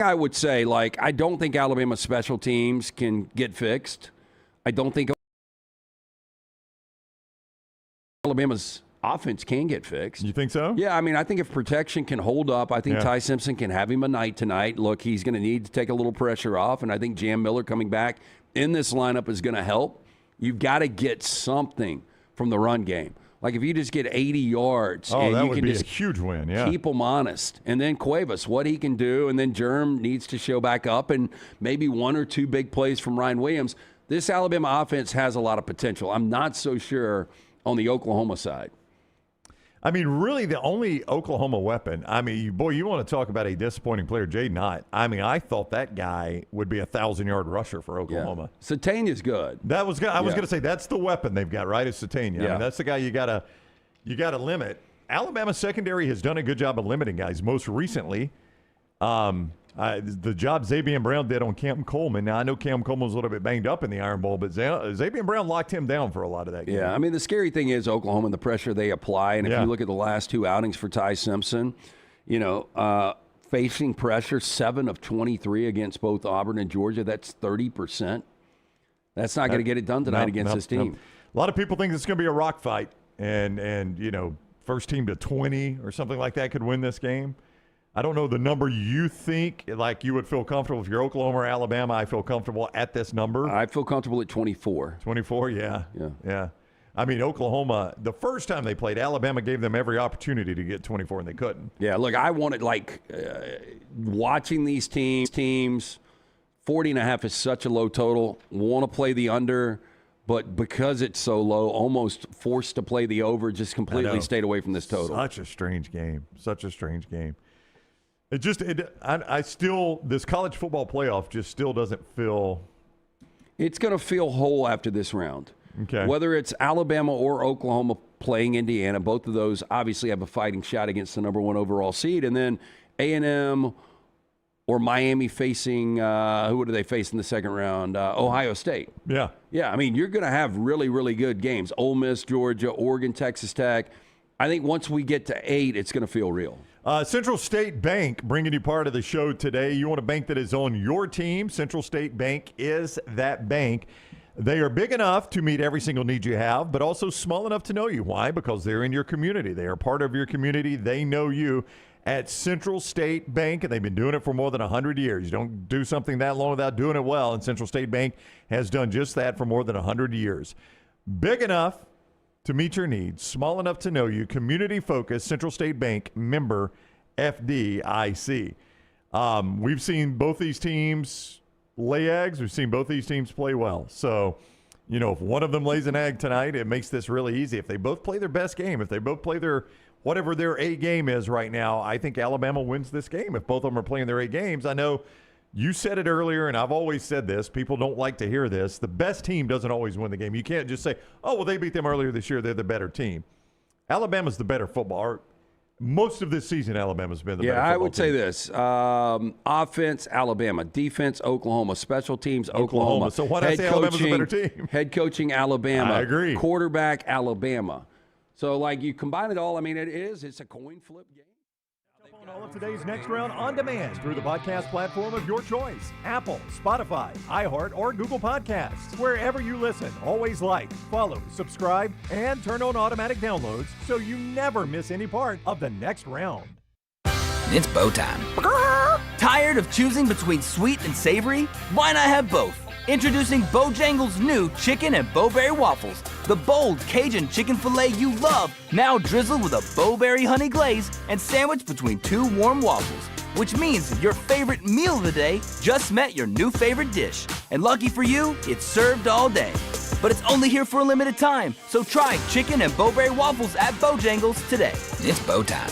I would say, I don't think Alabama's special teams can get fixed. I don't think Alabama's offense can get fixed. You think so? Yeah, I think if protection can hold up, I think Ty Simpson can have him a night tonight. Look, he's going to need to take a little pressure off, and I think Jam Miller coming back in this lineup is going to help. You've got to get something from the run game. If you just get 80 yards, and that you would can be just a huge win, keep them honest. And then Cuevas, what he can do, and then Germ needs to show back up, and maybe one or two big plays from Ryan Williams. This Alabama offense has a lot of potential. I'm not so sure on the Oklahoma side. Really, the only Oklahoma weapon, you want to talk about a disappointing player, Jay Knott. I thought that guy would be a 1,000-yard rusher for Oklahoma. Yeah. Satania's good. I was going to say, that's the weapon they've got, right, is Satania. Yeah. That's the guy you got to limit. Alabama secondary has done a good job of limiting guys. Most recently, the job Xavier Brown did on Campbell Coleman. Now, I know Campbell Coleman was a little bit banged up in the Iron Bowl, but Xavier Brown locked him down for a lot of that game. Yeah, the scary thing is Oklahoma and the pressure they apply. And if you look at the last two outings for Ty Simpson, facing pressure, 7 of 23 against both Auburn and Georgia. That's 30%. That's not going to get it done tonight against this team. A lot of people think it's going to be a rock fight, and first team to 20 or something like that could win this game. I don't know the number you think, you would feel comfortable if you're Oklahoma or Alabama. I feel comfortable at this number. I feel comfortable at 24. 24, yeah. Oklahoma, the first time they played, Alabama gave them every opportunity to get 24, and they couldn't. Yeah, look, I wanted, watching these teams, 40.5 is such a low total. Want to play the under, but because it's so low, almost forced to play the over, just completely stayed away from this total. Such a strange game. This college football playoff just still doesn't feel. It's going to feel whole after this round. Okay. Whether it's Alabama or Oklahoma playing Indiana, both of those obviously have a fighting shot against the number 1 overall seed. And then A&M or Miami facing, who do they face in the second round? Ohio State. Yeah. Yeah, you're going to have really, really good games. Ole Miss, Georgia, Oregon, Texas Tech. I think once we get to 8, it's going to feel real. Central State Bank bringing you part of the show today. You want a bank that is on your team? Central State Bank is that bank. They are big enough to meet every single need you have, but also small enough to know you. Why? Because they're in your community. They are part of your community. They know you at Central State Bank, and they've been doing it for more than 100 years. You don't do something that long without doing it well, and Central State Bank has done just that for more than 100 years. Big enough to meet your needs, small enough to know you, community-focused, Central State Bank, member FDIC. We've seen both these teams lay eggs. We've seen both these teams play well. So, if one of them lays an egg tonight, it makes this really easy. If they both play their best game, if they both play whatever their A game is right now, I think Alabama wins this game. If both of them are playing their A games, I know you said it earlier, and I've always said this. People don't like to hear this. The best team doesn't always win the game. You can't just say, oh, well, they beat them earlier this year. They're the better team. Alabama's the better football. Most of this season, Alabama's been the better football team. Yeah, I would say this. Offense, Alabama. Defense, Oklahoma. Special teams, Oklahoma. So why not say Alabama's the better team? Head coaching, Alabama. I agree. Quarterback, Alabama. So, you combine it all, it's a coin flip game. All of today's Next Round on demand through the podcast platform of your choice. Apple, Spotify, iHeart, or Google Podcasts. Wherever you listen, always follow, subscribe, and turn on automatic downloads so you never miss any part of the Next Round. It's bow time. Tired of choosing between sweet and savory? Why not have both? Introducing Bojangles' new Chicken and Bowberry Waffles. The bold Cajun chicken filet you love, now drizzled with a Bowberry honey glaze and sandwiched between 2 warm waffles. Which means your favorite meal of the day just met your new favorite dish. And lucky for you, it's served all day. But it's only here for a limited time, so try Chicken and Bowberry Waffles at Bojangles today. It's bow time.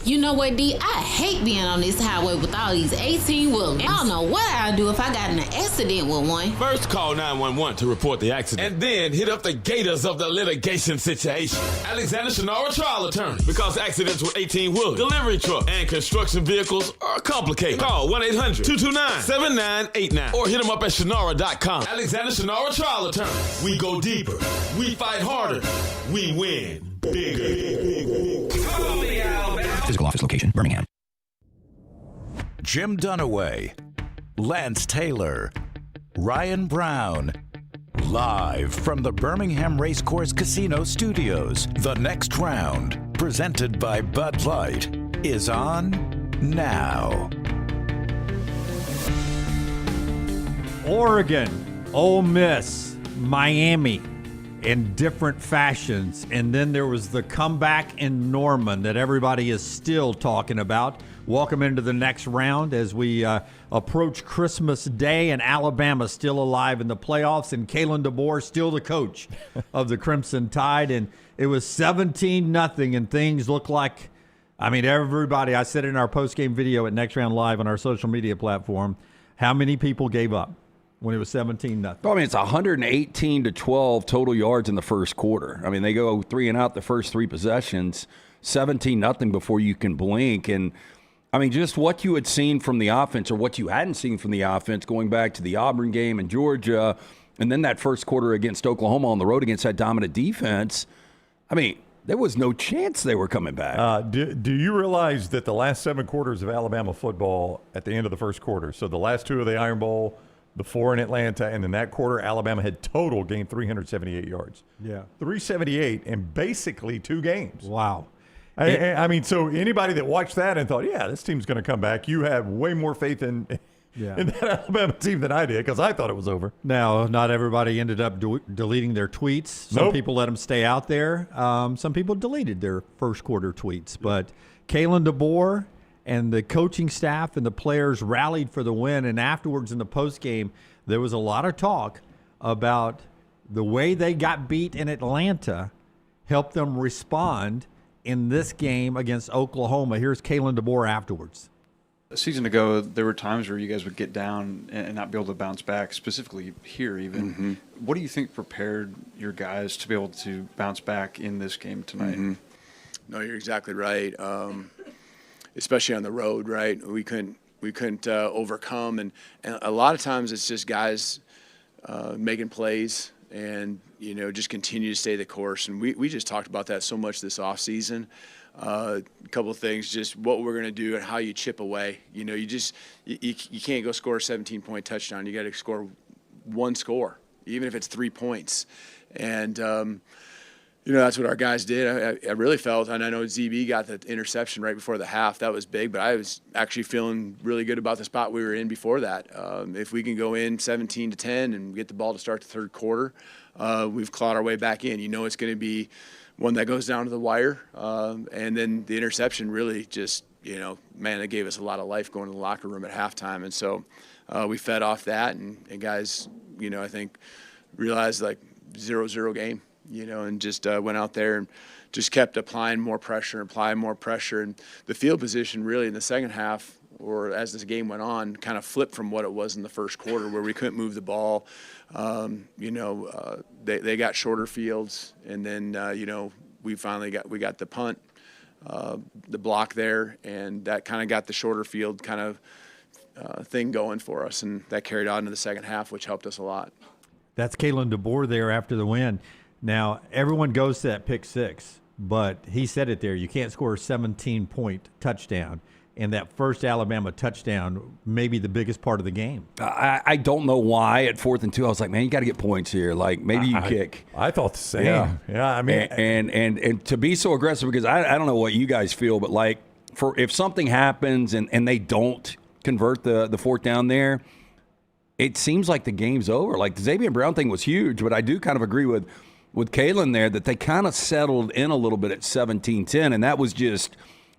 You know what, D? I hate being on this highway with all these 18-wheelers. I don't know what I'd do if I got in an accident with one. First, call 911 to report the accident, and then hit up the gators of the litigation situation. Alexander Shannara Trial Attorney. Because accidents with 18-wheelers, delivery trucks, and construction vehicles are complicated. Call 1-800-229-7989 or hit them up at Shannara.com. Alexander Shannara Trial Attorney. We go deeper. We fight harder. We win bigger. Physical office location, Birmingham. Jim Dunaway, Lance Taylor, Ryan Brown. Live from the Birmingham Racecourse Casino Studios, the next round, presented by Bud Light, is on now. Oregon, Ole Miss, Miami in different fashions. And then there was the comeback in Norman that everybody is still talking about. Welcome into the next round as we approach Christmas Day, and Alabama still alive in the playoffs, and Kalen DeBoer still the coach of the Crimson Tide. And it was 17-0, and things look like, everybody, I said it in our post-game video at Next Round Live on our social media platform, how many people gave up when it was 17-0? It's 118-12 total yards in the first quarter. They go 3 and out the first 3 possessions, 17-0 before you can blink. And just what you had seen from the offense, or what you hadn't seen from the offense, going back to the Auburn game in Georgia, and then that first quarter against Oklahoma on the road against that dominant defense. There was no chance they were coming back. Do you realize that the last 7 quarters of Alabama football at the end of the first quarter, so the last 2 of the Iron Bowl, the 4 in Atlanta, and in that quarter, Alabama had total gained 378 yards. Yeah. 378 in basically 2 games. Wow. So anybody that watched that and thought, yeah, this team's going to come back, you have way more faith in that Alabama team than I did, because I thought it was over. Now, not everybody ended up deleting their tweets. Some people let them stay out there. Some people deleted their first quarter tweets. But Kalen DeBoer and the coaching staff and the players rallied for the win. And afterwards in the postgame, there was a lot of talk about the way they got beat in Atlanta helped them respond in this game against Oklahoma. Here's Kalen DeBoer afterwards. A season ago, there were times where you guys would get down and not be able to bounce back, specifically here even. Mm-hmm. What do you think prepared your guys to be able to bounce back in this game tonight? Mm-hmm. No, you're exactly right. Especially on the road, right? We couldn't overcome, and a lot of times it's just guys making plays and just continue to stay the course. And we just talked about that so much this offseason. A couple of things, just what we're going to do and how you chip away. You can't go score a 17-point touchdown. You got to score 1 score, even if it's 3 points. And that's what our guys did. I really felt, and I know ZB got the interception right before the half. That was big, but I was actually feeling really good about the spot we were in before that. If we can go in 17-10 and get the ball to start the third quarter, we've clawed our way back in. It's going to be one that goes down to the wire. And then the interception really just, it gave us a lot of life going to the locker room at halftime. And so we fed off that, and guys, I think realized 0-0 game. And just went out there and just kept applying more pressure. And the field position really in the second half, or as this game went on, kind of flipped from what it was in the first quarter, where we couldn't move the ball. They got shorter fields, and then, we got the punt, the block there, and that kind of got the shorter field kind of thing going for us. And that carried on into the second half, which helped us a lot. That's Kalen DeBoer there after the win. Now, everyone goes to that pick 6, but he said it there. You can't score a 17-point touchdown. And that first Alabama touchdown may be the biggest part of the game. I don't know why at 4th and 2 I was like, man, you got to get points here. Maybe you kick. I thought the same. Yeah. And to be so aggressive, because I don't know what you guys feel, but if something happens and they don't convert the 4th down there, it seems like the game's over. The Xavier Brown thing was huge, but I do kind of agree with Kalen there that they kind of settled in a little bit at 17-10, and that was just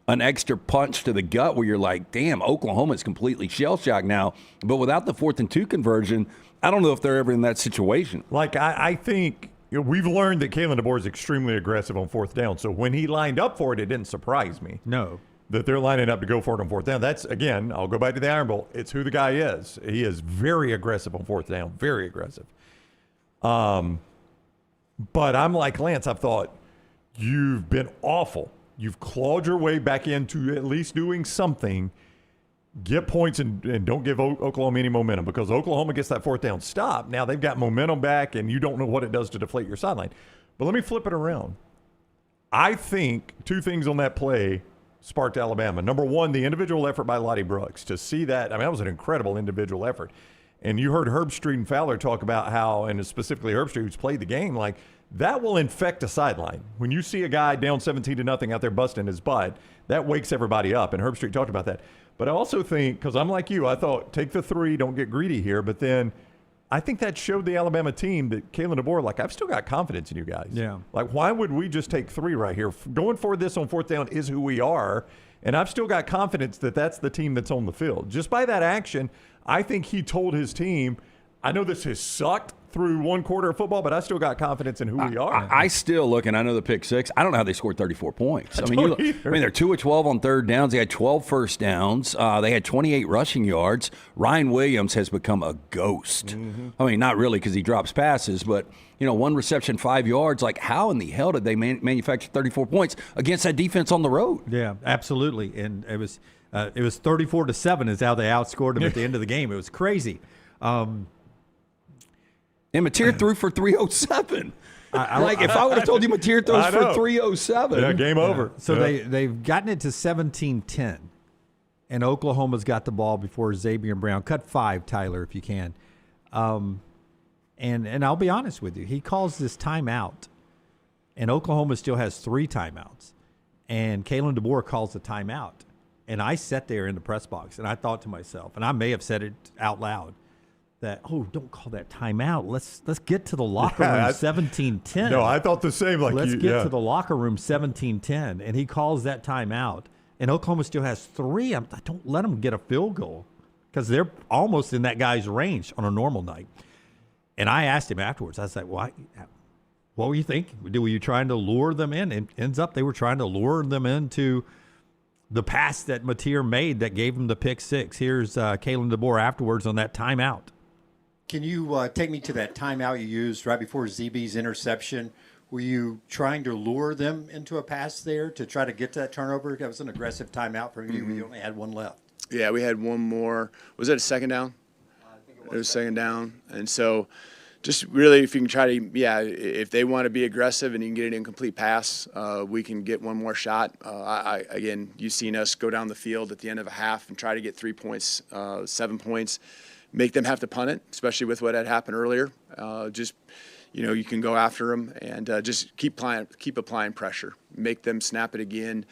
an extra punch to the gut where you're like, damn, Oklahoma's completely shell-shocked now. But without the 4th and 2 conversion, I don't know if they're ever in that situation. I think we've learned that Kalen DeBoer is extremely aggressive on 4th down. So when he lined up for it, it didn't surprise me. No. That they're lining up to go for it on 4th down. That's, again, I'll go back to the Iron Bowl. It's who the guy is. He is very aggressive on 4th down, very aggressive. But I'm like Lance. I've thought, you've been awful. You've clawed your way back into at least doing something. Get points and don't give Oklahoma any momentum, because Oklahoma gets that 4th down stop. Now they've got momentum back, and you don't know what it does to deflate your sideline. But let me flip it around. I think 2 things on that play sparked Alabama. Number one, the individual effort by Lottie Brooks. To see that, I mean, that was an incredible individual effort. And you heard Herb Street and Fowler talk about how, and specifically Herb Street, who's played the game, like that will infect a sideline. When you see a guy down 17-0 out there busting his butt, that wakes everybody up. And Herb Street talked about that. But I also think, because I'm like you, I thought take the 3, don't get greedy here. But then I think that showed the Alabama team that Kalen DeBoer, like, I've still got confidence in you guys. Yeah. Like, why would we just take 3 right here? Going for this on 4th down is who we are. And I've still got confidence that that's the team that's on the field. Just by that action, I think he told his team, I know this has sucked through 1 quarter of football, but I still got confidence in who we are. I still look, and I know the pick 6. I don't know how they scored 34 points. I mean, they're 2 of 12 on 3rd downs. They had 12 first downs. They had 28 rushing yards. Ryan Williams has become a ghost. Mm-hmm. I mean, not really because he drops passes, but 1 reception, 5 yards. Like, how in the hell did they manufacture 34 points against that defense on the road? Yeah, absolutely. And it was 34-7 is how they outscored them at the end of the game. It was crazy. And Mateer threw for 307. If I would have told you Mateer throws for 307. Yeah, game over. So they've gotten it to 17-10. And Oklahoma's got the ball before Xavier Brown. Cut 5, Tyler, if you can. And I'll be honest with you. He calls this timeout. And Oklahoma still has 3 timeouts. And Kalen DeBoer calls the timeout. And I sat there in the press box, and I thought to myself, and I may have said it out loud, that, don't call that timeout. Let's get to the locker room 17-10. No, I thought the same. Let's get to the locker room 17-10. And he calls that timeout. And Oklahoma still has 3. I don't let them get a field goal because they're almost in that guy's range on a normal night. And I asked him afterwards, I was like, what were you thinking? Were you trying to lure them in? And ends up they were trying to lure them into the pass that Mateer made that gave him the pick 6. Here's Kalen DeBoer afterwards on that timeout. Can you take me to that timeout you used right before ZB's interception? Were you trying to lure them into a pass there to try to get to that turnover? That was an aggressive timeout from you. We only had 1 left. Yeah, we had 1 more. Was it a 2nd down? I think it was 2nd down. And so just really if you can try to, if they want to be aggressive and you can get an incomplete pass, we can get 1 more shot. Again, you've seen us go down the field at the end of a half and try to get 3 points, 7 points. Make them have to punt it, especially with what had happened earlier. You can go after them and just keep applying pressure. Make them snap it again.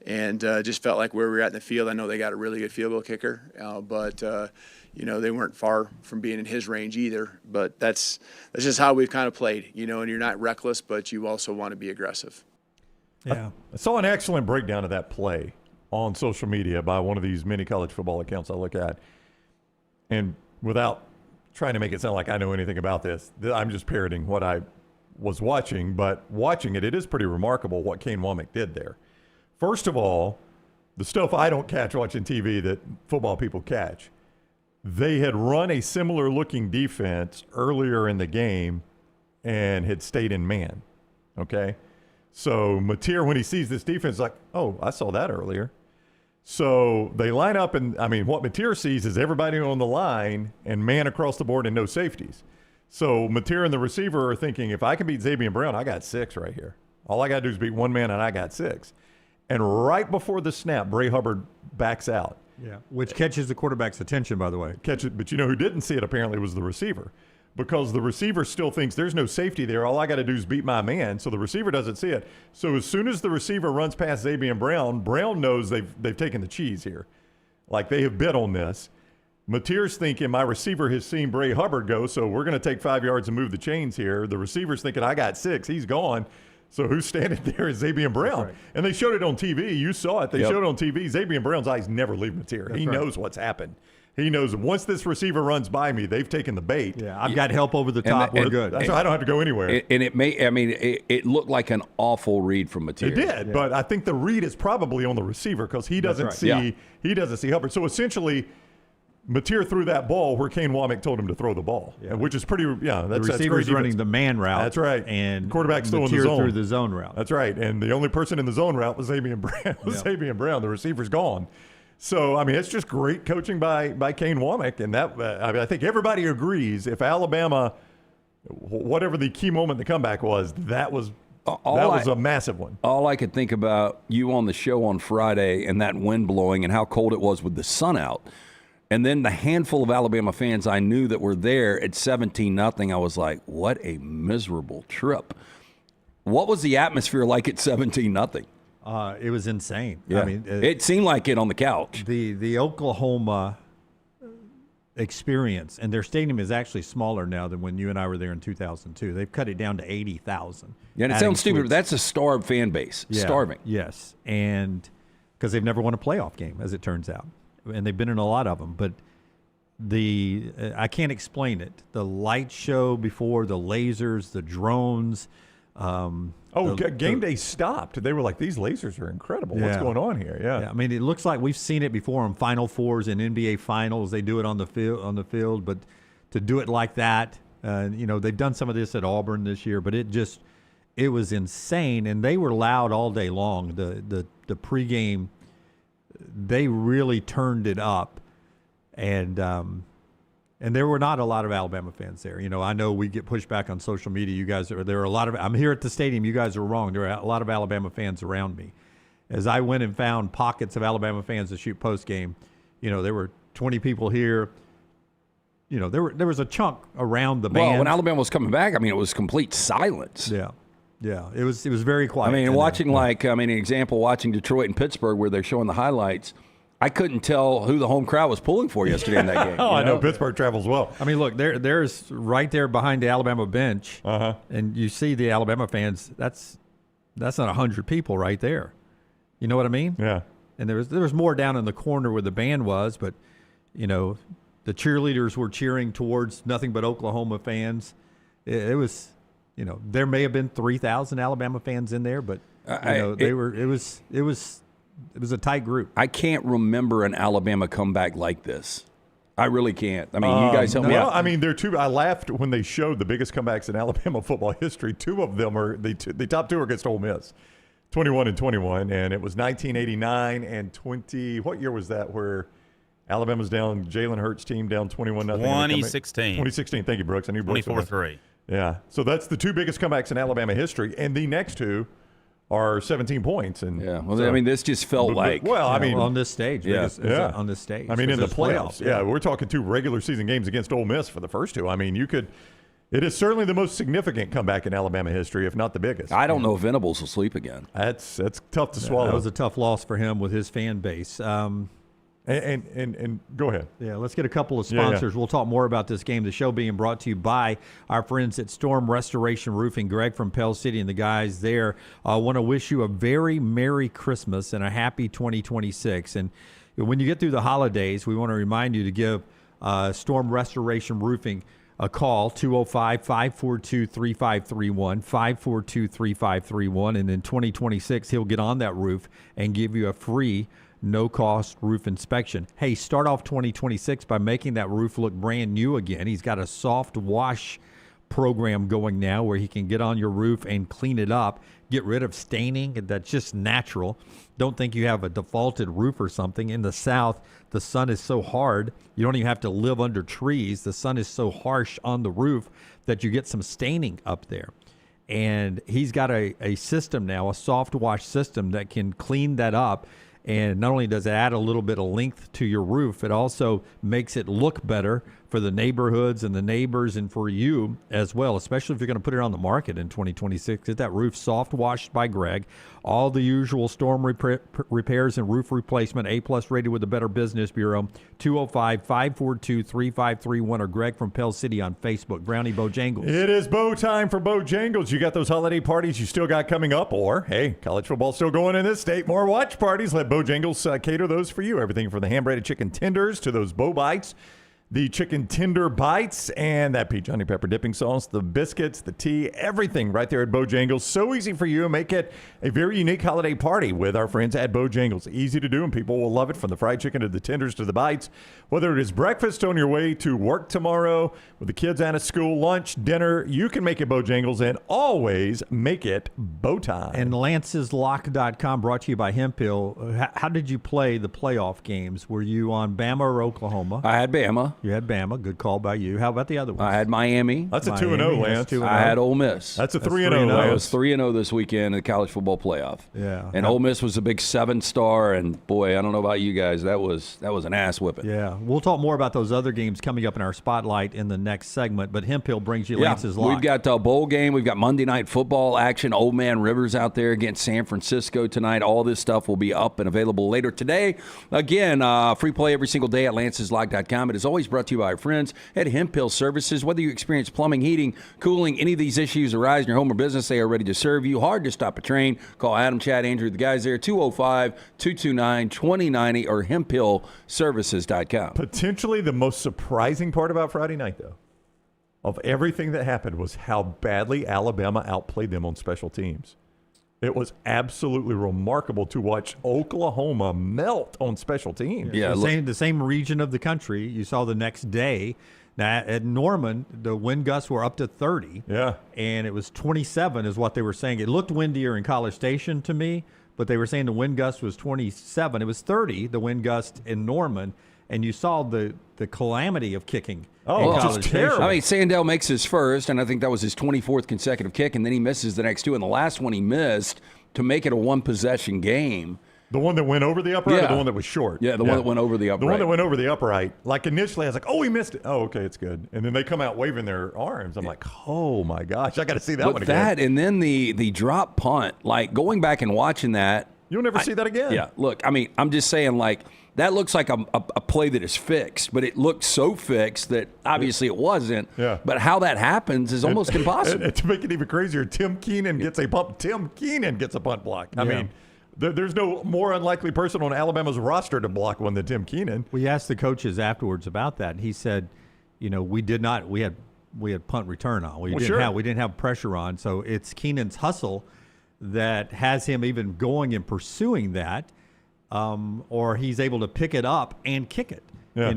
And just felt like where we were at in the field, I know they got a really good field goal kicker, but they weren't far from being in his range either. But that's just how we've kind of played, and you're not reckless, but you also want to be aggressive. Yeah. I saw an excellent breakdown of that play on social media by one of these mini college football accounts I look at. And without trying to make it sound like I know anything about this, I'm just parroting what I was watching. But watching it is pretty remarkable what Kane Womack did there. First of all, the stuff I don't catch watching TV that football people catch. They had run a similar-looking defense earlier in the game and had stayed in man, okay? So Mateer, when he sees this defense, is like, oh, I saw that earlier. So they line up, and, what Mateer sees is everybody on the line and man across the board and no safeties. So Mateer and the receiver are thinking, if I can beat Xavier Brown, I got 6 right here. All I got to do is beat 1 man, and I got 6. And right before the snap, Bray Hubbard backs out. Yeah, which catches the quarterback's attention, by the way. But who didn't see it apparently was the receiver, because the receiver still thinks there's no safety there. All I got to do is beat my man. So the receiver doesn't see it. So as soon as the receiver runs past Xavier Brown, Brown knows they've taken the cheese here. Like, they have bet on this. Mateer's thinking my receiver has seen Bray Hubbard go, so we're going to take 5 yards and move the chains here. The receiver's thinking I got 6. He's gone. So who's standing there is Xavier Brown. Right. And they showed it on TV. You saw it. They showed it on TV. Xavier Brown's eyes never leave Mateer. He knows what's happened. He knows once this receiver runs by me, they've taken the bait. Yeah, I've got help over the top. We're good. That's why I don't have to go anywhere. And it looked like an awful read from Mateer. It did, but I think the read is probably on the receiver because he doesn't he doesn't see Hubbard. So essentially, Mateer threw that ball where Kane Womack told him to throw the ball, which is pretty. The receiver's running the man route. That's right. And quarterback's still in the Mateer zone. threw the zone route. That's right. And the only person in the zone route was Xavier Brown. The receiver's gone. So it's just great coaching by Kane Womack, and that I think everybody agrees. If Alabama, whatever the key moment in the comeback was, that was That was a massive one. All I could think about you on the show on Friday and that wind blowing and how cold it was with the sun out. And then the handful of Alabama fans I knew that were there at 17-0, I was like, what a miserable trip. What was the atmosphere like at 17-0? It was insane. Yeah. I mean, it seemed like it on the couch. The Oklahoma experience, and their stadium is actually smaller now than when you and I were there in 2002. They've cut it down to 80,000. Yeah, and it sounds stupid, but that's a starved fan base. Yeah, Starving. Yes, and because they've never won a playoff game, as it turns out, and they've been in a lot of them. But I can't explain it. The light show before, the lasers, the drones. Game day stopped. They were like, these lasers are incredible. What's going on here? Yeah. I mean, it looks like we've seen it before in Final Fours and NBA Finals. They do it on the field, but to do it like that, they've done some of this at Auburn this year, but it was insane, and they were loud all day long. The pregame, they really turned it up, and there were not a lot of Alabama fans there. I know we get pushed back on social media. You guys there are a lot of. I'm here at the stadium. You guys are wrong. There are a lot of Alabama fans around me. As I went and found pockets of Alabama fans to shoot post game, there were 20 people here. There was a chunk around the band. Well, when Alabama was coming back, it was complete silence. Yeah. It was very quiet. Watching Detroit and Pittsburgh where they're showing the highlights. I couldn't tell who the home crowd was pulling for yesterday in that game. I know Pittsburgh travels well. I mean, look, there's right there behind the Alabama bench, and you see the Alabama fans. That's not 100 people right there. You know what I mean? Yeah. And there was more down in the corner where the band was, but the cheerleaders were cheering towards nothing but Oklahoma fans. It was, there may have been 3,000 Alabama fans in there, but it was a tight group. I can't remember an Alabama comeback like this. I really can't. You guys help me out. There are two. I laughed when they showed the biggest comebacks in Alabama football history. Two of them are the top two are against Ole Miss, 21 and 21, and it was 1989 and 20. What year was that? Where Alabama's down, Jalen Hurts' team down 21-0. 2016. 2016. Thank you, Brooks. I knew Brooks. 24-3. Yeah. So that's the two biggest comebacks in Alabama history, and the next two are 17 points. And this just felt on this stage. On this stage. In the playoffs. Yeah, we're talking two regular season games against Ole Miss for the first two. It is certainly the most significant comeback in Alabama history, if not the biggest. I don't know if Venables will sleep again. That's tough to swallow. That was a tough loss for him with his fan base. And go ahead. Yeah, let's get a couple of sponsors. We'll talk more about this game. The show being brought to you by our friends at Storm Restoration Roofing. Greg from Pell City and the guys there want to wish you a very Merry Christmas and a happy 2026. And when you get through the holidays, we want to remind you to give Storm Restoration Roofing a call, 205-542-3531, 542-3531. And in 2026, he'll get on that roof and give you a free no-cost roof inspection. Hey, start off 2026 by making that roof look brand new again. He's got a soft wash program going now where he can get on your roof and clean it up, get rid of staining. That's just natural. Don't think you have a defaulted roof or something. In the South, the sun is so hard, you don't even have to live under trees. The sun is so harsh on the roof that you get some staining up there. And he's got a system now, a soft wash system that can clean that up. And not only does it add a little bit of length to your roof, it also makes it look better for the neighborhoods and the neighbors and for you as well, especially if you're going to put it on the market in 2026. Get that roof soft washed by Greg. All the usual storm repairs and roof replacement, A-plus rated with the Better Business Bureau, 205-542-3531, or Greg from Pell City on Facebook. Brownie Bojangles. It is bow time for Bojangles. You got those holiday parties you still got coming up, or, hey, college football still going in this state. More watch parties. Let Bojangles cater those for you. Everything from the hand-breaded chicken tenders to those bow bites, the chicken tender bites, and that peach honey pepper dipping sauce, the biscuits, the tea, everything right there at Bojangles. So easy for you. Make it a very unique holiday party with our friends at Bojangles. Easy to do, and people will love it, from the fried chicken to the tenders to the bites. Whether it is breakfast on your way to work tomorrow, with the kids out of school, lunch, dinner, you can make it Bojangles, and always make it bow time. And Lance'sLock.com, brought to you by Hemphill. How did you play the playoff games? Were you on Bama or Oklahoma? I had Bama. You had Bama. Good call by you. How about the other one? I had Miami. That's a 2-0, Lance. I had Ole Miss. That's a 3-0, I Lance. was 3-0 this weekend in the college football playoff. Yeah. And Ole Miss was a big 7-star, and boy, I don't know about you guys, that was an ass whipping. Yeah. We'll talk more about those other games coming up in our spotlight in the next segment, but Hemp-Hill brings you Lance's lock. We've got a bowl game. We've got Monday Night Football action. Old Man Rivers out there against San Francisco tonight. All this stuff will be up and available later today. Again, free play every single day at lanceslog.com. It is always brought to you by our friends at Hemp-Hill Services. Whether you experience plumbing, heating, cooling, any of these issues arise in your home or business, they are ready to serve you. Hard to stop a train. Call Adam, Chad, Andrew, the guys there, 205-229-2090 or hemphillservices.com. Potentially the most surprising part about Friday night, though, of everything that happened was how badly Alabama outplayed them on special teams. It was absolutely remarkable to watch Oklahoma melt on special teams. Yeah, the same region of the country. You saw the next day. Now, at Norman, the wind gusts were up to 30. Yeah. And it was 27 is what they were saying. It looked windier in College Station to me, but they were saying the wind gust was 27. It was 30, the wind gust in Norman, and you saw the calamity of kicking. Oh, just terrible. I mean, Sandell makes his first, and I think that was his 24th consecutive kick, and then he misses the next two. And the last one he missed to make it a one-possession game. The one that went over the upright or the one that was short? Yeah, the one that went over the upright. The one that went over the upright. Like, initially, I was like, oh, he missed it. Oh, okay, it's good. And then they come out waving their arms. I'm like, oh, my gosh, I got to see that one again. That, and then the drop punt, like, going back and watching that. You'll never see that again. Yeah, look, I mean, I'm just saying, like, that looks like a play that is fixed, but it looked so fixed that obviously it wasn't. Yeah. But how that happens is almost impossible. And to make it even crazier, Tim Keenan gets a punt block. I mean, there's no more unlikely person on Alabama's roster to block one than Tim Keenan. We asked the coaches afterwards about that, and he said, we had punt return on. We didn't have pressure on, so it's Keenan's hustle that has him even going and pursuing that. Or he's able to pick it up and kick it. Yeah.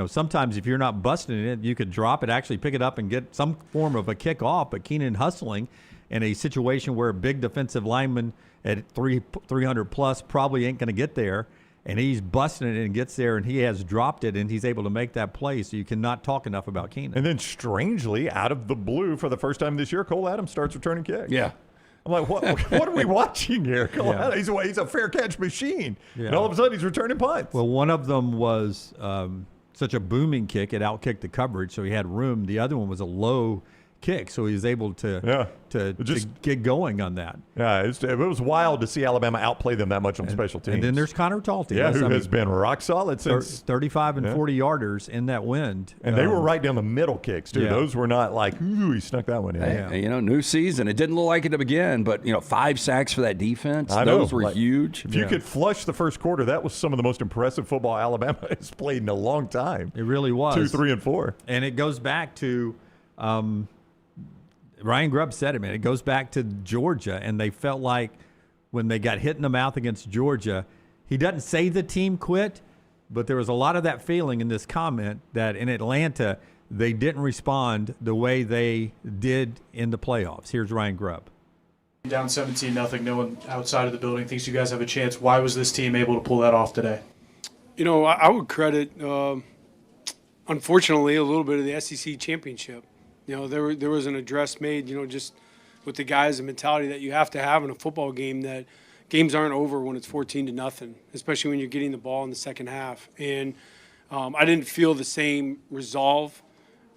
Sometimes if you're not busting it, you could drop it, actually pick it up and get some form of a kick off. But Keenan hustling in a situation where a big defensive lineman at 300 plus probably ain't going to get there, and he's busting it and gets there, and he has dropped it, and he's able to make that play. So you cannot talk enough about Keenan. And then strangely, out of the blue, for the first time this year, Cole Adams starts returning kicks. Yeah. I'm like, what are we watching here? He's a fair catch machine. Yeah. And all of a sudden, he's returning punts. Well, one of them was such a booming kick, it outkicked the coverage, so he had room. The other one was a low kick, so he was able to get going on that. Yeah, it was wild to see Alabama outplay them that much on special teams. And then there's Connor Talty. who has been rock solid since 35 and 40 yarders in that wind. And they were right down the middle kicks, too. Yeah. Those were not like, ooh, he snuck that one in. Hey, new season. It didn't look like it to begin, but 5 sacks for that defense. I know. Those were huge. If you could flush the first quarter, that was some of the most impressive football Alabama has played in a long time. It really was. 2, 3, and 4. And it goes back to Ryan Grubb said it, man. It goes back to Georgia, and they felt like when they got hit in the mouth against Georgia, he doesn't say the team quit, but there was a lot of that feeling in this comment that in Atlanta they didn't respond the way they did in the playoffs. Here's Ryan Grubb. Down 17-0, no one outside of the building thinks you guys have a chance. Why was this team able to pull that off today? I would credit, unfortunately, a little bit of the SEC championship. There was an address made, just with the guys, the mentality that you have to have in a football game, that games aren't over when it's 14-0, especially when you're getting the ball in the second half. And I didn't feel the same resolve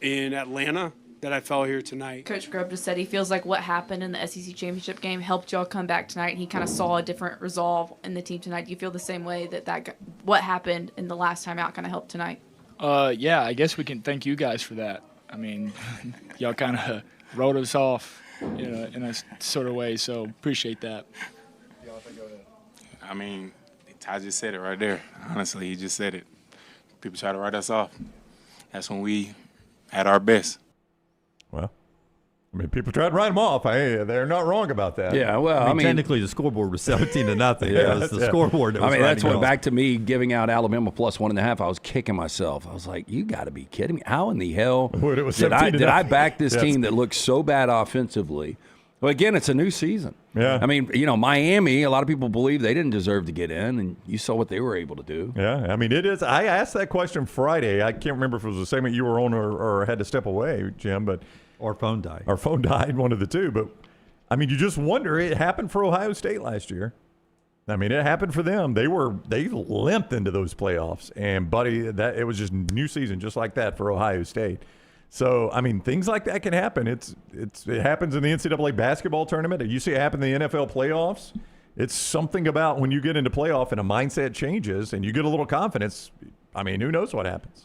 in Atlanta that I felt here tonight. Coach Grubb just said he feels like what happened in the SEC championship game helped y'all come back tonight, and he kind of saw a different resolve in the team tonight. Do you feel the same way that what happened in the last time out kind of helped tonight? Yeah, I guess we can thank you guys for that. I mean, y'all kind of wrote us off, in a sort of way, so appreciate that. I mean, Ty just said it right there. Honestly, he just said it. People try to write us off. That's when we at our best. Well, I mean, people try to write them off. Hey, they're not wrong about that. Yeah, well, I mean technically the scoreboard was 17-0. Yeah, it was the scoreboard that was that's writing what off. back to me giving out Alabama plus 1.5. I was kicking myself. I was like, you got to be kidding me. How in the hell It was did I 17-0. back this team that looked so bad offensively? Well, again, it's a new season. Yeah. I mean, Miami, a lot of people believe they didn't deserve to get in, and you saw what they were able to do. Yeah, I mean, it is. I asked that question Friday. I can't remember if it was the segment you were on or had to step away, Jim, but Or phone died. our phone died, one of the two. But, I mean, you just wonder. It happened for Ohio State last year. I mean, it happened for them. They limped into those playoffs. And, buddy, it was just new season just like that for Ohio State. So, I mean, things like that can happen. It happens in the NCAA basketball tournament. You see it happen in the NFL playoffs. It's something about when you get into playoff and a mindset changes and you get a little confidence. I mean, who knows what happens?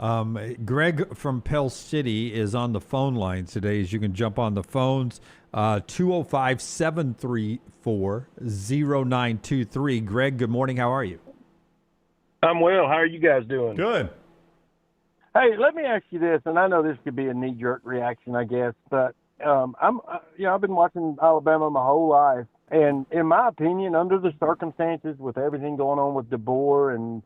Greg from Pell City is on the phone line today. As you can jump on the phones, 205-734-0923. Greg, good morning. How are you? I'm well. How are you guys doing? Good. Hey, let me ask you this, and I know this could be a knee-jerk reaction, I guess, but I've been watching Alabama my whole life, and in my opinion, under the circumstances with everything going on with DeBoer, and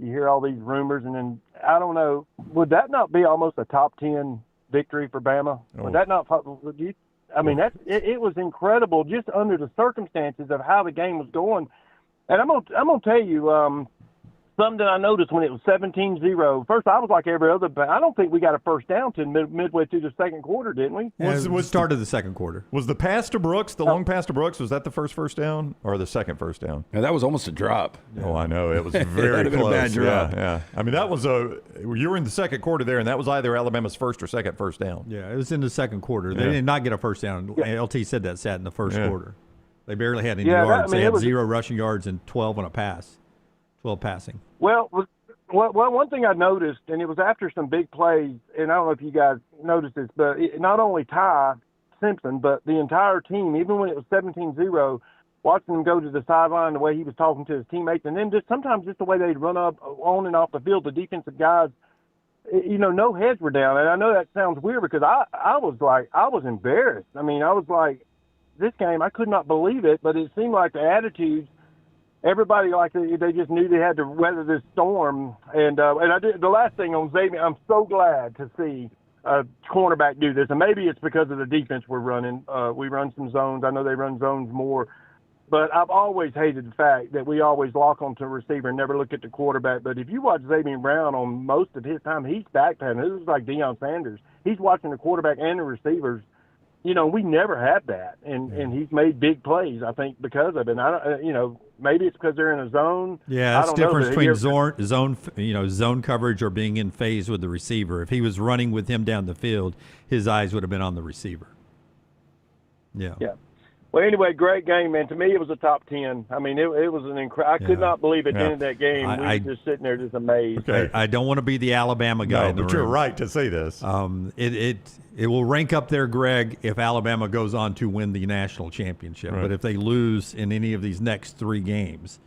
you hear all these rumors, and then I don't know, would that not be almost a top 10 victory for Bama? Would that not? I mean, it was incredible just under the circumstances of how the game was going, and I'm gonna tell you. Something that I noticed when it was 17-0. First, I was like every other. I don't think we got a first down to midway through the second quarter, didn't we? Was started the second quarter. Was the pass to Brooks, the long pass to Brooks, was that the first down or the second first down? Yeah, that was almost a drop. Oh, I know. It was very That'd have close. been a bad drop. Yeah. I mean, that was you were in the second quarter there, and that was either Alabama's first or second first down. Yeah, it was in the second quarter. They did not get a first down. Yeah. LT said that sat in the first quarter. They barely had any yards. They had 0 rushing yards and 12 on a pass, 12 passing. Well, one thing I noticed, and it was after some big plays, and I don't know if you guys noticed this, but not only Ty Simpson, but the entire team, even when it was 17-0, watching him go to the sideline, the way he was talking to his teammates, and then sometimes just the way they'd run up on and off the field, the defensive guys, no heads were down. And I know that sounds weird because I was embarrassed. I mean, I was like, this game, I could not believe it, but it seemed like the attitudes, everybody, like they just knew they had to weather this storm. And I did the last thing on Xavier. I'm so glad to see a cornerback do this, and maybe it's because of the defense we're running. We run some zones. I know they run zones more, but I've always hated the fact that we always lock onto a receiver and never look at the quarterback. But if you watch Xavier Brown on most of his time, he's backpedaling. This is like Deion Sanders. He's watching the quarterback and the receivers. We never had that, and he's made big plays, I think, because of it. And maybe it's because they're in a zone. Yeah, that's the difference between zone coverage or being in phase with the receiver. If he was running with him down the field, his eyes would have been on the receiver. Yeah. Yeah. Well, anyway, great game, man. To me, it was a top 10. I mean, it was an incredible. I could not believe at the end of that game. We were just sitting there just amazed. Okay. I don't want to be the Alabama guy in the room. But you're right to say this. It will rank up there, Greg, if Alabama goes on to win the national championship. Right. But if they lose in any of these next 3 games,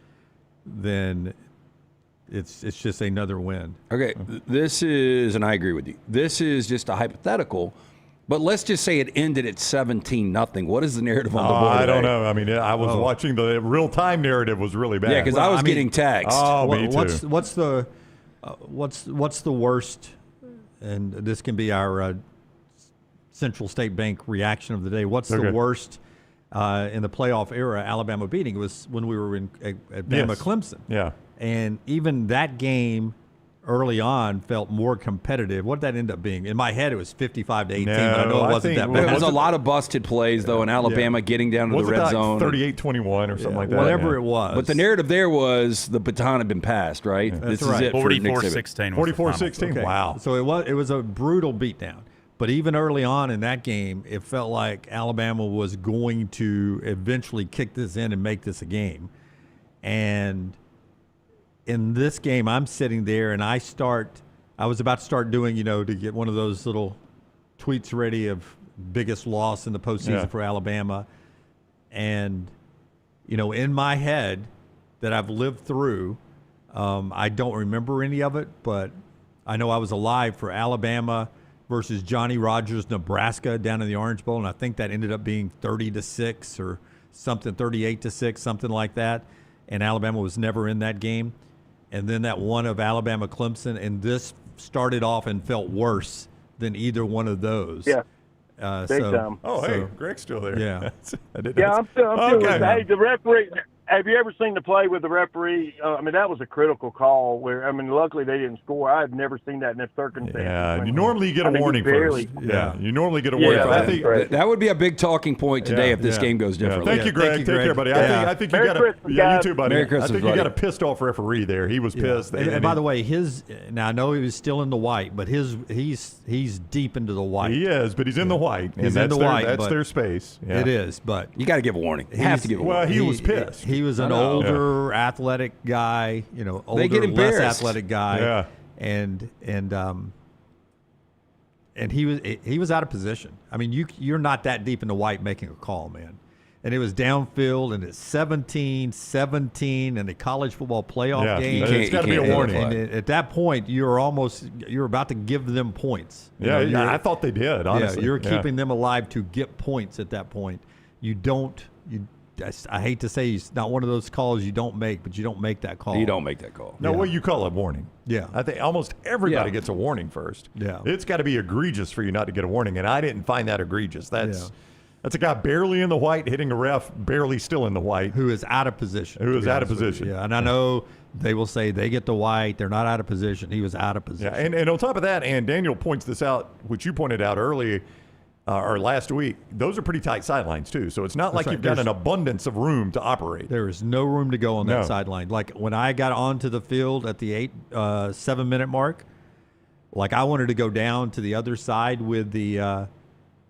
then it's just another win. Okay, this is, and I agree with you, this is just a hypothetical, but let's just say it ended at 17-0. What is the narrative on the board I today? don't know. I mean, I was watching the real-time narrative was really bad. Yeah, because I was getting text. Oh, me too. What's the worst, and this can be our Central State Bank reaction of the day. What's the worst in the playoff era Alabama beating? It was when we were at Bama Clemson. Yeah. And even that game early on felt more competitive. What did that end up being? In my head, it was 55-18, but I know it wasn't that bad. There was a lot of busted plays, though, in Alabama getting down to the red zone. 38-21 or something like that. Whatever it was. But the narrative there was the baton had been passed, right? Yeah. This That's right. is it 44-16. 44-16. Okay. Wow. So it was a brutal beatdown. But even early on in that game, it felt like Alabama was going to eventually kick this in and make this a game. And in this game, I'm sitting there and I was about to start doing, to get one of those little tweets ready of biggest loss in the postseason for Alabama. And, in my head that I've lived through, I don't remember any of it, but I know I was alive for Alabama versus Johnny Rogers, Nebraska, down in the Orange Bowl, and I think that ended up being 30-6 or something, 38-6, something like that. And Alabama was never in that game. And then that one of Alabama Clemson, and this started off and felt worse than either one of those. Yeah. Big time. Oh, hey, Greg's still there. Yeah. I'm still Okay. with, hey, the referee. Have you ever seen the play with the referee? That was a critical call where, luckily they didn't score. I had never seen that in this circumstance. Yeah, you normally get a warning first. Yeah, you normally get a warning first. I think that would be a big talking point today if this game goes differently. Thank you, Greg. Take care, buddy. I think you got you too, buddy. Merry Christmas, I think buddy. you got a pissed off referee there. He was pissed. And by the way, now I know he was still in the white, but he's deep into the white. He is, but he's in the white. He's in the white. That's their space. Yeah. It is, but you got to give a warning. Have to give a warning. Well, he was pissed. He was an older, athletic guy. Older, they get embarrassed. less athletic guy. Yeah. And he was out of position. You're not that deep in the white making a call, man. And it was downfield, and it's 17-17 in a college football playoff game. It's got to be a warning. And at that point, you're about to give them points. I thought they did, honestly. Yeah, you're keeping them alive to get points at that point. I hate to say it's not one of those calls you don't make, but you don't make that call. You don't make that call. No, what you call a warning. Yeah. I think almost everybody gets a warning first. Yeah. It's got to be egregious for you not to get a warning, and I didn't find that egregious. That's a guy barely in the white hitting a ref barely still in the white. Who is out of position. Yeah, and I know they will say they get the white. They're not out of position. He was out of position. Yeah, and on top of that, and Daniel points this out, which you pointed out earlier, or last week, those are pretty tight sidelines too. So it's not like you've got an abundance of room to operate. There is no room to go on that sideline. Like when I got onto the field at the 7-minute mark, like I wanted to go down to the other side with the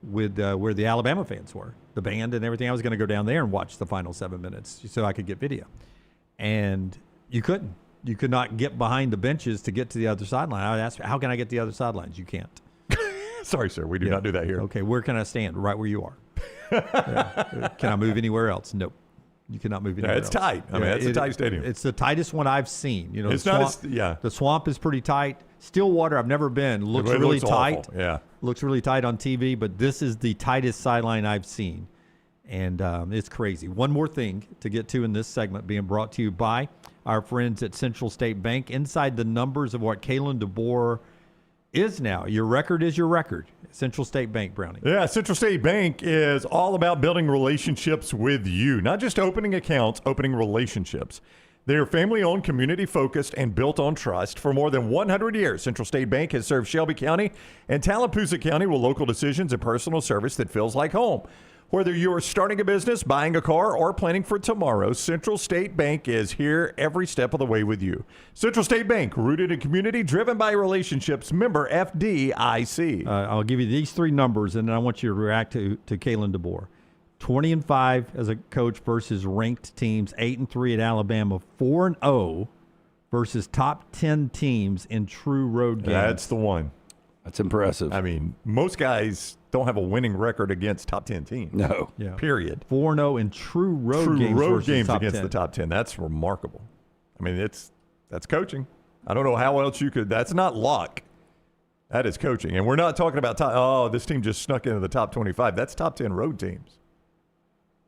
where the Alabama fans were, the band and everything. I was going to go down there and watch the final 7 minutes so I could get video, and you couldn't. You could not get behind the benches to get to the other sideline. I asked, how can I get to the other sidelines? You can't. Sorry, sir. We do not do that here. Okay, where can I stand? Right where you are. Can I move anywhere else? Nope. You cannot move anywhere it's else. tight. It's a tight stadium. It's the tightest one I've seen. It's the swamp is pretty tight. Stillwater, I've never been. Looks really tight. Awful. Yeah. Looks really tight on TV, but this is the tightest sideline I've seen. And it's crazy. One more thing to get to in this segment being brought to you by our friends at Central State Bank. Inside the numbers of what Kalen DeBoer is now. Your record is your record. Central State Bank, Brownie. Yeah, Central State Bank is all about building relationships with you. Not just opening accounts, opening relationships. They're family-owned, community-focused, and built on trust. For more than 100 years, Central State Bank has served Shelby County and Tallapoosa County with local decisions and personal service that feels like home. Whether you're starting a business, buying a car, or planning for tomorrow, Central State Bank is here every step of the way with you. Central State Bank, rooted in community, driven by relationships, member FDIC. I'll give you these three numbers, and then I want you to react to Kalen DeBoer. 20-5 as a coach versus ranked teams, 8-3 at Alabama, 4-0 versus top 10 teams in true road games. That's the one. That's impressive. I mean, most guys don't have a winning record against top 10 teams. No. Yeah. Period. 4-0 in true road games against the top 10. That's remarkable. I mean, that's coaching. I don't know how else you could. That's not luck. That is coaching. And we're not talking about this team just snuck into the top 25. That's top 10 road teams.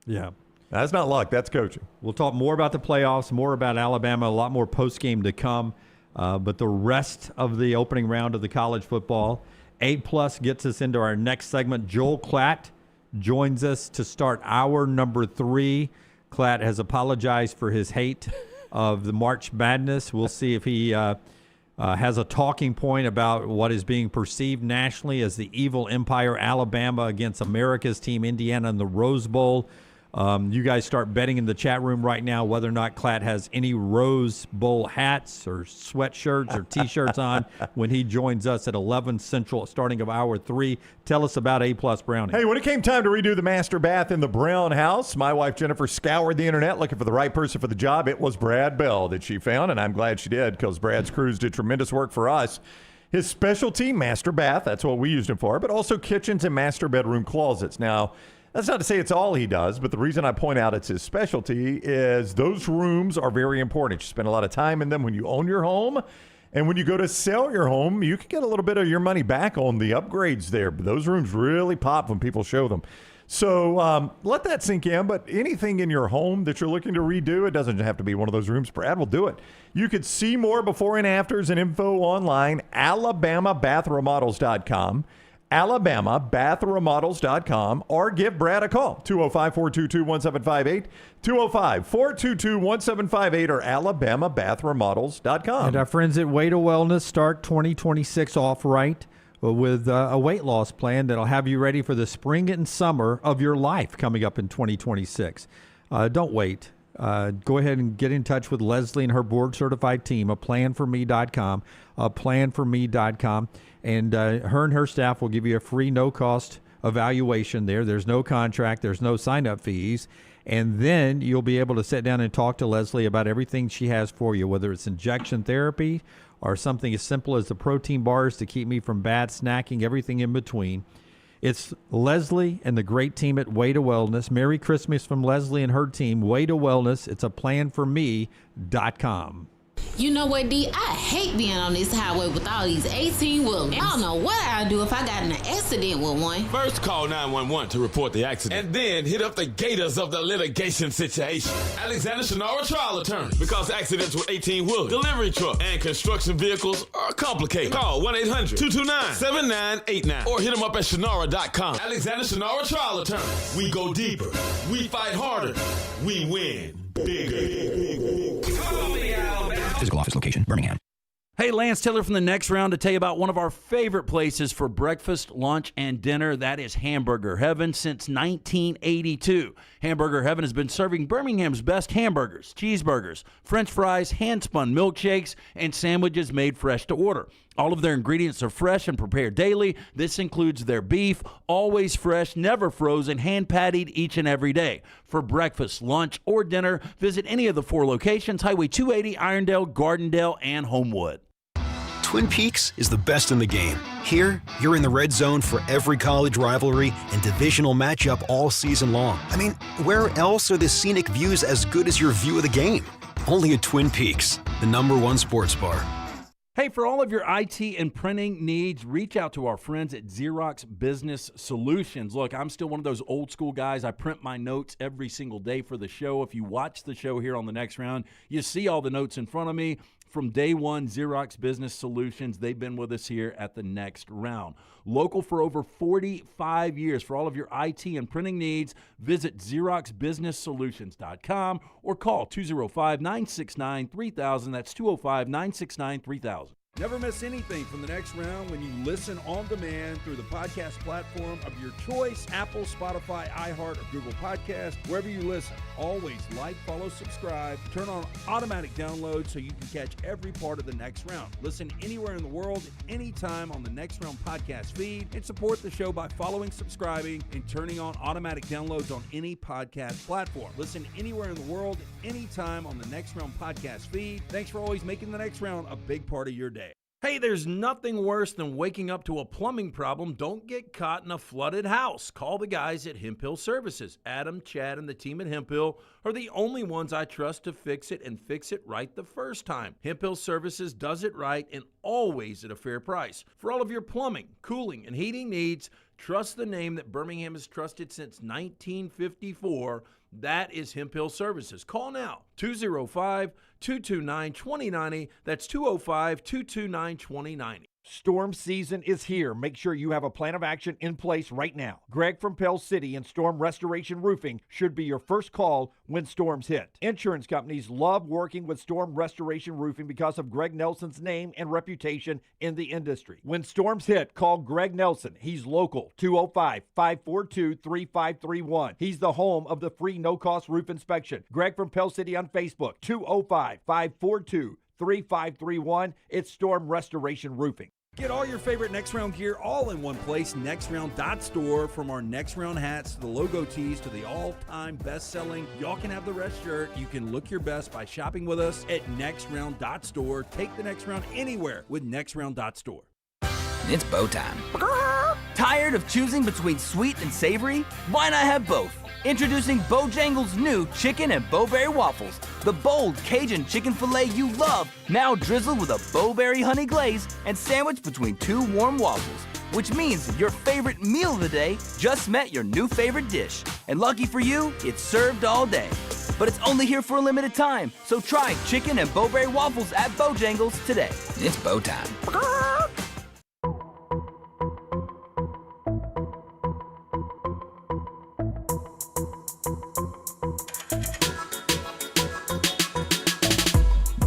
Yeah. That's not luck. That's coaching. We'll talk more about the playoffs, more about Alabama, a lot more post-game to come. But the rest of the opening round of the college football, 8+ gets us into our next segment. Joel Klatt joins us to start hour number 3. Klatt has apologized for his hate of the March Madness. We'll see if he has a talking point about what is being perceived nationally as the evil empire Alabama against America's team, Indiana, in the Rose Bowl. You guys start betting in the chat room right now whether or not Klatt has any Rose Bowl hats or sweatshirts or T-shirts on when he joins us at 11 Central, starting of hour 3. Tell us about A+ Brownie. Hey, when it came time to redo the master bath in the Brown house, my wife Jennifer scoured the internet looking for the right person for the job. It was Brad Bell that she found, and I'm glad she did because Brad's crews did tremendous work for us. His specialty, master bath, that's what we used him for, but also kitchens and master bedroom closets. Now, that's not to say it's all he does, but the reason I point out it's his specialty is those rooms are very important. You spend a lot of time in them when you own your home. And when you go to sell your home, you can get a little bit of your money back on the upgrades there. But those rooms really pop when people show them. So let that sink in. But anything in your home that you're looking to redo, it doesn't have to be one of those rooms. Brad will do it. You could see more before and afters and info online, alabamabathremodels.com. AlabamaBathRemodels.com, or give Brad a call, 205-422-1758, 205-422-1758, or AlabamaBathRemodels.com. And our friends at Way to Wellness start 2026 off right with a weight loss plan that'll have you ready for the spring and summer of your life coming up in 2026. Don't wait. Go ahead and get in touch with Leslie and her board-certified team, aplanforme.com, aplanforme.com. And her and her staff will give you a free, no-cost evaluation there. There's no contract. There's no sign-up fees. And then you'll be able to sit down and talk to Leslie about everything she has for you, whether it's injection therapy or something as simple as the protein bars to keep me from bad snacking, everything in between. It's Leslie and the great team at Way to Wellness. Merry Christmas from Leslie and her team. Way to Wellness. It's aplanforme.com. You know what, D? I hate being on this highway with all these 18-wheelers. I don't know what I'd do if I got in an accident with one. First, call 911 to report the accident, and then hit up the gators of the litigation situation. Alexander Shannara, trial attorney, because accidents with 18-wheelers, delivery truck, and construction vehicles are complicated. Call 1-800-229-7989 or hit him up at Shannara.com. Alexander Shannara, trial attorney. We go deeper. We fight harder. We win bigger. Physical office location, Birmingham. Hey, Lance Taylor from the Next Round to tell you about one of our favorite places for breakfast, lunch, and dinner. That is Hamburger Heaven since 1982. Hamburger Heaven has been serving Birmingham's best hamburgers, cheeseburgers, French fries, hand-spun milkshakes, and sandwiches made fresh to order. All of their ingredients are fresh and prepared daily. This includes their beef, always fresh, never frozen, hand-pattied each and every day. For breakfast, lunch, or dinner, visit any of the 4 locations, Highway 280, Irondale, Gardendale, and Homewood. Twin Peaks is the best in the game. Here, you're in the red zone for every college rivalry and divisional matchup all season long. I mean, where else are the scenic views as good as your view of the game? Only at Twin Peaks, the #1 sports bar. Hey, for all of your IT and printing needs, reach out to our friends at Xerox Business Solutions. Look, I'm still one of those old school guys. I print my notes every single day for the show. If you watch the show here on the Next Round, you see all the notes in front of me. From day one, Xerox Business Solutions, they've been with us here at the Next Round. Local for over 45 years. For all of your IT and printing needs, visit XeroxBusinessSolutions.com or call 205-969-3000. That's 205-969-3000. Never miss anything from the Next Round when you listen on demand through the podcast platform of your choice, Apple, Spotify, iHeart, or Google Podcast, wherever you listen. Always like, follow, subscribe, turn on automatic download so you can catch every part of the Next Round. Listen anywhere in the world, anytime on the Next Round podcast feed, and support the show by following, subscribing, and turning on automatic downloads on any podcast platform. Listen anywhere in the world, anytime on the Next Round podcast feed. Thanks for always making the Next Round a big part of your day. Hey, there's nothing worse than waking up to a plumbing problem. Don't get caught in a flooded house. Call the guys at Hemphill Services. Adam, Chad, and the team at Hemphill are the only ones I trust to fix it and fix it right the first time. Hemphill Services does it right and always at a fair price. For all of your plumbing, cooling, and heating needs, trust the name that Birmingham has trusted since 1954. That is Hemphill Services. Call now, 205-229-2090. That's 205-229-2090. Storm season is here. Make sure you have a plan of action in place right now. Greg from Pell City and Storm Restoration Roofing should be your first call when storms hit. Insurance companies love working with Storm Restoration Roofing because of Greg Nelson's name and reputation in the industry. When storms hit, call Greg Nelson. He's local, 205-542-3531. He's the home of the free no-cost roof inspection. Greg from Pell City on Facebook, 205-542-3531. It's Storm Restoration Roofing. Get all your favorite Next Round gear all in one place, nextround.store. From our Next Round hats to the logo tees to the all-time best-selling Y'all Can Have the Rest shirt, you can look your best by shopping with us at nextround.store. Take the Next Round anywhere with nextround.store. It's bow time. Tired of choosing between sweet and savory? Why not have both? Introducing Bojangles' new chicken and bowberry waffles. The bold Cajun chicken filet you love, now drizzled with a bowberry honey glaze and sandwiched between 2 warm waffles. Which means your favorite meal of the day just met your new favorite dish. And lucky for you, it's served all day. But it's only here for a limited time, so try chicken and bowberry waffles at Bojangles today. It's bow time.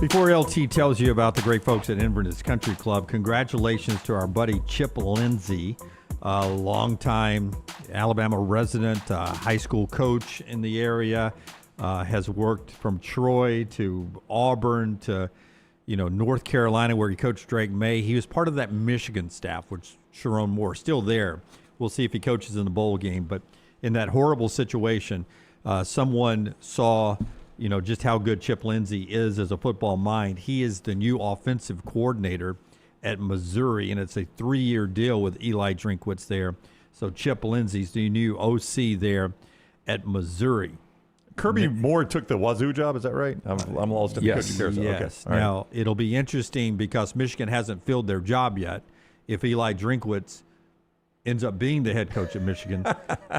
Before LT tells you about the great folks at Inverness Country Club, congratulations to our buddy Chip Lindsey, a longtime Alabama resident, high school coach in the area, has worked from Troy to Auburn to North Carolina, where he coached Drake May. He was part of that Michigan staff, which Sharon Moore still there. We'll see if he coaches in the bowl game. But in that horrible situation, someone saw just how good Chip Lindsey is as a football mind. He is the new offensive coordinator at Missouri, and it's a 3-year deal with Eli Drinkwitz there. So Chip Lindsey's the new OC there at Missouri. Kirby Moore took the Wazoo job, is that right? I'm lost in the coaching carousel. Yes. Okay. Now, it'll be interesting because Michigan hasn't filled their job yet. If Eli Drinkwitz ends up being the head coach at Michigan,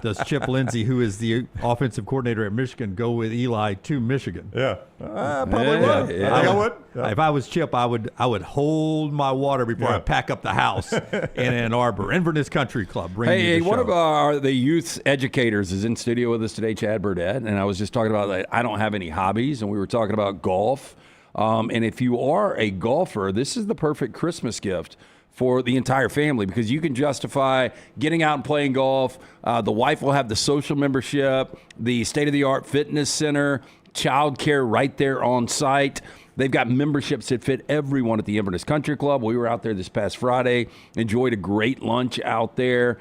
does Chip Lindsey, who is the offensive coordinator at Michigan, go with Eli to Michigan? Yeah. Probably would. Yeah. I would. Yeah. If I was Chip, I would hold my water before I pack up the house in Ann Arbor. Inverness Country Club. Hey, one of the youth educators is in studio with us today, Chad Burdett, and I was just talking about that I don't have any hobbies, and we were talking about golf. And if you are a golfer, this is the perfect Christmas gift for the entire family, because you can justify getting out and playing golf. The wife will have the social membership, the state-of-the-art fitness center, childcare right there on site. They've got memberships that fit everyone at the Inverness Country Club. We were out there this past Friday, enjoyed a great lunch out there.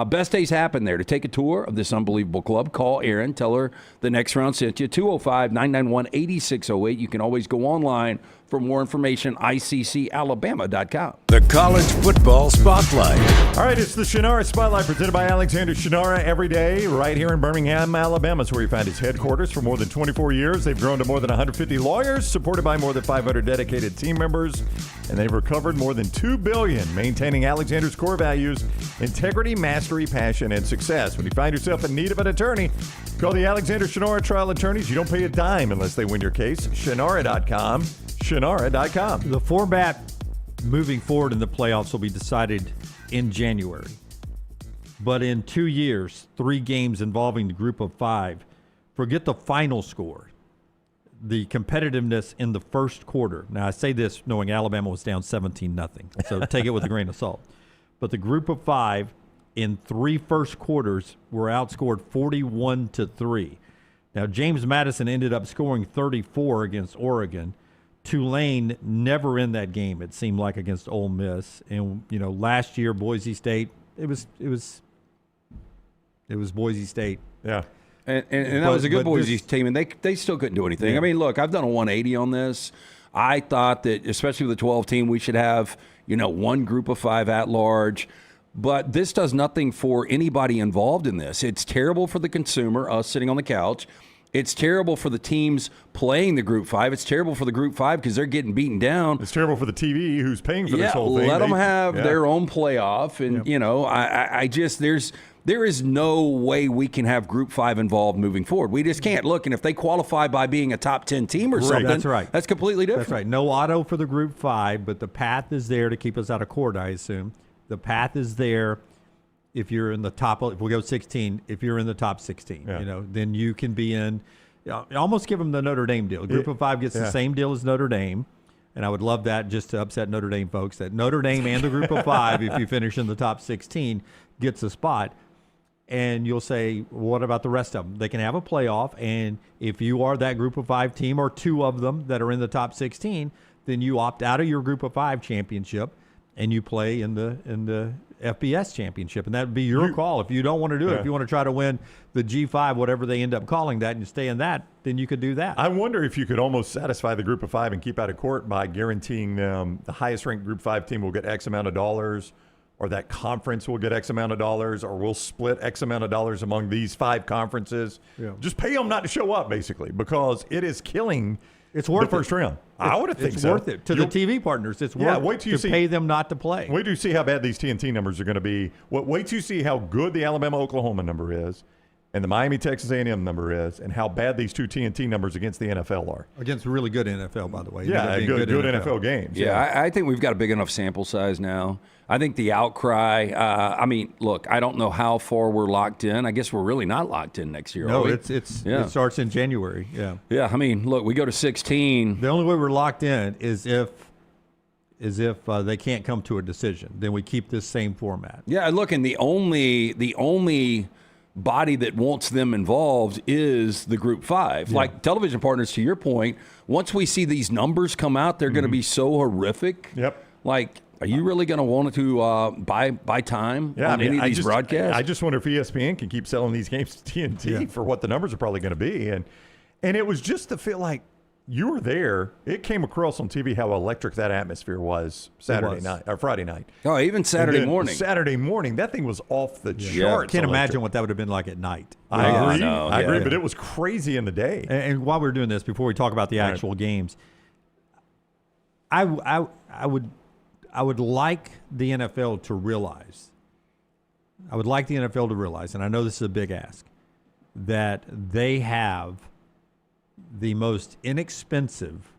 Best days happen there. To take a tour of this unbelievable club, call Erin. Tell her the next round sent you. 205-991-8608. You can always go online for more information, ICCalabama.com. The College Football Spotlight. All right, it's the Shannara Spotlight presented by Alexander Shannara every day right here in Birmingham, Alabama. It's where you find its headquarters. For more than 24 years, they've grown to more than 150 lawyers, supported by more than 500 dedicated team members, and they've recovered more than $2 billion, maintaining Alexander's core values: integrity, mastery, passion, and success. When you find yourself in need of an attorney, call the Alexander Shannara Trial Attorneys. You don't pay a dime unless they win your case. Shannara.com. Shannara.com. The format moving forward in the playoffs will be decided in January. But in 2 years, 3 games involving the group of 5, forget the final score, the competitiveness in the first quarter. Now, I say this knowing Alabama was down 17-0, so take it with a grain of salt. But the group of 5 in 3 first quarters were outscored 41-3. Now, James Madison ended up scoring 34 against Oregon. Tulane never in that game, it seemed like, against Ole Miss. And last year Boise State, it was Boise State. Yeah. And that was a good Boise team, and they still couldn't do anything. Yeah. I mean, look, I've done a 180 on this. I thought that, especially with the 12 team, we should have, one group of 5 at large. But this does nothing for anybody involved in this. It's terrible for the consumer, us sitting on the couch. It's terrible for the teams playing the Group 5. It's terrible for the Group 5 because they're getting beaten down. It's terrible for the TV who's paying for this whole thing. Let them have their own playoff. And, there is no way we can have Group 5 involved moving forward. We just can't. Look, and if they qualify by being a top 10 team or something, that's right. That's completely different. That's right. No auto for the Group 5, but the path is there to keep us out of court, I assume. The path is there. If you're in the top, if we go 16, if you're in the top 16, then you can be in. Almost give them the Notre Dame deal. Group of 5 gets the same deal as Notre Dame, and I would love that, just to upset Notre Dame folks, that Notre Dame and the Group of 5, if you finish in the top 16, gets a spot. And you'll say, what about the rest of them? They can have a playoff, and if you are that Group of 5 team or 2 of them that are in the top 16, then you opt out of your Group of 5 championship and you play in the FBS championship, and that would be your call. If you don't want to do it, if you want to try to win the G5, whatever they end up calling that, and you stay in that, then you could do that. I wonder if you could almost satisfy the Group of 5 and keep out of court by guaranteeing them the highest ranked Group 5 team will get X amount of dollars, or that conference will get X amount of dollars, or we'll split X amount of dollars among these 5 conferences. Yeah. Just pay them not to show up, basically, because it is killing the first round. I would think it's so. Worth it. To the TV partners, it's worth wait till you pay them not to play. Wait till you see how bad these TNT numbers are going to be. Wait till you see how good the Alabama-Oklahoma number is. and the Miami Texas A&M number is, and how bad these two TNT numbers against the NFL are. Against really good NFL, by the way. Yeah, good NFL games. Yeah, I think we've got a big enough sample size now. I think the outcry, I mean, look, I don't know how far we're locked in. I guess we're really not locked in next year, No, are we? it starts in January, yeah. Yeah, I mean, look, we go to 16. The only way we're locked in is if they can't come to a decision. Then we keep this same format. Yeah, look, and the only body that wants them involved is the Group 5. Yeah. Like television partners, to your point, once we see these numbers come out, they're going to be so horrific. Yep. Like, are you really going to want to buy time on any of these broadcasts? I just wonder if ESPN can keep selling these games to TNT for what the numbers are probably going to be. And it was just to feel like you were there. It came across on TV how electric that atmosphere was Friday night. Oh, even Saturday morning. Saturday morning, that thing was off the charts. Can't imagine what that would have been like at night. I agree, but it was crazy in the day. And while we're doing this, before we talk about the actual games, I would like the NFL to realize. And I know this is a big ask, that they have the most inexpensive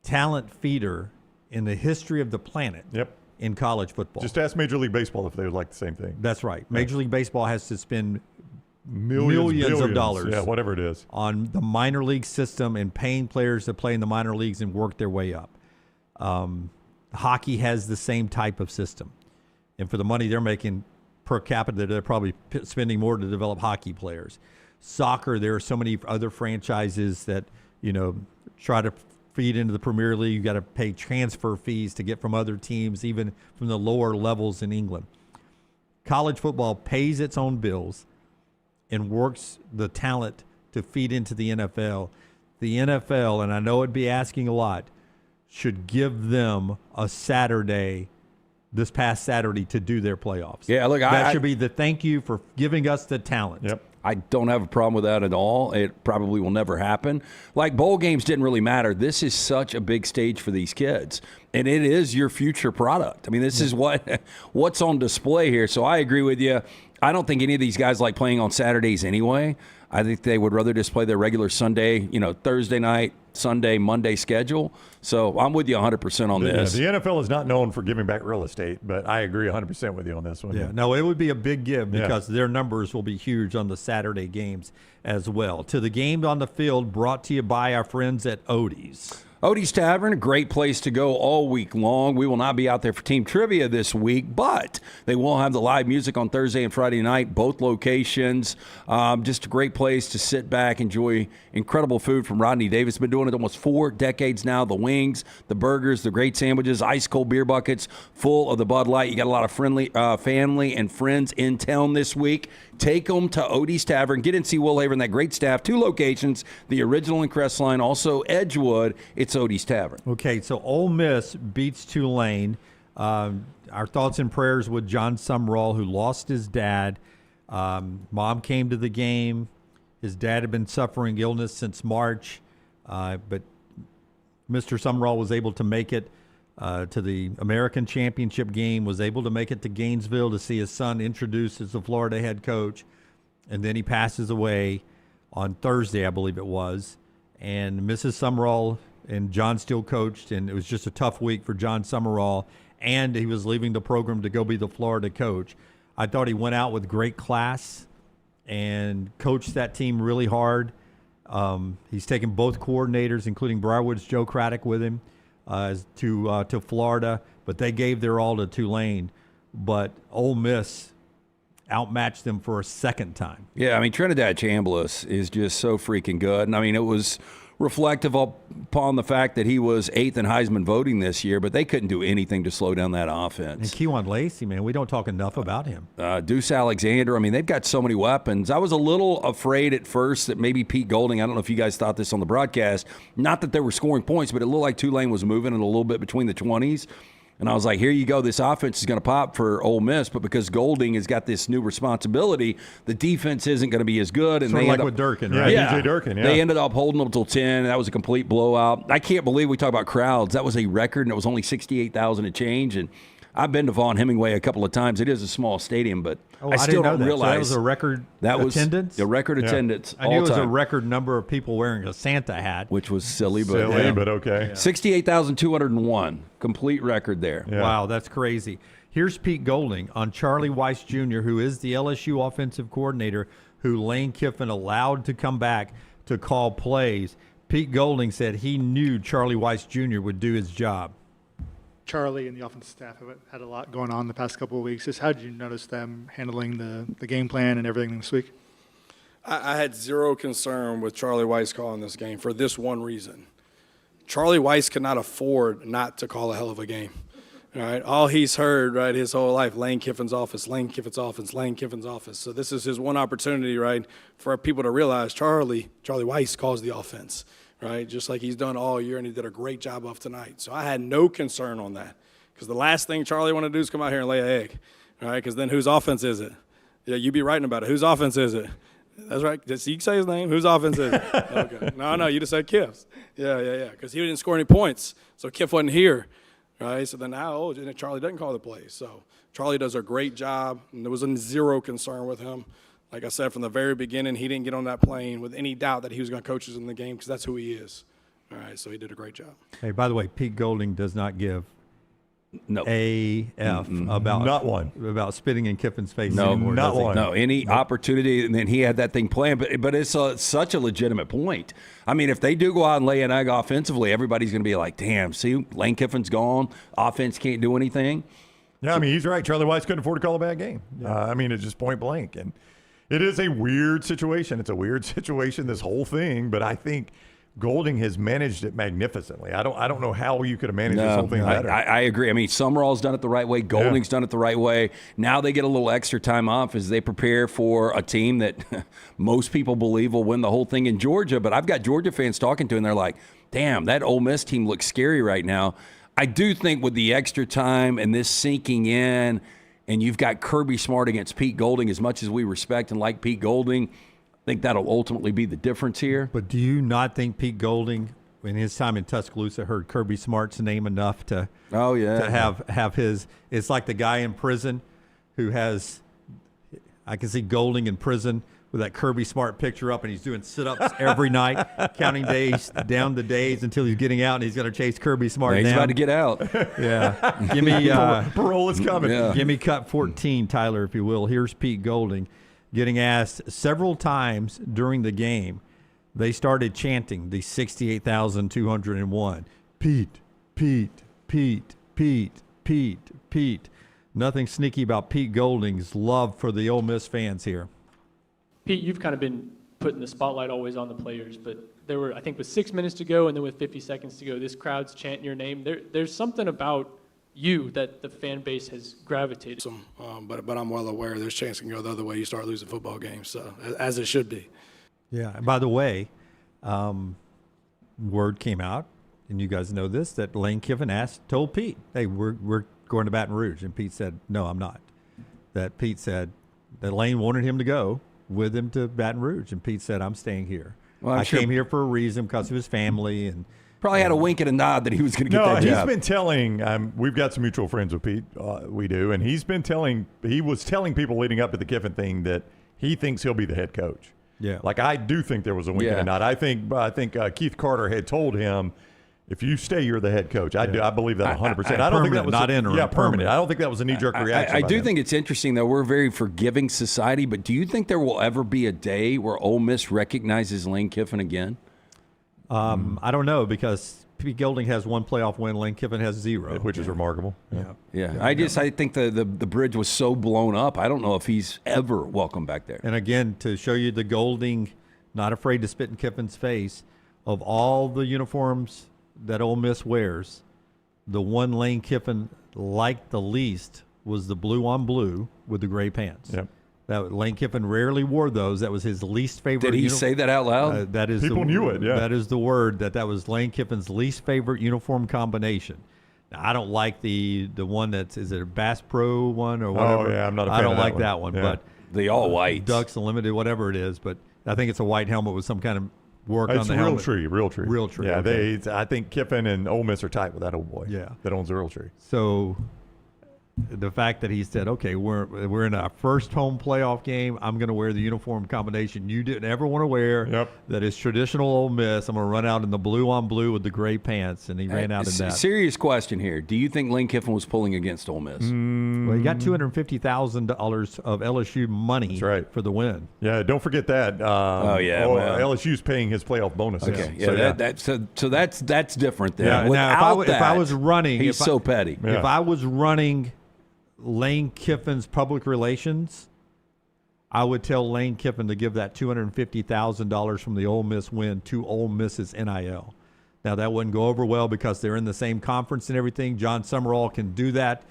talent feeder in the history of the planet in college football. Just ask Major League Baseball if they would like the same thing. That's right. Major League Baseball has to spend millions of dollars whatever it is, on the minor league system and paying players to play in the minor leagues and work their way up. Hockey has the same type of system. And for the money they're making per capita, they're probably spending more to develop hockey players. Soccer, there are so many other franchises that, try to feed into the Premier League. You've got to pay transfer fees to get from other teams, even from the lower levels in England. College football pays its own bills and works the talent to feed into the NFL. The NFL, and I know it'd be asking a lot, should give them a Saturday, this past Saturday, to do their playoffs. Yeah, look, that should be the thank you for giving us the talent. Yep. I don't have a problem with that at all. It probably will never happen. Like, bowl games didn't really matter. This is such a big stage for these kids, and it is your future product. I mean, this is what's on display here. So I agree with you. I don't think any of these guys like playing on Saturdays anyway. I think they would rather just play their regular Sunday, Thursday night, Sunday, Monday schedule. So I'm with you 100% on this. The NFL is not known for giving back real estate, but I agree 100% with you on this one. Yeah, no, it would be a big give because their numbers will be huge on the Saturday games as well. To the game on the field, brought to you by our friends at Odie's. Odie's Tavern, a great place to go all week long. We will not be out there for team trivia this week, but they will have the live music on Thursday and Friday night, both locations. Just a great place to sit back, enjoy incredible food from Rodney Davis. Been doing it almost 4 decades now. The wings, the burgers, the great sandwiches, ice-cold beer buckets full of the Bud Light. You got a lot of friendly family and friends in town this week. Take them to Odie's Tavern. Get in, see Will Haver and that great staff. 2 locations, the original in Crestline, also Edgewood. It's Odie's Tavern. Okay, so Ole Miss beats Tulane. Our thoughts and prayers with John Sumrall, who lost his dad. Mom came to the game. His dad had been suffering illness since March, but Mr. Sumrall was able to make it to the American Championship game, was able to make it to Gainesville to see his son introduced as the Florida head coach, and then he passes away on Thursday, I believe it was, and Mrs. Sumrall and John still coached, and it was just a tough week for John Sumrall, and he was leaving the program to go be the Florida coach. I thought he went out with great class and coached that team really hard. He's taken both coordinators, including Briarwood's Joe Craddock, with him to Florida, but they gave their all to Tulane. But Ole Miss outmatched them for a second time. Yeah, I mean, Trinidad Chambliss is just so freaking good. And I mean, it was reflective upon the fact that he was 8th in Heisman voting this year, but they couldn't do anything to slow down that offense. And Kewan Lacey, man, we don't talk enough about him. Deuce Alexander, I mean, they've got so many weapons. I was a little afraid at first that maybe Pete Golding, I don't know if you guys thought this on the broadcast, not that they were scoring points, but it looked like Tulane was moving in a little bit between the 20s. And I was like, here you go. This offense is going to pop for Ole Miss, but because Golding has got this new responsibility, the defense isn't going to be as good. And sort they of like with Durkin, right? Yeah, DJ Durkin, yeah. They ended up holding them until 10. That was a complete blowout. I can't believe we talk about crowds. That was a record, and it was only 68,000 and change. And I've been to Vaughn Hemingway a couple of times. It is a small stadium, but I didn't still know don't that. realize So that was a record attendance? A record attendance. I knew it was a record number of people wearing a Santa hat. Which was silly, but okay. 68,201. Complete record there. Yeah. Wow, that's crazy. Here's Pete Golding on Charlie Weiss Jr., who is the LSU offensive coordinator, who Lane Kiffin allowed to come back to call plays. Pete Golding said he knew Charlie Weiss Jr. would do his job. Charlie and the offensive staff have had a lot going on the past couple of weeks. Just how did you notice them handling the game plan and everything this week? I had zero concern with Charlie Weiss calling this game for this one reason. Charlie Weiss could not afford not to call a hell of a game. All right, all he's heard, right, his whole life, Lane Kiffin's offense, Lane Kiffin's offense, Lane Kiffin's offense. So this is his one opportunity, right, for people to realize Charlie Weiss calls the offense, right, just like he's done all year, and he did a great job of tonight. So I had no concern on that, because the last thing Charlie wanted to do is come out here and lay an egg, all right, because then whose offense is it? Yeah, you be writing about it. Whose offense is it? That's right. You can say his name. Whose offense is it? Okay. No, you just said Kiff's. Yeah, because he didn't score any points, so Kiff wasn't here. Right, so then now, Charlie doesn't call the plays. So Charlie does a great job, and there was zero concern with him. Like I said, from the very beginning, he didn't get on that plane with any doubt that he was going to coach us in the game, because that's who he is. All right, so he did a great job. Hey, by the way, Pete Golding does not give no AF about not one about spitting in Kiffin's face no, anymore. Not one. No, any opportunity, and then he had that thing planned. But it's such a legitimate point. I mean, if they do go out and lay an egg offensively, everybody's going to be like, damn, see, Lane Kiffin's gone. Offense can't do anything. Yeah, I mean, he's right. Charlie Weiss couldn't afford to call a bad game. I mean, it's just point blank. And it is a weird situation. It's a weird situation, this whole thing. But I think Golding has managed it magnificently. I don't know how you could have managed this whole thing better. I agree. I mean, Summerall's done it the right way. Golding's done it the right way. Now they get a little extra time off as they prepare for a team that most people believe will win the whole thing in Georgia. But I've got Georgia fans talking to, and they're like, damn, that Ole Miss team looks scary right now. I do think with the extra time and this sinking in, and you've got Kirby Smart against Pete Golding, as much as we respect and like Pete Golding, I think that'll ultimately be the difference here. But do you not think Pete Golding, in his time in Tuscaloosa, heard Kirby Smart's name enough to have his – it's like the guy in prison who has – I can see Golding in prison with that Kirby Smart picture up, and he's doing sit-ups every night, counting days, down the days until he's getting out, and he's going to chase Kirby Smart down. He's about to get out. Yeah. Give me parole is coming. Yeah. Give me cut 14, Tyler, if you will. Here's Pete Golding getting asked several times during the game. They started chanting the 68,201. Pete, Pete, Pete, Pete, Pete, Pete. Nothing sneaky about Pete Golding's love for the Ole Miss fans here. Pete, you've kind of been putting the spotlight always on the players, but there were, I think, with 6 minutes to go and then with 50 seconds to go, this crowd's chanting your name. There's something about you that the fan base has gravitated. But I'm well aware there's a chance it can go the other way. You start losing football games, so as it should be. Yeah. And by the way, word came out, and you guys know this, that Lane Kiffin told Pete, "Hey, we're going to Baton Rouge," and Pete said, "No, I'm not." That Pete said that Lane wanted him to go with him to Baton Rouge, and Pete said, "I'm staying here. Well, I came here for a reason because of his family." And probably had a wink and a nod that he was going to get that job. No, he's been telling, we've got some mutual friends with Pete, we do, and he was telling people leading up to the Kiffin thing that he thinks he'll be the head coach. Yeah. Like, I do think there was a wink and a nod. I think Keith Carter had told him, if you stay, you're the head coach. I believe that 100%. I don't think that was not interim. Yeah, permanent. I don't think that was a knee-jerk reaction. I do think it's interesting, though. We're a very forgiving society, but do you think there will ever be a day where Ole Miss recognizes Lane Kiffin again? I don't know, because Pete Golding has one playoff win, Lane Kiffin has 0. Which is remarkable. Yeah. I think the bridge was so blown up. I don't know if he's ever welcome back there. And again, to show you the Golding, not afraid to spit in Kiffin's face, of all the uniforms that Ole Miss wears, the one Lane Kiffin liked the least was the blue on blue with the gray pants. Yep. That Lane Kiffin rarely wore those. That was his least favorite. Did he say that out loud? That is people knew it. Yeah, that is the word. That was Lane Kiffin's least favorite uniform combination. Now, I don't like the one is it a Bass Pro one or whatever? Oh yeah, I'm not a fan I don't of like that one. that one. But the all white Ducks Unlimited, whatever it is. But I think it's a white helmet with some kind of work on the helmet. Real tree. Yeah, okay. I think Kiffin and Ole Miss are tight with that old boy. Yeah, that owns the Real Tree. So the fact that he said, okay, we're in our first home playoff game. I'm going to wear the uniform combination you didn't ever want to wear. That is traditional Ole Miss. I'm going to run out in the blue on blue with the gray pants, and he ran out in that. Serious question here. Do you think Lane Kiffin was pulling against Ole Miss? Well, he got $250,000 of LSU money for the win. Yeah, don't forget that. LSU's paying his playoff bonuses. Okay, so that's different there. Yeah, now, if I was running, he's so petty. If I was running Lane Kiffin's public relations, I would tell Lane Kiffin to give that $250,000 from the Ole Miss win to Ole Miss's NIL. Now, that wouldn't go over well because they're in the same conference and everything. John Summerall can do that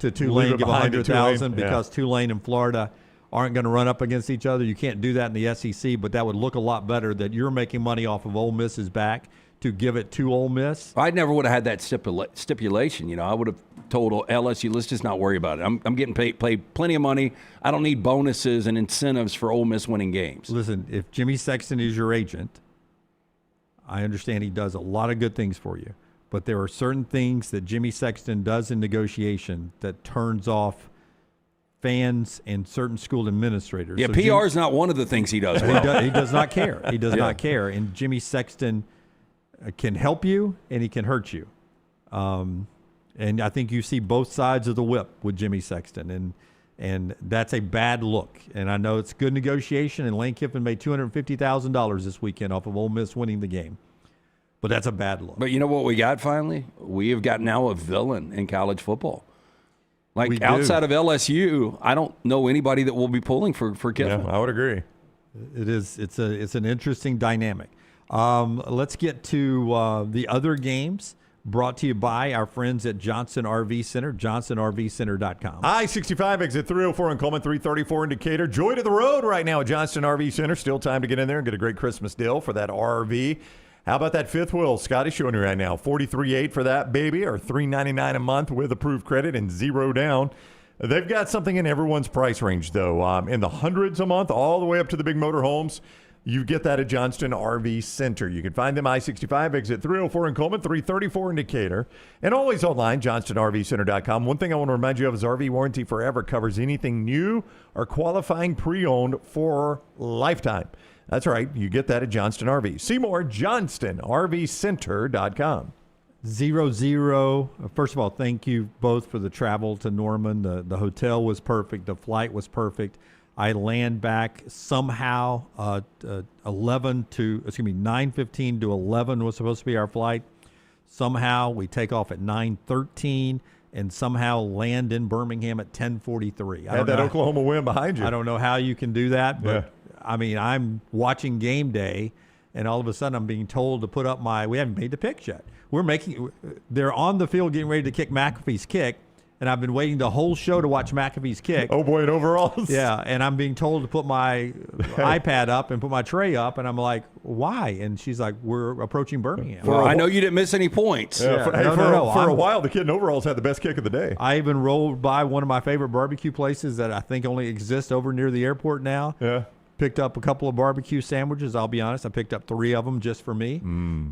to Tulane, give $100,000 because Tulane and Florida aren't going to run up against each other. You can't do that in the SEC, but that would look a lot better that you're making money off of Ole Miss's back to give it to Ole Miss. I never would have had that stipulation. I would have told LSU, let's just not worry about it. I'm getting paid plenty of money. I don't need bonuses and incentives for Ole Miss winning games. Listen, if Jimmy Sexton is your agent, I understand he does a lot of good things for you, but there are certain things that Jimmy Sexton does in negotiation that turns off fans and certain school administrators. Yeah, so PR is not one of the things he does well. He does not care. He does not care. And Jimmy Sexton can help you and he can hurt you. And I think you see both sides of the whip with Jimmy Sexton. And that's a bad look. And I know it's good negotiation, and Lane Kiffin made $250,000 this weekend off of Ole Miss winning the game. But that's a bad look. But you know what we got finally? We have got now a villain in college football. Like outside of LSU, I don't know anybody that will be pulling for Kiffin. Yeah, I would agree. It's an interesting dynamic. Let's get to the other games brought to you by our friends at Johnson RV Center, johnsonrvcenter.com. I-65 exit 304 in Coleman, 334 in Decatur. Joy to the road right now at Johnston RV Center. Still time to get in there and get a great Christmas deal for that RV. How about that fifth wheel? Scotty showing you right now. $43,800 for that baby, or $399 a month with approved credit and zero down. They've got something in everyone's price range, though. In the hundreds a month, all the way up to the big motorhomes. You get that at Johnston RV Center. You can find them I-65 exit 304 in Coleman, 334 in Decatur, and always online, johnstonrvcenter.com. One thing I want to remind you of is RV Warranty Forever covers anything new or qualifying pre-owned for lifetime. That's right. You get that at Johnston RV. See more, johnstonrvcenter.com. 0-0. First of all, thank you both for the travel to Norman. The hotel was perfect. The flight was perfect. I land back somehow 9:15 to 11 was supposed to be our flight. Somehow we take off at 9:13 and somehow land in Birmingham at 10:43. Had that Oklahoma win behind you. I don't know how you can do that, but I mean, I'm watching game day and all of a sudden I'm being told to put up we haven't made the picks yet. They're on the field getting ready to kick McAfee's kick. And I've been waiting the whole show to watch McAfee's kick. Oh, boy, in overalls? Yeah, and I'm being told to put my iPad up and put my tray up, and I'm like, why? And she's like, we're approaching Birmingham. I know you didn't miss any points. Yeah, for a while, the kid in overalls had the best kick of the day. I even rolled by one of my favorite barbecue places that I think only exists over near the airport now. Yeah. Picked up a couple of barbecue sandwiches. I'll be honest, I picked up 3 of them just for me.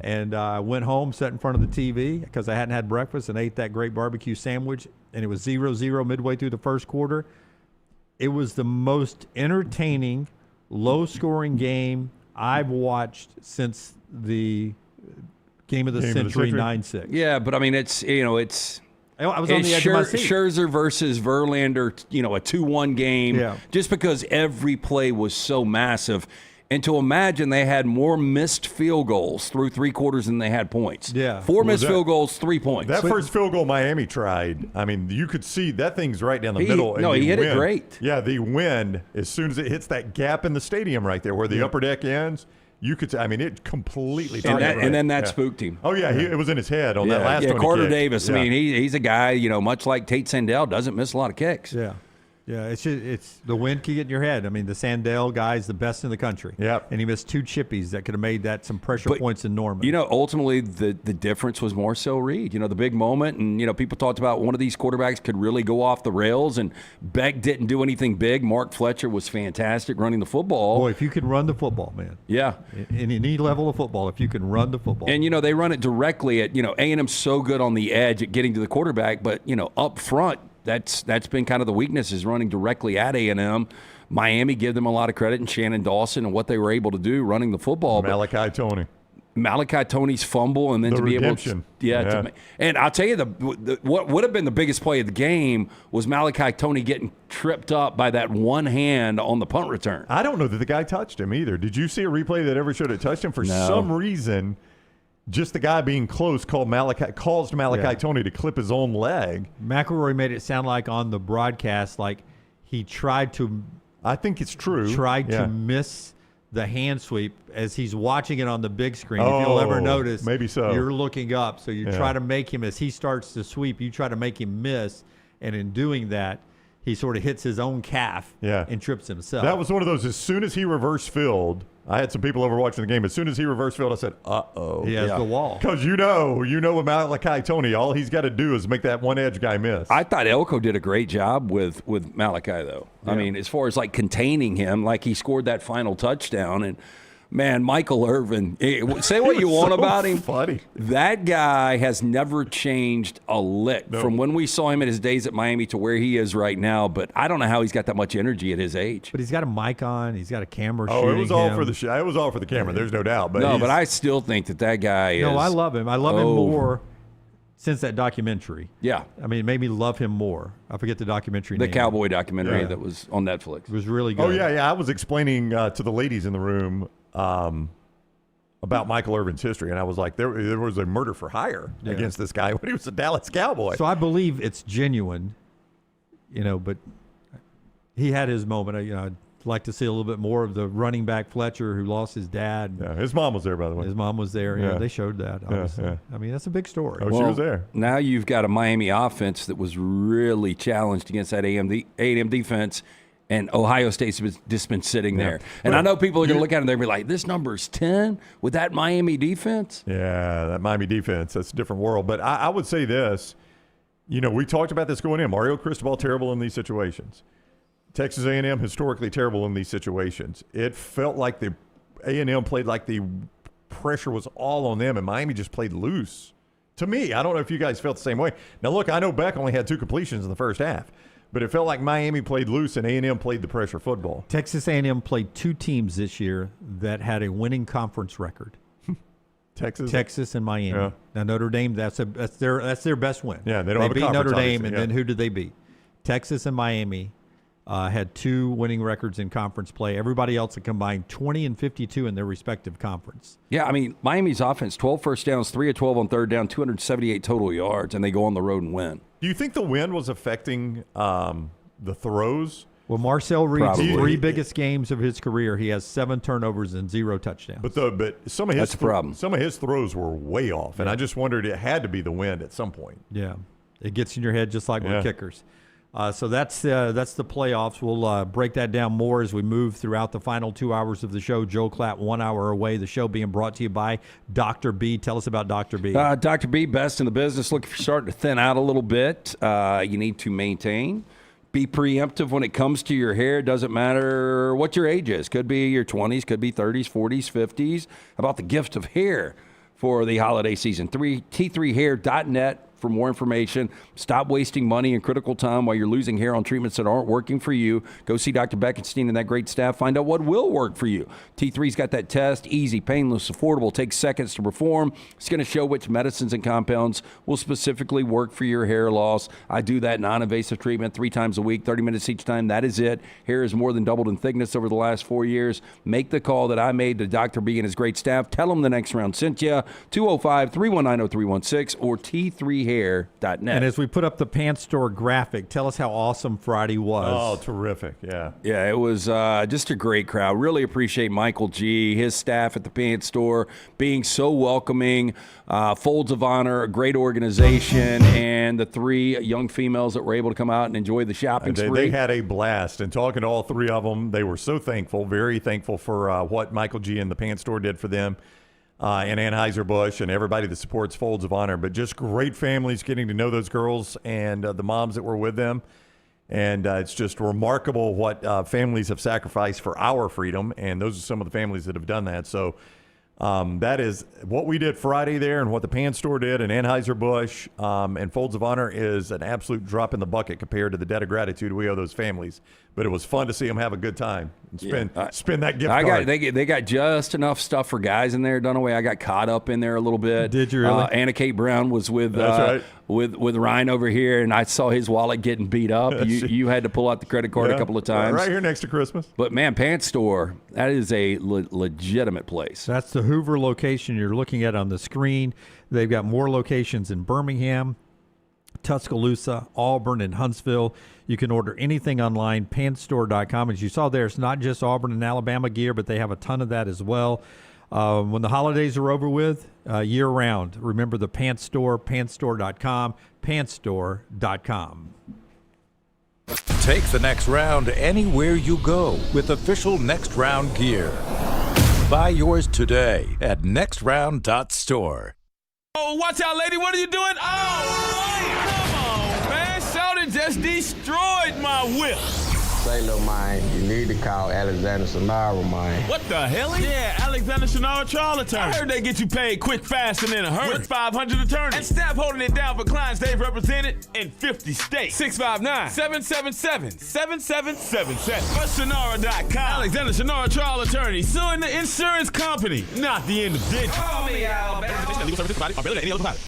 And I went home, sat in front of the TV because I hadn't had breakfast, and ate that great barbecue sandwich. And it was 0-0 midway through the first quarter. It was the most entertaining, low-scoring game I've watched since the game of the century, 9-6. Yeah, but I mean, it's I was on the edge of my seat. Scherzer versus Verlander, a 2-1 game, just because every play was so massive. And to imagine they had more missed field goals through 3 quarters than they had points. Yeah. 4 missed field goals, 3 points. That first field goal Miami tried, I mean, you could see that thing's right down the middle. He hit it great. Yeah, the wind, as soon as it hits that gap in the stadium right there where the upper deck ends, you could, it completely and then that spooked him. Oh, yeah, it was in his head on that last one. Carter Davis. I mean, he's a guy, much like Tate Sandell, doesn't miss a lot of kicks. Yeah. Yeah, it's the wind can get in your head. I mean, the Sandell guy's the best in the country. Yeah, and he missed 2 chippies that could have made that some pressure points in Norman. Ultimately the difference was more so Reed. The big moment, and people talked about one of these quarterbacks could really go off the rails, and Beck didn't do anything big. Mark Fletcher was fantastic running the football. Boy, if you can run the football, man. Yeah, in any level of football, if you can run the football, and they run it directly at A&M's so good on the edge at getting to the quarterback, but up front. that's been kind of the weakness, is running directly at A&M. Miami give them a lot of credit, and Shannon Dawson and what they were able to do running the football. Malachi Tony's fumble, and then to be redemption. able to, and I'll tell you, what would have been the biggest play of the game was Malachi Tony getting tripped up by that one hand on the punt return. I don't know that the guy touched him either. Did you see a replay that ever showed it touched him? For some reason, just the guy being close caused Malachi Tony to clip his own leg. McElroy made it sound like on the broadcast, like he tried to. I think it's true. Tried to miss the hand sweep as he's watching it on the big screen. If you'll ever notice, maybe so. You're looking up, so you try to make him, as he starts to sweep, you try to make him miss, and in doing that, he sort of hits his own calf and trips himself. That was one of those, as soon as he reverse filled, I had some people over watching the game. As soon as he reverse filled, I said, uh-oh. He has the wall. Because you know with Malachi Tony, all he's got to do is make that one edge guy miss. I thought Elko did a great job with Malachi, though. Yeah. I mean, as far as like containing him, like he scored that final touchdown, and man, Michael Irvin, say what you want about him. Funny. That guy has never changed a lick from when we saw him in his days at Miami to where he is right now. But I don't know how he's got that much energy at his age. But he's got a mic on. He's got a camera shooting it was all for the show. It was all for the camera. There's no doubt. But but I still think that guy is. No, I love him. I love him more since that documentary. Yeah. I mean, it made me love him more. I forget the documentary name. The cowboy documentary that was on Netflix. It was really good. Oh, yeah. I was explaining to the ladies in the room about Michael Irvin's history, and I was like, there was a murder for hire against this guy when he was a Dallas Cowboy. So I believe it's genuine, but he had his moment. I'd like to see a little bit more of the running back Fletcher who lost his dad. Yeah, his mom was there, by the way. His mom was there. Yeah, they showed that, obviously. Yeah. I mean, that's a big story. Oh, she was there. Now you've got a Miami offense that was really challenged against that A&M defense, and Ohio State's just been sitting there. And I know people are going to look at it and they'll be like, this number's 10 with that Miami defense? Yeah, that Miami defense, that's a different world. But I would say this, we talked about this going in. Mario Cristobal, terrible in these situations. Texas A&M, historically terrible in these situations. It felt like the A&M played like the pressure was all on them, and Miami just played loose. To me, I don't know if you guys felt the same way. Now, look, I know Beck only had 2 completions in the first half. But it felt like Miami played loose and A&M played the pressure football. Texas A&M played 2 teams this year that had a winning conference record. Texas and Miami. Yeah. Now Notre Dame, that's their best win. Yeah, they don't have a beat conference, Notre Dame, and obviously, then who did they beat? Texas and Miami had 2 winning records in conference play. Everybody else had combined 20 and 52 in their respective conference. Yeah, I mean, Miami's offense, 12 first downs, 3 of 12 on third down, 278 total yards, and they go on the road and win. Do you think the wind was affecting the throws? Well, Marcel Reed's 3 biggest games of his career, he has 7 turnovers and 0 touchdowns. But some of his That's the problem. Some of his throws were way off, and I just wondered, it had to be the wind at some point. Yeah, it gets in your head just like with kickers. So that's the playoffs. We'll break that down more as we move throughout the final 2 hours of the show. Joel Klatt, 1 hour away. The show being brought to you by Dr. B. Tell us about Dr. B. Dr. B, best in the business. Look, if you're starting to thin out a little bit, you need to maintain. Be preemptive when it comes to your hair. Doesn't matter what your age is. Could be your 20s, could be 30s, 40s, 50s. About the gift of hair for the holiday season. T3hair.net. For more information. Stop wasting money and critical time while you're losing hair on treatments that aren't working for you. Go see Dr. Beckenstein and that great staff. Find out what will work for you. T3's got that test. Easy, painless, affordable. Takes seconds to perform. It's going to show which medicines and compounds will specifically work for your hair loss. I do that non-invasive treatment 3 times a week, 30 minutes each time. That is it. Hair has more than doubled in thickness over the last 4 years. Make the call that I made to Dr. B and his great staff. Tell them the next round sent you. 205-319-0316 or T3hair.net. And as we put up the Pants Store graphic, tell us how awesome Friday was. Oh, terrific. Yeah. Yeah, it was just a great crowd. Really appreciate Michael G., his staff at the Pants Store being so welcoming. Folds of Honor, a great organization, and the 3 young females that were able to come out and enjoy the shopping spree. They had a blast. And talking to all 3 of them, they were so thankful, very thankful for what Michael G. and the Pants Store did for them. And Anheuser-Busch and everybody that supports Folds of Honor. But just great families, getting to know those girls and the moms that were with them. And it's just remarkable what families have sacrificed for our freedom. And those are some of the families that have done that. So That is what we did Friday there, and what the Pan Store did, and Anheuser-Busch and Folds of Honor is an absolute drop in the bucket compared to the debt of gratitude we owe those families. But it was fun to see them have a good time and spend that gift card. They got just enough stuff for guys in there. Dunaway, I got caught up in there a little bit. Did you really? Anna Kate Brown was with That's right. with Ryan over here, and I saw his wallet getting beat up. You had to pull out the credit card a couple of times. Right here next to Christmas. But man, Pan Store, that is a legitimate place. That's the Hoover location you're looking at on the screen. They've got more locations in Birmingham, Tuscaloosa, Auburn, and Huntsville. You can order anything online, panstore.com. As you saw there, it's not just Auburn and Alabama gear, but they have a ton of that as well. When the holidays are over with, year-round, remember the Pants Store, panstore.com, panstore.com. Take the next round anywhere you go with official Next Round gear. Buy yours today at nextround.store. Oh, watch out, lady. What are you doing? Oh, boy, come on, man. Shawty just destroyed my whip. Say no, man. You need to call Alexander Sonara, man. What the hell? Yeah, Alexander Sonara trial attorney. I heard they get you paid quick, fast, and in a hurry. With 500 attorneys. And staff holding it down for clients they've represented in 50 states. 659-777-7777. For Sonara.com. Alexander Sonara trial attorney suing the insurance company, not the individual. Call me, Alabama. Legal services provided. Or any other provider.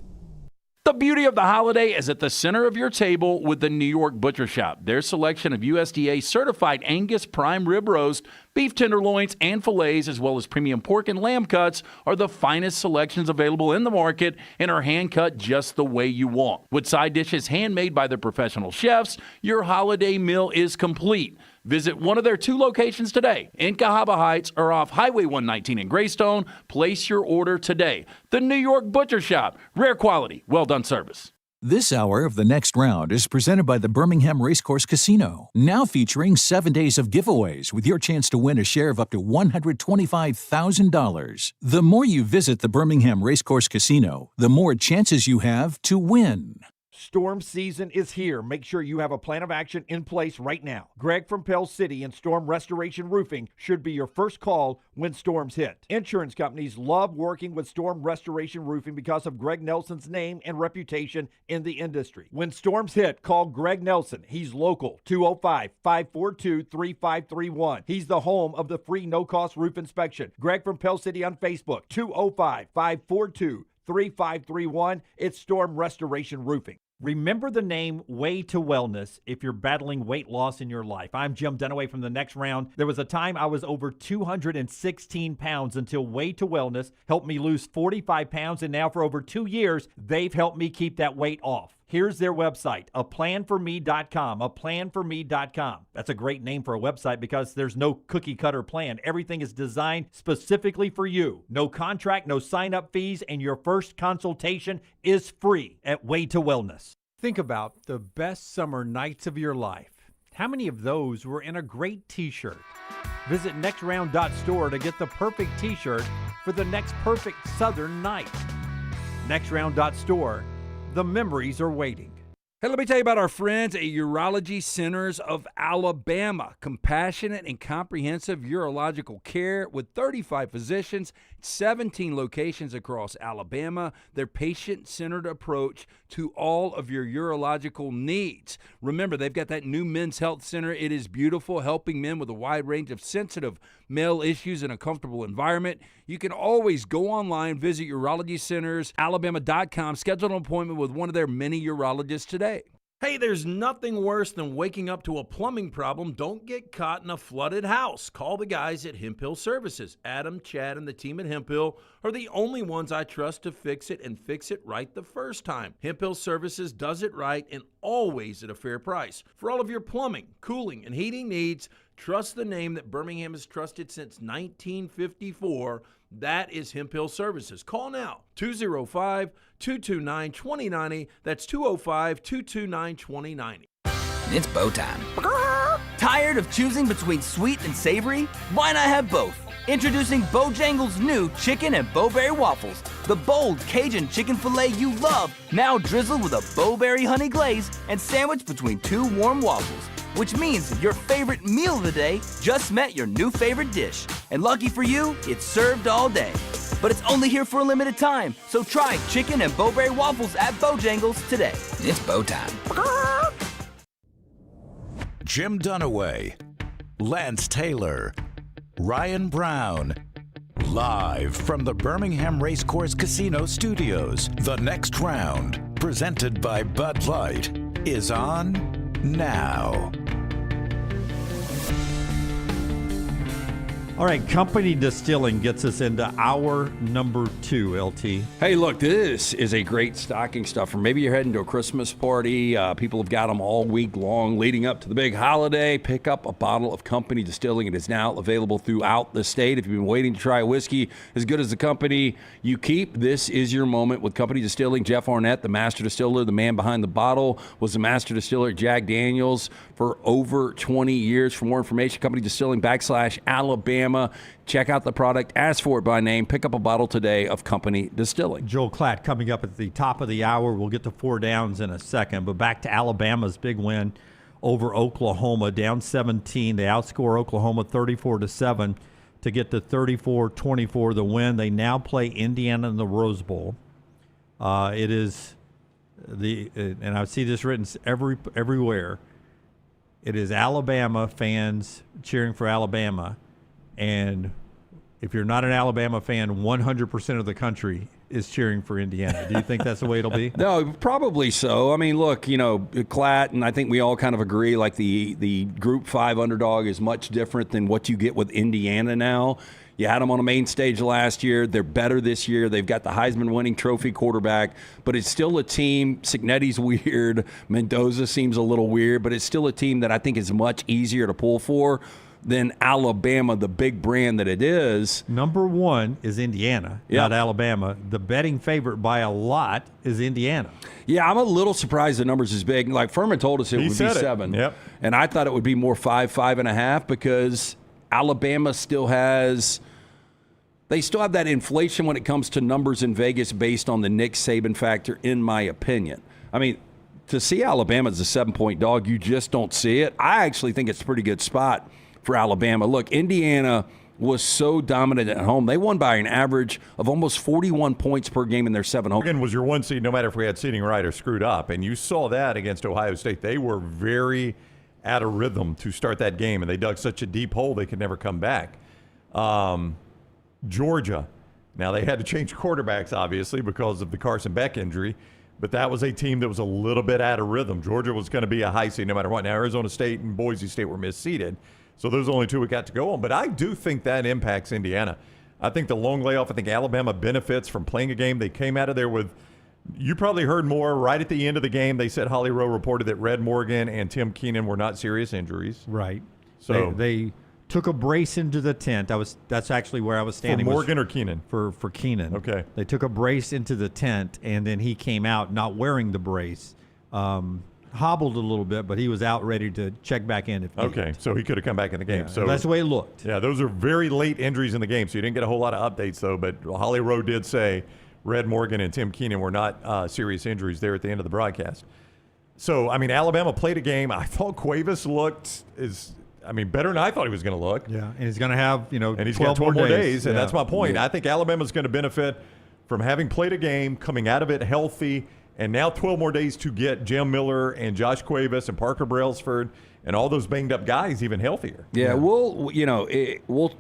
The beauty of the holiday is at the center of your table with the New York Butcher Shop. Their selection of USDA certified Angus prime rib roast, beef tenderloins, and fillets, as well as premium pork and lamb cuts, are the finest selections available in the market and are hand-cut just the way you want. With side dishes handmade by their professional chefs, your holiday meal is complete. Visit one of their 2 locations today, in Cahaba Heights or off Highway 119 in Greystone. Place your order today. The New York Butcher Shop. Rare quality, well-done service. This hour of the Next Round is presented by the Birmingham Racecourse Casino, now featuring 7 days of giveaways with your chance to win a share of up to $125,000. The more you visit the Birmingham Racecourse Casino, the more chances you have to win. Storm season is here. Make sure you have a plan of action in place right now. Greg from Pell City and Storm Restoration Roofing should be your first call when storms hit. Insurance companies love working with Storm Restoration Roofing because of Greg Nelson's name and reputation in the industry. When storms hit, call Greg Nelson. He's local, 205-542-3531. He's the home of the free no-cost roof inspection. Greg from Pell City on Facebook, 205-542-3531. It's Storm Restoration Roofing. Remember the name Way to Wellness if you're battling weight loss in your life. I'm Jim Dunaway from the Next Round. There was a time I was over 216 pounds until Way to Wellness helped me lose 45 pounds, and now for over 2 years, they've helped me keep that weight off. Here's their website, aplanforme.com, aplanforme.com. That's a great name for a website because there's no cookie-cutter plan. Everything is designed specifically for you. No contract, no sign-up fees, and your first consultation is free at Way to Wellness. Think about the best summer nights of your life. How many of those were in a great t-shirt? Visit nextround.store to get the perfect t-shirt for the next perfect southern night. Nextround.store. The memories are waiting. Hey, let me tell you about our friends at Urology Centers of Alabama. Compassionate and comprehensive urological care with 35 physicians, 17 locations across Alabama. Their patient-centered approach to all of your urological needs. Remember, they've got that new men's health center. It is beautiful, helping men with a wide range of sensitive male issues in a comfortable environment. You can always go online, visit urologycentersalabama.com, schedule an appointment with one of their many urologists today. Hey, there's nothing worse than waking up to a plumbing problem. Don't get caught in a flooded house. Call the guys at Hemphill Services. Adam, Chad, and the team at Hemphill are the only ones I trust to fix it and fix it right the first time. Hemphill Services does it right and always at a fair price. For all of your plumbing, cooling, and heating needs, trust the name that Birmingham has trusted since 1954. That is Hemphill Services. Call now, 205-229-2090. That's 205-229-2090. It's bow time. Tired of choosing between sweet and savory? Why not have both? Introducing Bojangles' new chicken and bowberry waffles. The bold Cajun chicken filet you love, now drizzled with a bowberry honey glaze and sandwiched between 2 warm waffles. Which means your favorite meal of the day just met your new favorite dish. And lucky for you, it's served all day. but it's only here for a limited time. So try chicken and Bowberry waffles at Bojangles today. It's bow time. Jim Dunaway, Lance Taylor, Ryan Brown. Live from the Birmingham Racecourse Casino Studios, the next round, presented by Bud Light, is on now. All right, Company Distilling gets us into hour number 2, LT. Hey, look, this is a great stocking stuffer. Maybe you're heading to a Christmas party. People have got them all week long leading up to the big holiday. Pick up a bottle of Company Distilling. It is now available throughout the state. If you've been waiting to try a whiskey as good as the company you keep, this is your moment with Company Distilling. Jeff Arnett, the master distiller, the man behind the bottle, was the master distiller at Jack Daniels for over 20 years. For more information, Company Distilling /Alabama. Check out the product. Ask for it by name. Pick up a bottle today of Company Distilling. Joel Klatt coming up at the top of the hour. We'll get to 4 downs in a second. But back to Alabama's big win over Oklahoma, down 17. They outscore Oklahoma 34-7 to get to 34-24 the win. They now play Indiana in the Rose Bowl. It is and I see this written everywhere. It is Alabama fans cheering for Alabama. And if you're not an Alabama fan, 100% of the country is cheering for Indiana. Do you think that's the way it'll be? No, probably so. I mean, look, Klatt, and I think we all kind of agree, like the Group 5 underdog is much different than what you get with Indiana now. You had them on a main stage last year. They're better this year. They've got the Heisman-winning trophy quarterback, but it's still a team. Cignetti's weird. Mendoza seems a little weird, but it's still a team that I think is much easier to pull for than Alabama, the big brand that it is. Number 1 is Indiana, not Alabama. The betting favorite by a lot is Indiana. Yeah, I'm a little surprised the number's as big. Like Furman told us it would be 7. Yep. And I thought it would be more 5, 5.5 because Alabama still has – they still have that inflation when it comes to numbers in Vegas based on the Nick Saban factor, in my opinion. I mean, to see Alabama as a 7-point dog, you just don't see it. I actually think it's a pretty good spot for Alabama. Look, Indiana was so dominant at home. They won by an average of almost 41 points per game in their 7 home. Oregon was your 1 seed no matter if we had seeding right or screwed up, and you saw that against Ohio State. They were very out of rhythm to start that game, and they dug such a deep hole they could never come back. Georgia, now they had to change quarterbacks, obviously, because of the Carson Beck injury, but that was a team that was a little bit out of rhythm. Georgia was going to be a high seed no matter what. Now, Arizona State and Boise State were misseeded. So those are only 2 we got to go on. But I do think that impacts Indiana. I think the long layoff, I think Alabama benefits from playing a game. They came out of there with, you probably heard more right at the end of the game. They said Holly Rowe reported that Red Morgan and Tim Keenan were not serious injuries. Right. So they took a brace into the tent. That's actually where I was standing. For Morgan or Keenan? For Keenan. Okay. They took a brace into the tent, and then he came out not wearing the brace. Hobbled a little bit, but he was out ready to check back in if needed. Okay, so he could have come back in the game. Yeah, so that's the way it looked. Yeah, those are very late injuries in the game, so you didn't get a whole lot of updates, though. But Holly Rowe did say Red Morgan and Tim Keenan were not serious injuries there at the end of the broadcast. So, I mean, Alabama played a game. I thought Cuevas looked better than I thought he was going to look. Yeah, and he's going to have, and he's got 12 more days, and that's my point. Yeah. I think Alabama's going to benefit from having played a game, coming out of it healthy, and now 12 more days to get Jim Miller and Josh Cuevas and Parker Brailsford and all those banged-up guys even healthier. Yeah,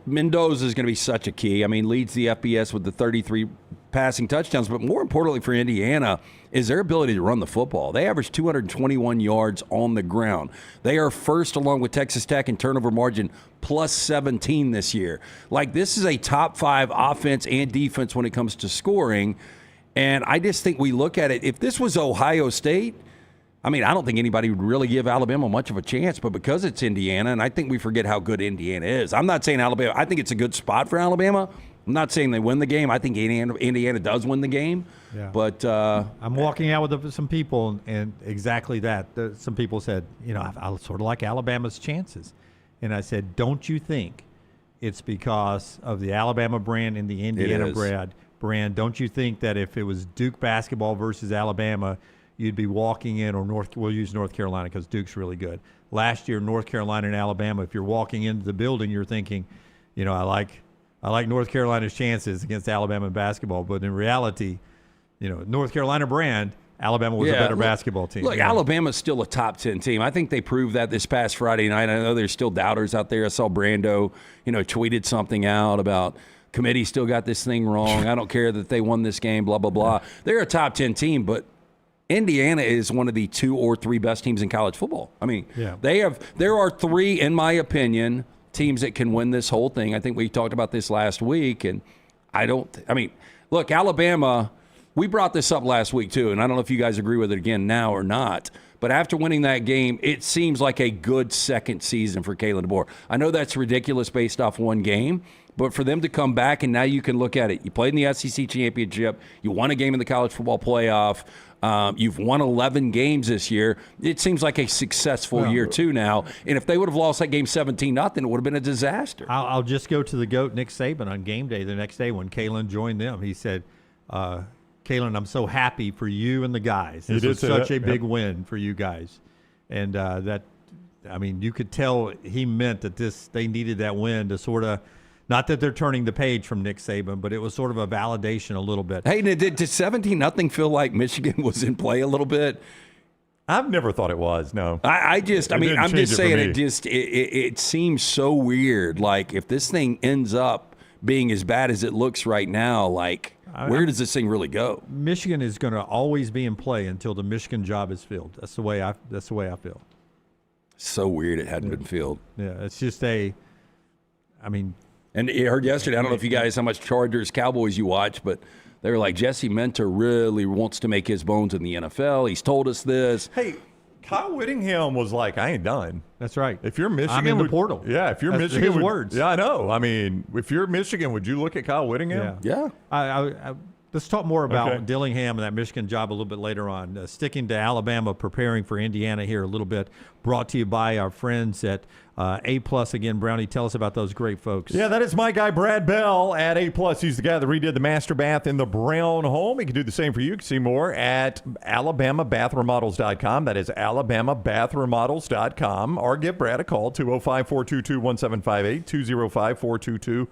Mendoza is going to be such a key. I mean, leads the FBS with the 33 passing touchdowns, but more importantly for Indiana is their ability to run the football. They average 221 yards on the ground. They are first along with Texas Tech in turnover margin, plus 17 this year. Like, this is a top 5 offense and defense when it comes to scoring. And I just think we look at it, if this was Ohio State, I mean, I don't think anybody would really give Alabama much of a chance, but because it's Indiana, and I think we forget how good Indiana is. I'm not saying Alabama, I think it's a good spot for Alabama. I'm not saying they win the game. I think Indiana does win the game. Yeah. But I'm walking out with some people, and exactly that. Some people said, I sort of like Alabama's chances. And I said, don't you think it's because of the Alabama brand and the Indiana brand? Don't you think that if it was Duke basketball versus Alabama, you'd be walking in, or we'll use North Carolina because Duke's really good. Last year, North Carolina and Alabama, if you're walking into the building, you're thinking, I like I like North Carolina's chances against Alabama in basketball, but in reality, North Carolina brand, Alabama was a better basketball team. Look, Alabama's still a top 10 team. I think they proved that this past Friday night. I know there's still doubters out there. I saw Brando, tweeted something out about committee still got this thing wrong. I don't care that they won this game, blah, blah, blah. They're a top 10 team, but Indiana is one of the 2 or 3 best teams in college football. I mean, there are 3, in my opinion, teams that can win this whole thing. I think we talked about this last week, and look, Alabama, we brought this up last week too, and I don't know if you guys agree with it again now or not, but after winning that game, it seems like a good second season for Kalen DeBoer. I know that's ridiculous based off one game, but for them to come back, and now you can look at it. You played in the SEC championship. You won a game in the college football playoff. You've won 11 games this year. It seems like a successful year, too, now. And if they would have lost that game 17-0, it would have been a disaster. I'll just go to the GOAT, Nick Saban, on game day the next day when Kalen joined them. He said, Kalen, I'm so happy for you and the guys. This was such a big win for you guys. And you could tell he meant that they needed that win to sort of, not that they're turning the page from Nick Saban, but it was sort of a validation a little bit. Hey, did 17-0 feel like Michigan was in play a little bit? I've never thought it was, no. I'm just saying it seems so weird. Like, if this thing ends up being as bad as it looks right now, like, where does this thing really go? Michigan is going to always be in play until the Michigan job is filled. That's the way I feel. So weird it hadn't been filled. Yeah, it's just and you heard yesterday, I don't know if you guys, how much Chargers, Cowboys you watch, but they were like, Jesse Minter really wants to make his bones in the NFL. He's told us this. Hey, Kyle Whittingham was like, I ain't done. That's right. If you're Michigan, I'm in the portal. Yeah, if you're That's Michigan. his words. Yeah, I know. I mean, if you're Michigan, would you look at Kyle Whittingham? Yeah. Let's talk more about Dillingham and that Michigan job a little bit later on. Sticking to Alabama, preparing for Indiana here a little bit. Brought to you by our friends at A+. Again, Brownie, tell us about those great folks. Yeah, that is my guy, Brad Bell at A+. He's the guy that redid the master bath in the Brown home. He can do the same for you. You can see more at alabamabathremodels.com. That is alabamabathremodels.com. Or give Brad a call, 205-422-1758,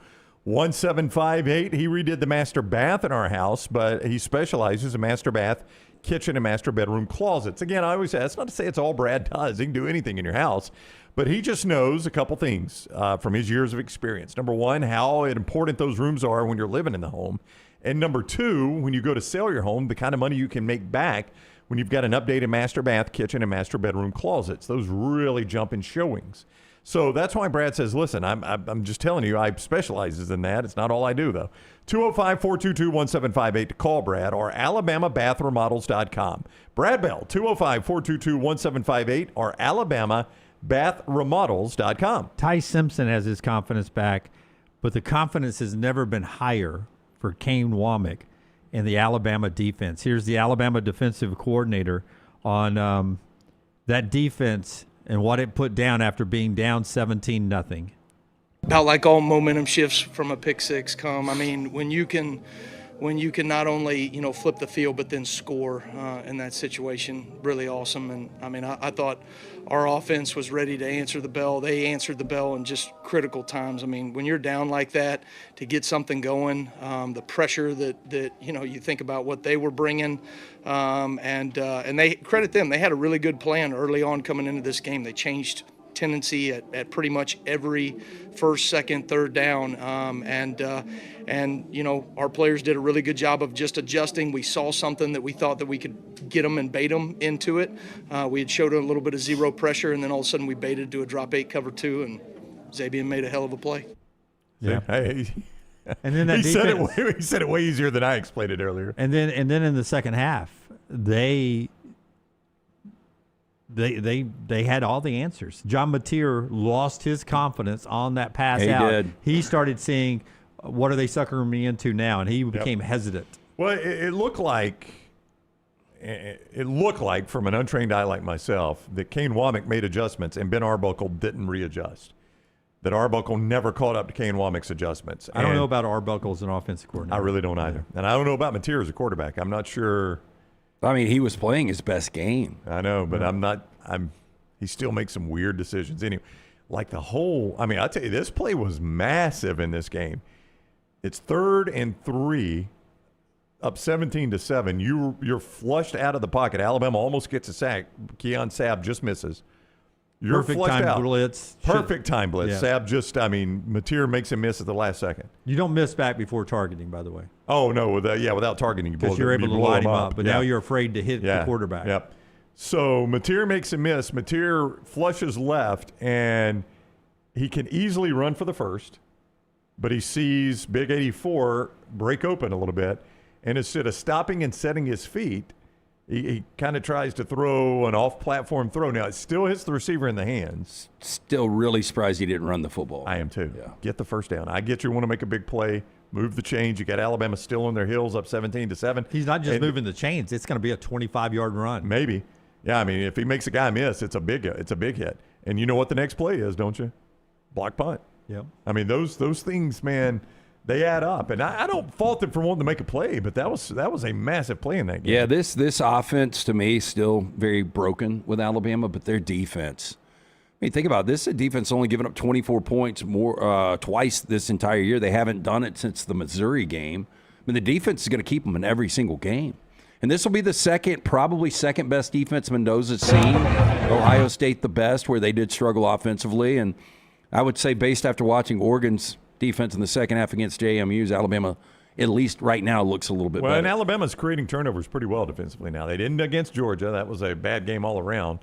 205-422-1758. He redid the master bath in our house, but he specializes in master bath, kitchen, and master bedroom closets. Again, I always say, that's not to say it's all Brad does. He can do anything in your house. But he just knows a couple things from his years of experience. Number one, how important those rooms are when you're living in the home. And number two, when you go to sell your home, the kind of money you can make back when you've got an updated master bath, kitchen, and master bedroom closets. Those really jump in showings. So that's why Brad says, listen, I'm just telling you, I specializes in that. It's not all I do, though. 205-422-1758 to call Brad, or alabamabathremodels.com. Brad Bell, 205-422-1758, or alabamabathremodels.com. Ty Simpson has his confidence back, but the confidence has never been higher for Kane Womack and the Alabama defense. Here's the Alabama defensive coordinator on that defense and what it put down after being down 17-0. About like all momentum shifts from a pick six come. I mean, when you can not only, flip the field but then score in that situation, really awesome. And I mean, I thought our offense was ready to answer the bell. They answered the bell in just critical times. I mean, when you're down like that, to get something going, the pressure that you think about what they were bringing, and they credit them. They had a really good plan early on coming into this game. They changed tendency at pretty much every first, second, third down, and our players did a really good job of just adjusting. We saw something that we thought that we could get them and bait them into it. We had showed a little bit of zero pressure, and then all of a sudden we baited to a drop 8 cover 2, and Zabian made a hell of a play. Yeah. Hey. And then that he said it way easier than I explained it earlier. And then in the second half, they had all the answers. John Mateer lost his confidence on that pass out. He did. He started seeing, what are they suckering me into now? And he became hesitant. Well, it looked like from an untrained eye like myself that Kane Womack made adjustments and Ben Arbuckle didn't readjust. That Arbuckle never caught up to Kane Womack's adjustments. I don't know about Arbuckle as an offensive coordinator. I really don't either. And I don't know about Mateer as a quarterback. I'm not sure. I mean, he was playing his best game. I know, but he still makes some weird decisions. Anyway, like I tell you, this play was massive in this game. It's 3rd and 3, up 17-7. You're flushed out of the pocket. Alabama almost gets a sack. Keon Sabb just misses. You're Perfect flushed time out. blitz. Perfect time blitz. Yeah. Sabb Mateer makes him miss at the last second. You don't miss back before targeting, by the way. Oh, no. Without targeting. Because you're able to light him up. But now you're afraid to hit the quarterback. Yep. So Mateer makes him miss. Mateer flushes left, and he can easily run for the first, but he sees Big 84 break open a little bit, and instead of stopping and setting his feet, he kind of tries to throw an off-platform throw. Now, it still hits the receiver in the hands. Still really surprised he didn't run the football. I am too. Yeah. Get the first down. I get you want to make a big play, move the chains. You got Alabama still on their heels, up 17-7. He's not just moving the chains. It's going to be a 25-yard run. Maybe. Yeah, I mean, if he makes a guy miss, it's a big hit. And you know what the next play is, don't you? Block punt. Yep. I mean, those things, man, they add up. And I don't fault them for wanting to make a play, but that was a massive play in that game. Yeah, this offense to me is still very broken with Alabama, but their defense. I mean, think about it. This is a defense only given up 24 points more twice this entire year. They haven't done it since the Missouri game. I mean, the defense is going to keep them in every single game. And this will be the probably second best defense Mendoza's seen. Ohio State the best, where they did struggle offensively. And I would say, based after watching Oregon's defense in the second half against JMU's, Alabama, at least right now, looks a little bit better. And Alabama's creating turnovers pretty well defensively now. They didn't against Georgia. That was a bad game all around.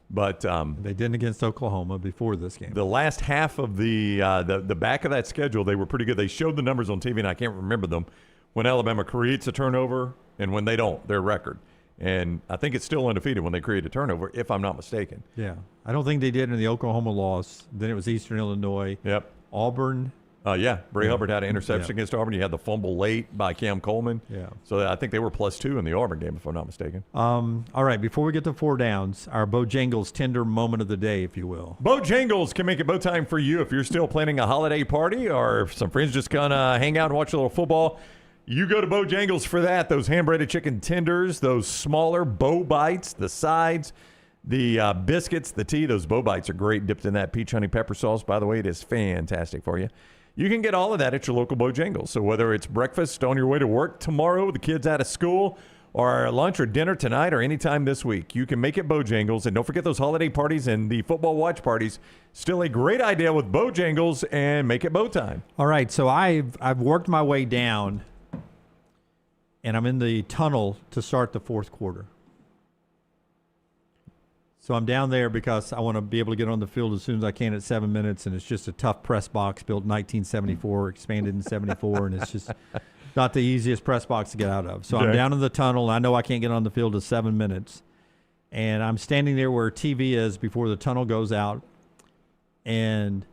But they didn't against Oklahoma before this game. The last half of the back of that schedule, they were pretty good. They showed the numbers on TV, and I can't remember them. When Alabama creates a turnover and when they don't, their record. And I think it's still undefeated when they create a turnover, if I'm not mistaken. Yeah. I don't think they did in the Oklahoma loss. Then it was Eastern Illinois. Yep. Auburn. Bray Hubbard had an interception against Auburn. You had the fumble late by Cam Coleman. Yeah. So I think they were +2 in the Auburn game, if I'm not mistaken. All right, before we get to 4 downs, our Bojangles tender moment of the day, if you will. Bojangles can make it bow time for you if you're still planning a holiday party or if some friends just kind of hang out and watch a little football. You go to Bojangles for that. Those hand-breaded chicken tenders, those smaller bow bites, the sides, the biscuits, the tea. Those bow bites are great dipped in that peach honey pepper sauce. By the way, it is fantastic for you. You can get all of that at your local Bojangles. So whether it's breakfast on your way to work tomorrow, the kids out of school, or lunch or dinner tonight or anytime this week, you can make it Bojangles. And don't forget those holiday parties and the football watch parties. Still a great idea with Bojangles, and make it bow time. All right, so I've worked my way down, and I'm in the tunnel to start the fourth quarter. So I'm down there because I want to be able to get on the field as soon as I can at 7 minutes, and it's just a tough press box built in 1974, expanded in 74, and it's just not the easiest press box to get out of. So I'm down in the tunnel. I know I can't get on the field at 7 minutes, and I'm standing there where TV is before the tunnel goes out, and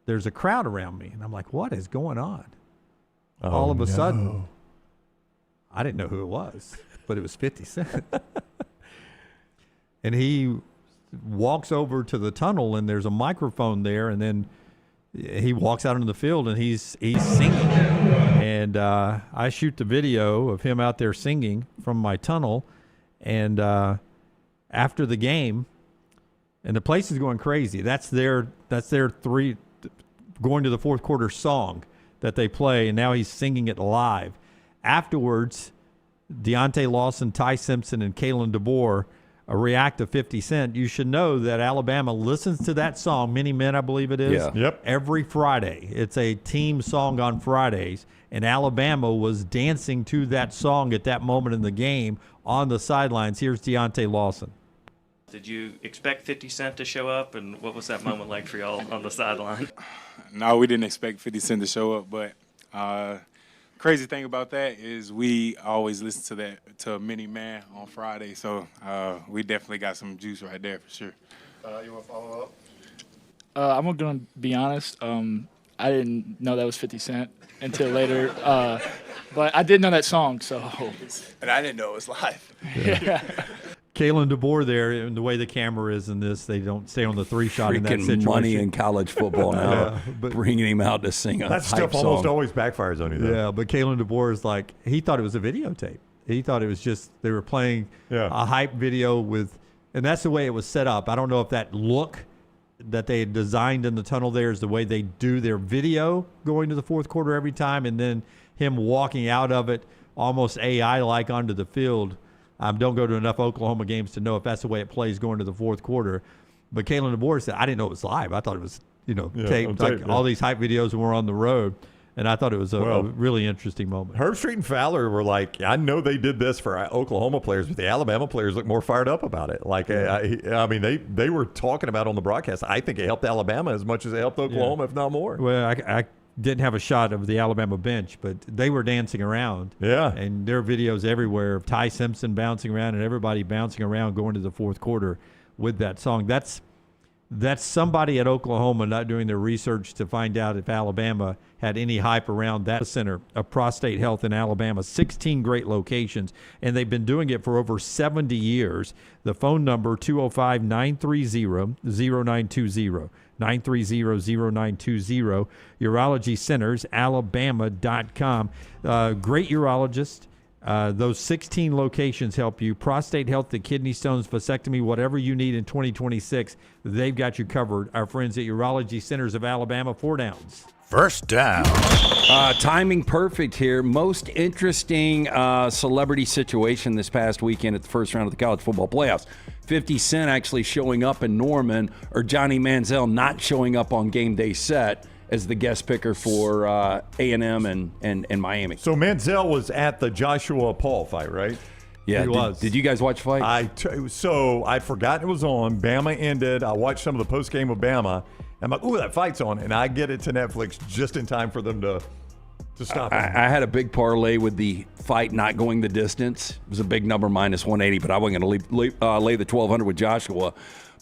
there's a crowd around me, and I'm like, what is going on? All of a sudden, I didn't know who it was, but it was 50 Cent. And he walks over to the tunnel, and there's a microphone there, and then he walks out into the field, and he's singing. And I shoot the video of him out there singing from my tunnel. And after the game, and the place is going crazy. That's their going to the fourth quarter song that they play, and now he's singing it live. Afterwards, Deontay Lawson, Ty Simpson, and Kalen DeBoer react to 50 Cent. You should know that Alabama listens to that song, Many Men, I believe it is, every Friday. It's a team song on Fridays, and Alabama was dancing to that song at that moment in the game on the sidelines. Here's Deontay Lawson. Did you expect 50 Cent to show up, and what was that moment like for y'all on the sideline? No, we didn't expect 50 Cent to show up, but crazy thing about that is we always listen to Many Man on Friday, so we definitely got some juice right there for sure. You want to follow up? I'm going to be honest. I didn't know that was 50 Cent until later, but I did know that song, so. And I didn't know it was live. Yeah. Kalen DeBoer there, and the way the camera is in this, they don't stay on the 3-shot in that situation. Money in college football now, bringing him out to sing a that stuff hype almost song. always backfires on you, though. Yeah, but Kalen DeBoer is like, he thought it was a videotape. He thought it was just, they were playing a hype video with, and that's the way it was set up. I don't know if that look that they had designed in the tunnel there is the way they do their video going to the fourth quarter every time, and then him walking out of it almost AI-like onto the field. Don't go to enough Oklahoma games to know if that's the way it plays going to the fourth quarter. But Kalen DeBoer said, I didn't know it was live. I thought it was, taped, like all these hype videos when we're on the road. And I thought it was a really interesting moment. Herbstreit and Fowler were like, I know they did this for Oklahoma players, but the Alabama players look more fired up about it. Like, I mean, they were talking about on the broadcast, I think it helped Alabama as much as it helped Oklahoma, if not more. Well, I didn't have a shot of the Alabama bench, but they were dancing around. Yeah. And there are videos everywhere of Ty Simpson bouncing around and everybody bouncing around going to the fourth quarter with that song. That's somebody at Oklahoma not doing their research to find out if Alabama had any hype around that center of prostate health in Alabama. 16 great locations, and they've been doing it for over 70 years. The phone number, 205-930-0920. 930-0920. Urology Centers, Alabama.com. Great urologist. Those 16 locations help you. Prostate health, the kidney stones, vasectomy, whatever you need in 2026, they've got you covered. Our friends at Urology Centers of Alabama, 4 downs. First down. Timing perfect here. Most interesting celebrity situation this past weekend at the first round of the college football playoffs. 50 Cent actually showing up in Norman, or Johnny Manziel not showing up on game day set as the guest picker for A&M and Miami. So Manziel was at the Joshua Paul fight, right? Yeah, he was. Did you guys watch the fight? So I'd forgotten it was on. Bama ended. I watched some of the post game of Bama. I'm like, ooh, that fight's on. And I get it to Netflix just in time for them to stop it. I had a big parlay with the fight not going the distance. It was a big number, -180, but I wasn't going to lay the 1,200 with Joshua.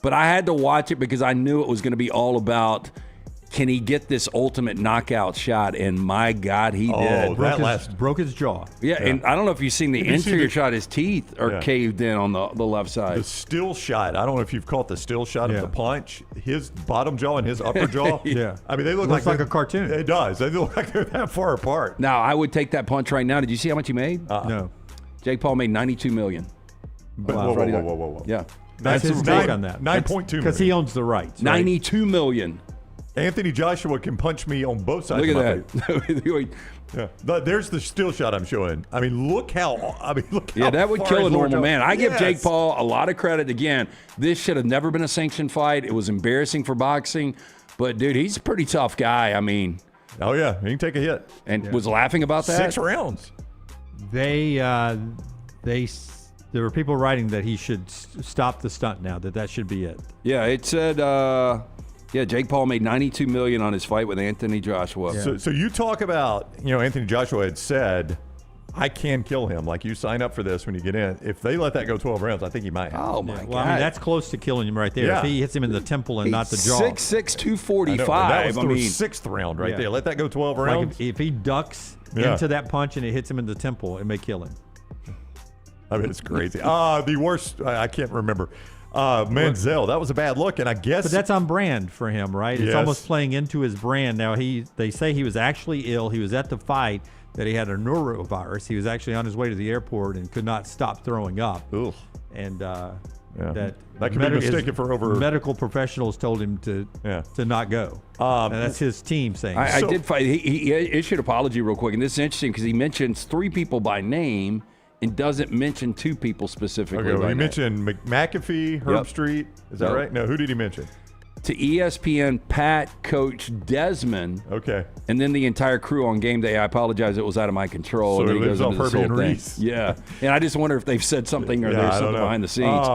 But I had to watch it because I knew it was going to be all about, can he get this ultimate knockout shot? And my God, he did. Broke his jaw. Yeah, and I don't know if you've seen the interior shot. His teeth are caved in on the left side. The still shot. I don't know if you've caught the still shot of the punch. His bottom jaw and his upper jaw. Yeah. I mean, they look like a cartoon. It does. They look like they're that far apart. Now, I would take that punch right now. Did you see how much he made? No. Jake Paul made $92 million. Whoa. Yeah. That's his take on that. 9.2 million. Because he owns the rights. Right? $92 million. Anthony Joshua can punch me on both sides. Look of at my that. face. There's the still shot I'm showing. I mean, look how. Yeah, that would kill a normal man. I give Yes. Jake Paul a lot of credit. Again, this should have never been a sanctioned fight. It was embarrassing for boxing. But, dude, he's a pretty tough guy. I mean. Oh, yeah. He can take a hit. And was laughing about that. 6 rounds. There were people writing that he should stop the stunt now, that should be it. Yeah, it said, Jake Paul made $92 million on his fight with Anthony Joshua. Yeah. So you talk about, Anthony Joshua had said, I can kill him. Like, you sign up for this when you get in. If they let that go 12 rounds, I think he might have. Oh, my God. Well, I mean, that's close to killing him right there. Yeah. If he hits him in the temple and not the jaw. 6'6", 245. That was the 6th round right there. Let that go 12 rounds. Like if he ducks into that punch and it hits him in the temple, it may kill him. I mean, it's crazy. The worst, I can't remember. Manziel, that was a bad look, and I guess. But that's on brand for him, right? It's Yes. almost playing into his brand. Now, they say he was actually ill. He was at the fight, that he had a norovirus. He was actually on his way to the airport and could not stop throwing up. Ooh. And that can be mistaken for over. Medical professionals told him to not go. And that's his team saying. I did fight. He issued an apology real quick, and this is interesting because he mentions 3 people by name and doesn't mention 2 people specifically. Okay, well, he mentioned McAfee, Herbstreit. Is that right? No, who did he mention? To ESPN, Pat, Coach Desmond. Okay. And then the entire crew on game day. I apologize, it was out of my control. So and then he lives goes off into this Herbie and whole thing. Reese. Yeah. And I just wonder if they've said something or there's something behind the scenes.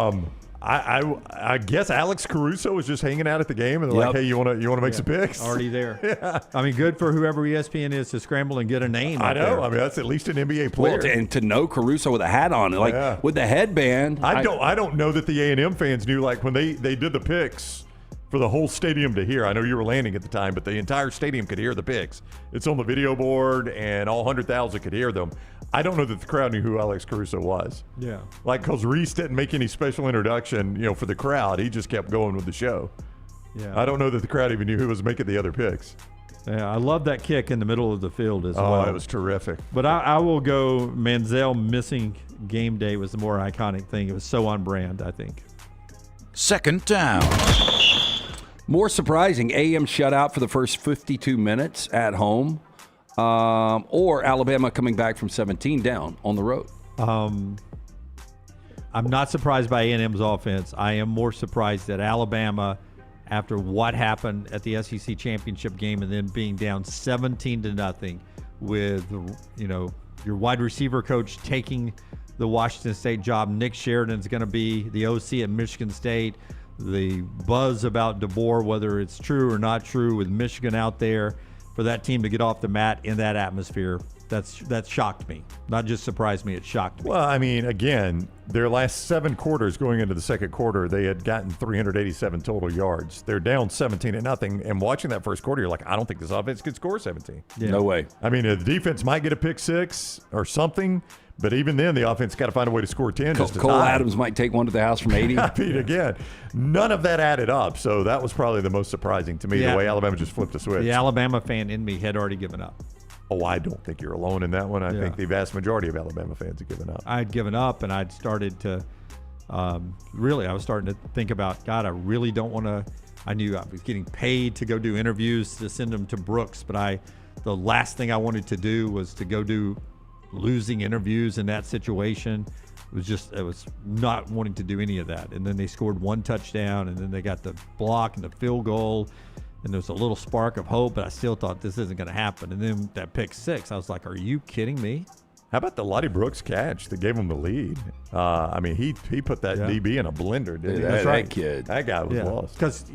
I guess Alex Caruso was just hanging out at the game, and they're like, "Hey, you want to make some picks?" Already there. Yeah. I mean, good for whoever ESPN is to scramble and get a name. I know. There. I mean, that's at least an NBA player. Well, and to know Caruso with a hat on, with the headband. I don't know that the A&M fans knew, like, when they did the picks for the whole stadium to hear. I know you were landing at the time, but the entire stadium could hear the picks. It's on the video board, and all 100,000 could hear them. I don't know that the crowd knew who Alex Caruso was. Yeah. Like, because Reese didn't make any special introduction, for the crowd. He just kept going with the show. Yeah. I don't know that the crowd even knew who was making the other picks. Yeah, I love that kick in the middle of the field as well. Oh, it was terrific. But I will go Manziel missing game day was the more iconic thing. It was so on brand, I think. Second down. More surprising, A&M shut out for the first 52 minutes at home, or Alabama coming back from 17 down on the road. I'm not surprised by A&M's offense. I am more surprised that Alabama, after what happened at the SEC championship game and then being down 17-0 with, your wide receiver coach taking the Washington State job. Nick Sheridan's going to be the OC at Michigan State. The buzz about DeBoer, whether it's true or not true, with Michigan out there, for that team to get off the mat in that atmosphere, that shocked me. Not just surprised me, it shocked me. Well, I mean, again, their last 7 quarters going into the second quarter, they had gotten 387 total yards. They're down 17-0, and watching that first quarter, you're like, I don't think this offense could score 17. Yeah. No way. I mean, the defense might get a pick 6 or something, but even then, the offense got to find a way to score 10. Cole Adams might take one to the house from 80. I mean, again, none of that added up. So that was probably the most surprising to me, the way Alabama just flipped the switch. The Alabama fan in me had already given up. Oh, I don't think you're alone in that one. I think the vast majority of Alabama fans have given up. I'd given up, and I'd started to I was starting to think about, God, I really don't want to. I knew I was getting paid to go do interviews to send them to Brooks, but the last thing I wanted to do was to go do losing interviews in that situation. It was not wanting to do any of that. And then they scored 1 touchdown, and then they got the block and the field goal, and there was a little spark of hope, but I still thought this isn't going to happen. And then that pick 6, I was like, are you kidding me? How about the Lottie Brooks catch that gave him the lead? I mean, he put that DB in a blender, didn't he? That's right. That kid. That guy was lost. Because,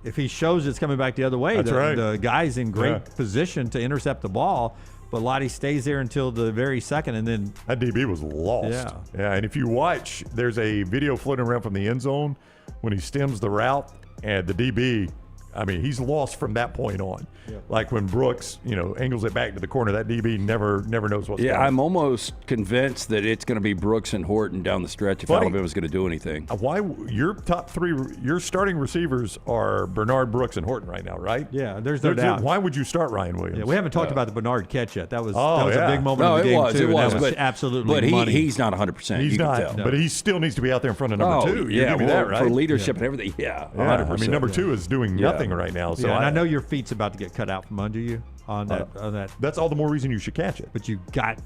if he shows it's coming back the other way, the guy's in great position to intercept the ball. But Lottie stays there until the very second, and then that DB was lost. Yeah. And if you watch, there's a video floating around from the end zone when he stems the route, and the DB, I mean, he's lost from that point on. Yeah. Like when Brooks, angles it back to the corner, that DB never knows what's going on. I'm almost convinced that it's going to be Brooks and Horton down the stretch if Alabama's going to do anything. Why your top 3, your starting receivers are Bernard, Brooks, and Horton right now, right? Yeah, there's no doubt. Why would you start Ryan Williams? Yeah, we haven't talked about the Bernard catch yet. That was a big moment of the game, too. It was, that was absolutely but money. He's not 100%. He's not, but he still needs to be out there in front of number 2. You give me that, right? For leadership and everything, 100%. I mean, number 2 is doing nothing right now. So and I know your feet's about to get cut out from under you on that. That's all the more reason you should catch it. But you got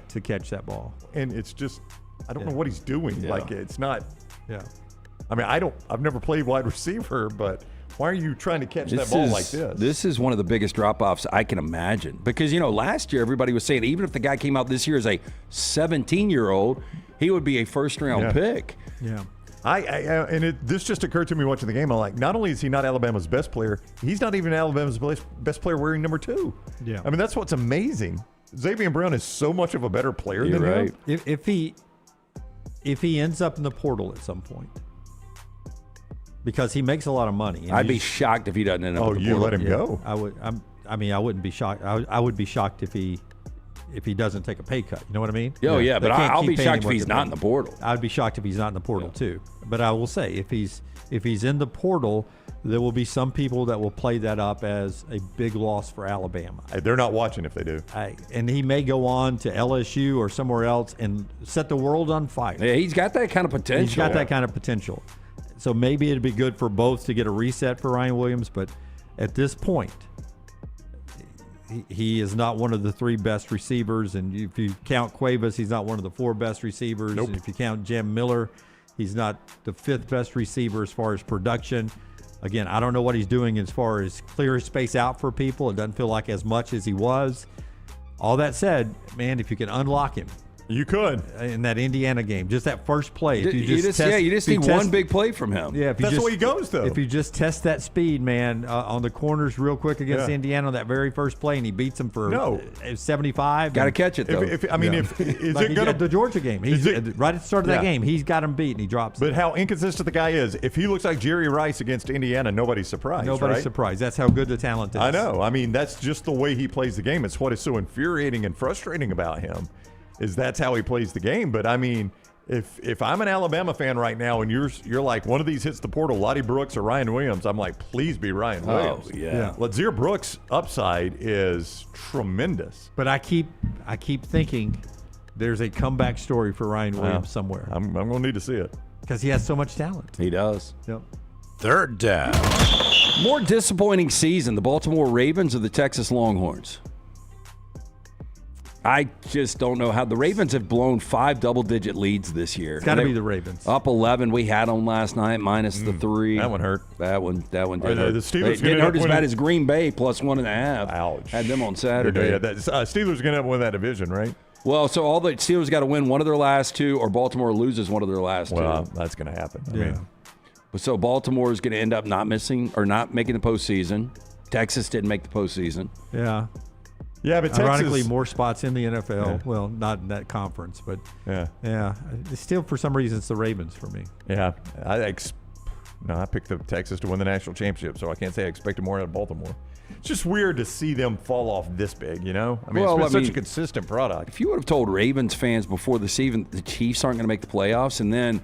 to catch that ball. And it's just, I don't know what he's doing. Yeah. Like, it's not. Yeah. I mean, I've never played wide receiver, but why are you trying to catch that ball like this? This is one of the biggest drop-offs I can imagine. Because, last year everybody was saying even if the guy came out this year as a 17-year-old, he would be a first-round pick. Yeah. This just occurred to me watching the game. I'm like, not only is he not Alabama's best player, he's not even Alabama's best player wearing number 2. Yeah. I mean, that's what's amazing. Xavier Brown is so much of a better player than him. If he ends up in the portal at some point, because he makes a lot of money. I'd be shocked if he doesn't end up in the portal. Let him go. I would. I wouldn't be shocked. I would be shocked if he doesn't take a pay cut. You know what I mean? Oh, yeah, but I'll be shocked if he's not in the portal. I'd be shocked if he's not in the portal, too. But I will say, if he's in the portal, there will be some people that will play that up as a big loss for Alabama. They're not watching if they do. And he may go on to LSU or somewhere else and set the world on fire. Yeah, he's got that kind of potential. He's got that kind of potential. So maybe it'd be good for both to get a reset for Ryan Williams. But at this point, he is not one of the 3 best receivers. And if you count Cuevas, he's not one of the 4 best receivers. Nope. And if you count Jam Miller, he's not the 5th best receiver as far as production. Again, I don't know what he's doing as far as clear space out for people. It doesn't feel like as much as he was. All that said, man, if you can unlock him. You could. In that Indiana game, just that first play. You just need one big play from him. Yeah, that's the way he goes, though. If you just test that speed, man, on the corners real quick against Indiana on that very first play, and he beats them for 75. Got to catch it, though. Is it going to the Georgia game? Right at the start of that game, he's got him beat, and he drops. But how inconsistent the guy is. If he looks like Jerry Rice against Indiana, nobody's surprised. Nobody's surprised. That's how good the talent is. I know. I mean, that's just the way he plays the game. It's what is so infuriating and frustrating about him. That's how he plays the game. But I mean, if I'm an Alabama fan right now and you're like one of these hits the portal, Lottie Brooks or Ryan Williams, I'm like, please be Ryan Williams. Oh yeah. Lazier Brooks' upside is tremendous. But I keep thinking there's a comeback story for Ryan Williams somewhere. I'm going to need to see it because he has so much talent. He does. Yep. Third down. More disappointing season, the Baltimore Ravens or the Texas Longhorns? I just don't know how. The Ravens have blown 5 double-digit leads this year. It's got to be the Ravens. Up 11. We had them last night, minus the 3. That one hurt. That one did hurt. The Steelers It didn't hurt as bad as Green Bay, plus 1.5. Ouch. Had them on Saturday. Yeah, Steelers are going to win that division, right? Well, so all the Steelers got to win one of their last 2, or Baltimore loses one of their last 2. Well, that's going to happen. I mean, so Baltimore is going to end up not making the postseason. Texas didn't make the postseason. Yeah. Yeah, but ironically, Texas, more spots in the NFL. Yeah. Well, not in that conference, but yeah. Still, for some reason, it's the Ravens for me. Yeah, I picked the Texas to win the national championship, so I can't say I expected more out of Baltimore. It's just weird to see them fall off this big, you know? I mean, it's been such a consistent product. If you would have told Ravens fans before the season the Chiefs aren't going to make the playoffs, and then,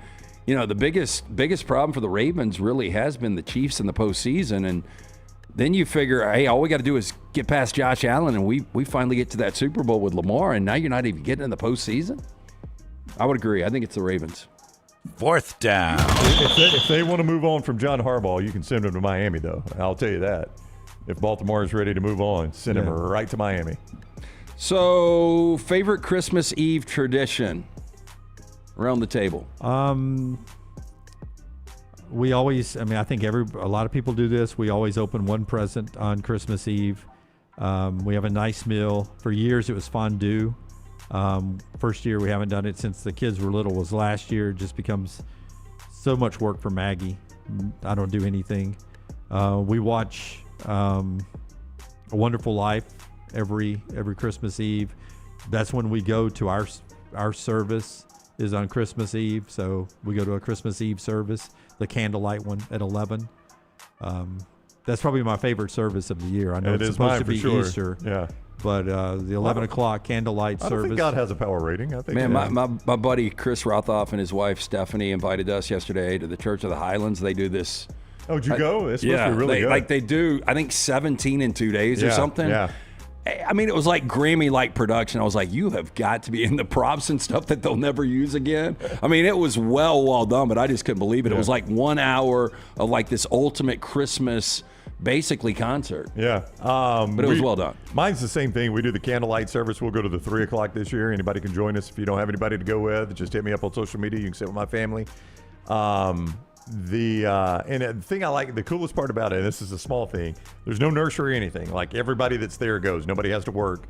you know, the biggest problem for the Ravens really has been the Chiefs in the postseason, and then you figure, hey, all we got to do is get past Josh Allen, and we finally get to that Super Bowl with Lamar, and now you're not even getting in the postseason? I would agree. I think it's the Ravens. Fourth down. If they want to move on from John Harbaugh, you can send them to Miami, though. I'll tell you that. If Baltimore is ready to move on, send him right to Miami. So, favorite Christmas Eve tradition around the table? We always, I think a lot of people do this. We always open one present on Christmas Eve. We have a nice meal. For years, it was fondue. First year, we haven't done it since the kids were little, was last year. It just becomes so much work for Maggie. I don't do anything. We watch A Wonderful Life every Christmas Eve. That's when we go to our service is on Christmas Eve, so we go to a Christmas Eve service, the candlelight one at 11. That's probably my favorite service of the year. I know it's supposed to be Easter, but the 11 o'clock candlelight service. I don't think God has a power rating. I think my buddy Chris Rothoff and his wife Stephanie invited us yesterday to the Church of the Highlands. They do this. Oh, did you go? It's supposed to be really good. Like they do, I think 17 in 2 days or something. Yeah. I mean, it was like Grammy-like production. I was like, you have got to be in the props and stuff that they'll never use again. I mean, it was well done, but I just couldn't believe it. It was like 1 hour of like this ultimate Christmas, basically, concert. Yeah. But it was well done. Mine's the same thing. We do the candlelight service. We'll go to the 3 o'clock this year. Anybody can join us. If you don't have anybody to go with, just hit me up on social media. You can sit with my family. The thing I like, the coolest part about it, this is a small thing, there's no nursery or anything. Like, everybody that's there goes. Nobody has to work.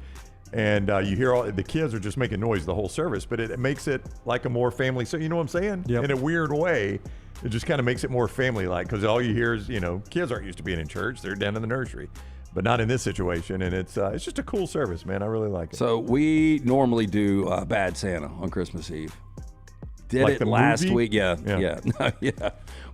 And you hear all the kids are just making noise the whole service, but it makes it like a more family. So, you know what I'm saying? Yep. In a weird way, it just kind of makes it more family-like, because all you hear is, kids aren't used to being in church. They're down in the nursery. But not in this situation, and it's just a cool service, man. I really like it. So we normally do Bad Santa on Christmas Eve. Did like it the last movie? week? Yeah.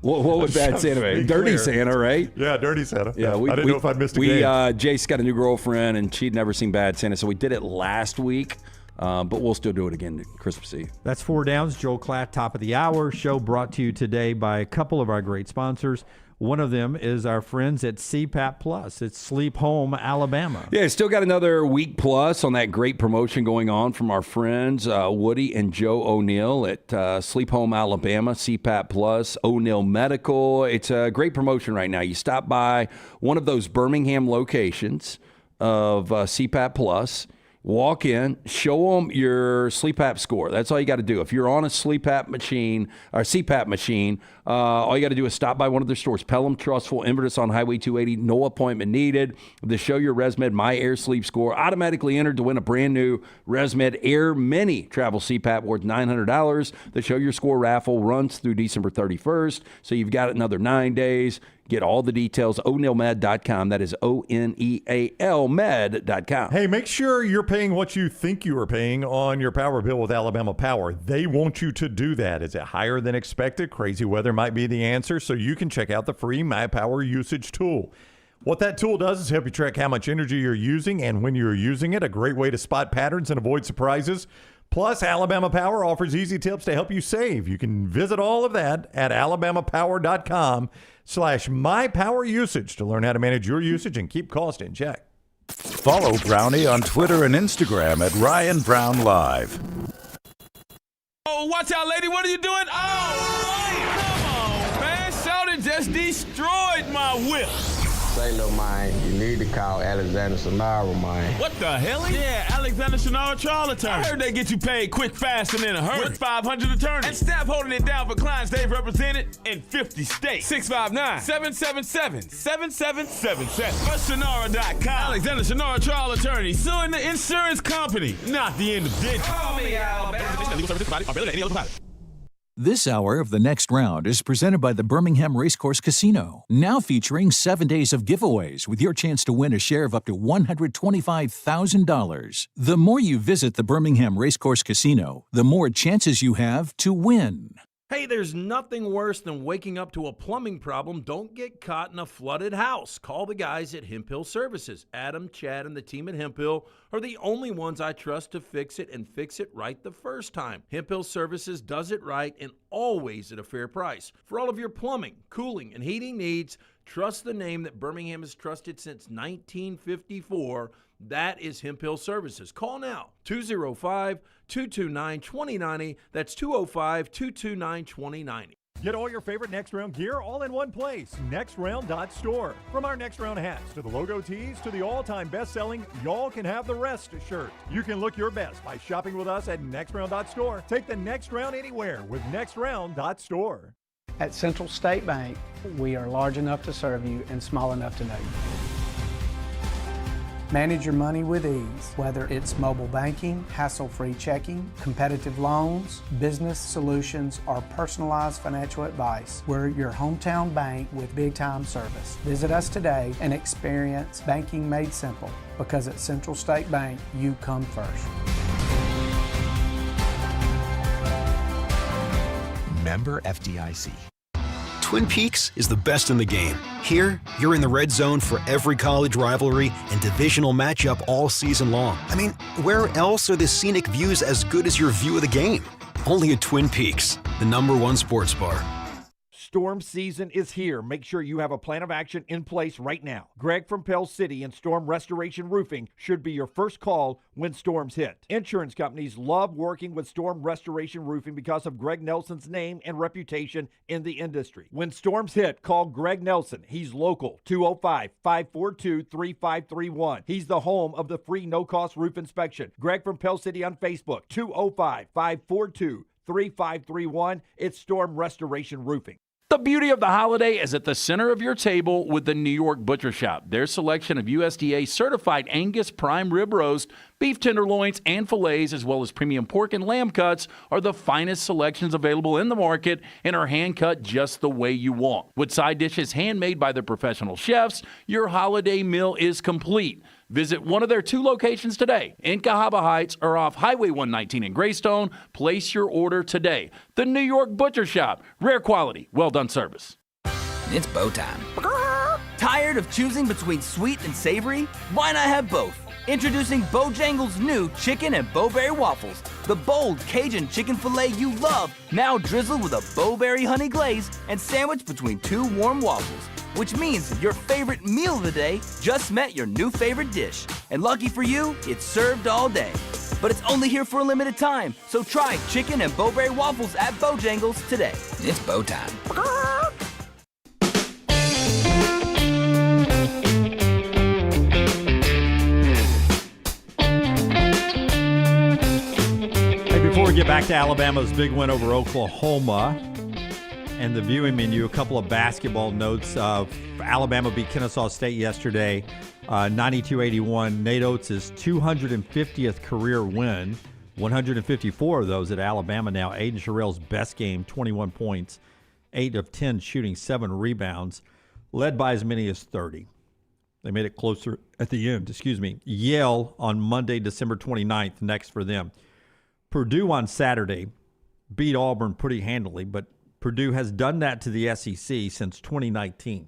What was Bad Santa? Dirty Santa, right? Yeah, Dirty Santa. Yeah, I didn't know if I'd missed a game. Jace got a new girlfriend, and she'd never seen Bad Santa, so we did it last week. But we'll still do it again Christmas Eve. That's 4 Downs. Joel Klatt, top of the hour. Show brought to you today by a couple of our great sponsors. One of them is our friends at CPAP Plus. It's Sleep Home Alabama. Yeah, still got another week plus on that great promotion going on from our friends Woody and Joe O'Neill at Sleep Home Alabama, CPAP Plus, O'Neill Medical. It's a great promotion right now. You stop by one of those Birmingham locations of CPAP Plus. Walk in, show them your sleep app score. That's all you got to do. If you're on a sleep app machine or CPAP machine, all you got to do is stop by one of their stores. Pelham, Trustful, Inverness on Highway 280. No appointment needed. The Show Your ResMed My Air Sleep Score automatically entered to win a brand new ResMed Air Mini travel CPAP worth $900. The Show Your Score raffle runs through December 31st, so you've got another 9 days. Get all the details, o'neillmed.com. That is ONEAL med.com. Hey, make sure you're paying what you think you are paying on your power bill with Alabama Power. They want you to do that. Is it higher than expected? Crazy weather might be the answer, so you can check out the free My Power Usage tool. What that tool does is help you track how much energy you're using and when you're using it, a great way to spot patterns and avoid surprises. Plus, Alabama Power offers easy tips to help you save. You can visit all of that at alabamapower.com/mypowerusage to learn how to manage your usage and keep cost in check. Follow Brownie on Twitter and Instagram at Ryan Brown Live. Oh, watch out, lady. What are you doing? Oh, boy. Come on, man. Shout it. Somebody just destroyed my whip. Say, little man, you need to call Alexander Sonara, man. What the hell? Yeah, Alexander Sonara trial attorney. I heard they get you paid quick, fast, and in a hurry. With 500 attorneys. And staff holding it down for clients they've represented in 50 states. 659-777-7777. Or Sonara.com. Alexander Sonara trial attorney suing the insurance company, not the individual. Call me, Alabama. Legal services provided are better than any other provider. This hour of The Next Round is presented by the Birmingham Racecourse Casino, now featuring 7 days of giveaways with your chance to win a share of up to $125,000. The more you visit the Birmingham Racecourse Casino, the more chances you have to win. Hey, there's nothing worse than waking up to a plumbing problem. Don't get caught in a flooded house. Call the guys at Hemp Hill Services. Adam, Chad, and the team at Hemp Hill are the only ones I trust to fix it and fix it right the first time. Hemp Hill Services does it right and always at a fair price. For all of your plumbing, cooling, and heating needs, trust the name that Birmingham has trusted since 1954. That is Hemp Hill Services. Call now, 205-229-2090. That's 205-229-2090. Get all your favorite Next Round gear all in one place. NextRound.store. From our Next Round hats to the logo tees to the all-time best-selling Y'all Can Have the Rest shirt. You can look your best by shopping with us at NextRound.store. Take the Next Round anywhere with NextRound.store. At Central State Bank, we are large enough to serve you and small enough to know you. Manage your money with ease, whether it's mobile banking, hassle-free checking, competitive loans, business solutions, or personalized financial advice. We're your hometown bank with big-time service. Visit us today and experience banking made simple, because at Central State Bank, you come first. Member FDIC. Twin Peaks is the best in the game. Here, you're in the red zone for every college rivalry and divisional matchup all season long. I mean, where else are the scenic views as good as your view of the game? Only at Twin Peaks, the #1 sports bar. Storm season is here. Make sure you have a plan of action in place right now. Greg from Pell City and Storm Restoration Roofing should be your first call when storms hit. Insurance companies love working with Storm Restoration Roofing because of Greg Nelson's name and reputation in the industry. When storms hit, call Greg Nelson. He's local, 205-542-3531. He's the home of the free no-cost roof inspection. Greg from Pell City on Facebook, 205-542-3531. It's Storm Restoration Roofing. The beauty of the holiday is at the center of your table with the New York Butcher Shop. Their selection of USDA certified Angus prime rib roast, beef tenderloins, and fillets, as well as premium pork and lamb cuts, are the finest selections available in the market and are hand-cut just the way you want. With side dishes handmade by their professional chefs, your holiday meal is complete. Visit one of their 2 locations today, in Cahaba Heights or off Highway 119 in Greystone. Place your order today. The New York Butcher Shop. Rare quality, well-done service. It's bow time. Tired of choosing between sweet and savory? Why not have both? Introducing Bojangles' new chicken and bowberry waffles. The bold Cajun chicken filet you love, now drizzled with a bowberry honey glaze and sandwiched between 2 warm waffles. Which means your favorite meal of the day just met your new favorite dish. And lucky for you, it's served all day. But it's only here for a limited time, so try chicken and bowberry waffles at Bojangles today. It's bow time. Hey, before we get back to Alabama's big win over Oklahoma and the viewing menu, a couple of basketball notes. Alabama beat Kennesaw State yesterday, 92-81. Nate Oates' 250th career win, 154 of those at Alabama now. Aiden Sherrill's best game, 21 points, 8 of 10 shooting, 7 rebounds, led by as many as 30. They made it closer at the end, Yale on Monday, December 29th, next for them. Purdue on Saturday beat Auburn pretty handily, but Purdue has done that to the SEC since 2019.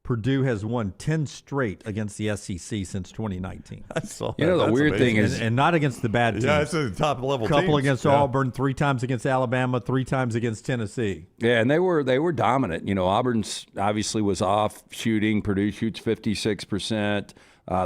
Purdue has won 10 straight against the SEC since 2019. I saw that. You know, the That's weird amazing. thing is... And not against the bad teams. Yeah, it's a top-level teams. Couple against Auburn, 3 times against Alabama, 3 times against Tennessee. Yeah, and they were dominant. You know, Auburn's obviously was off shooting. Purdue shoots 56%.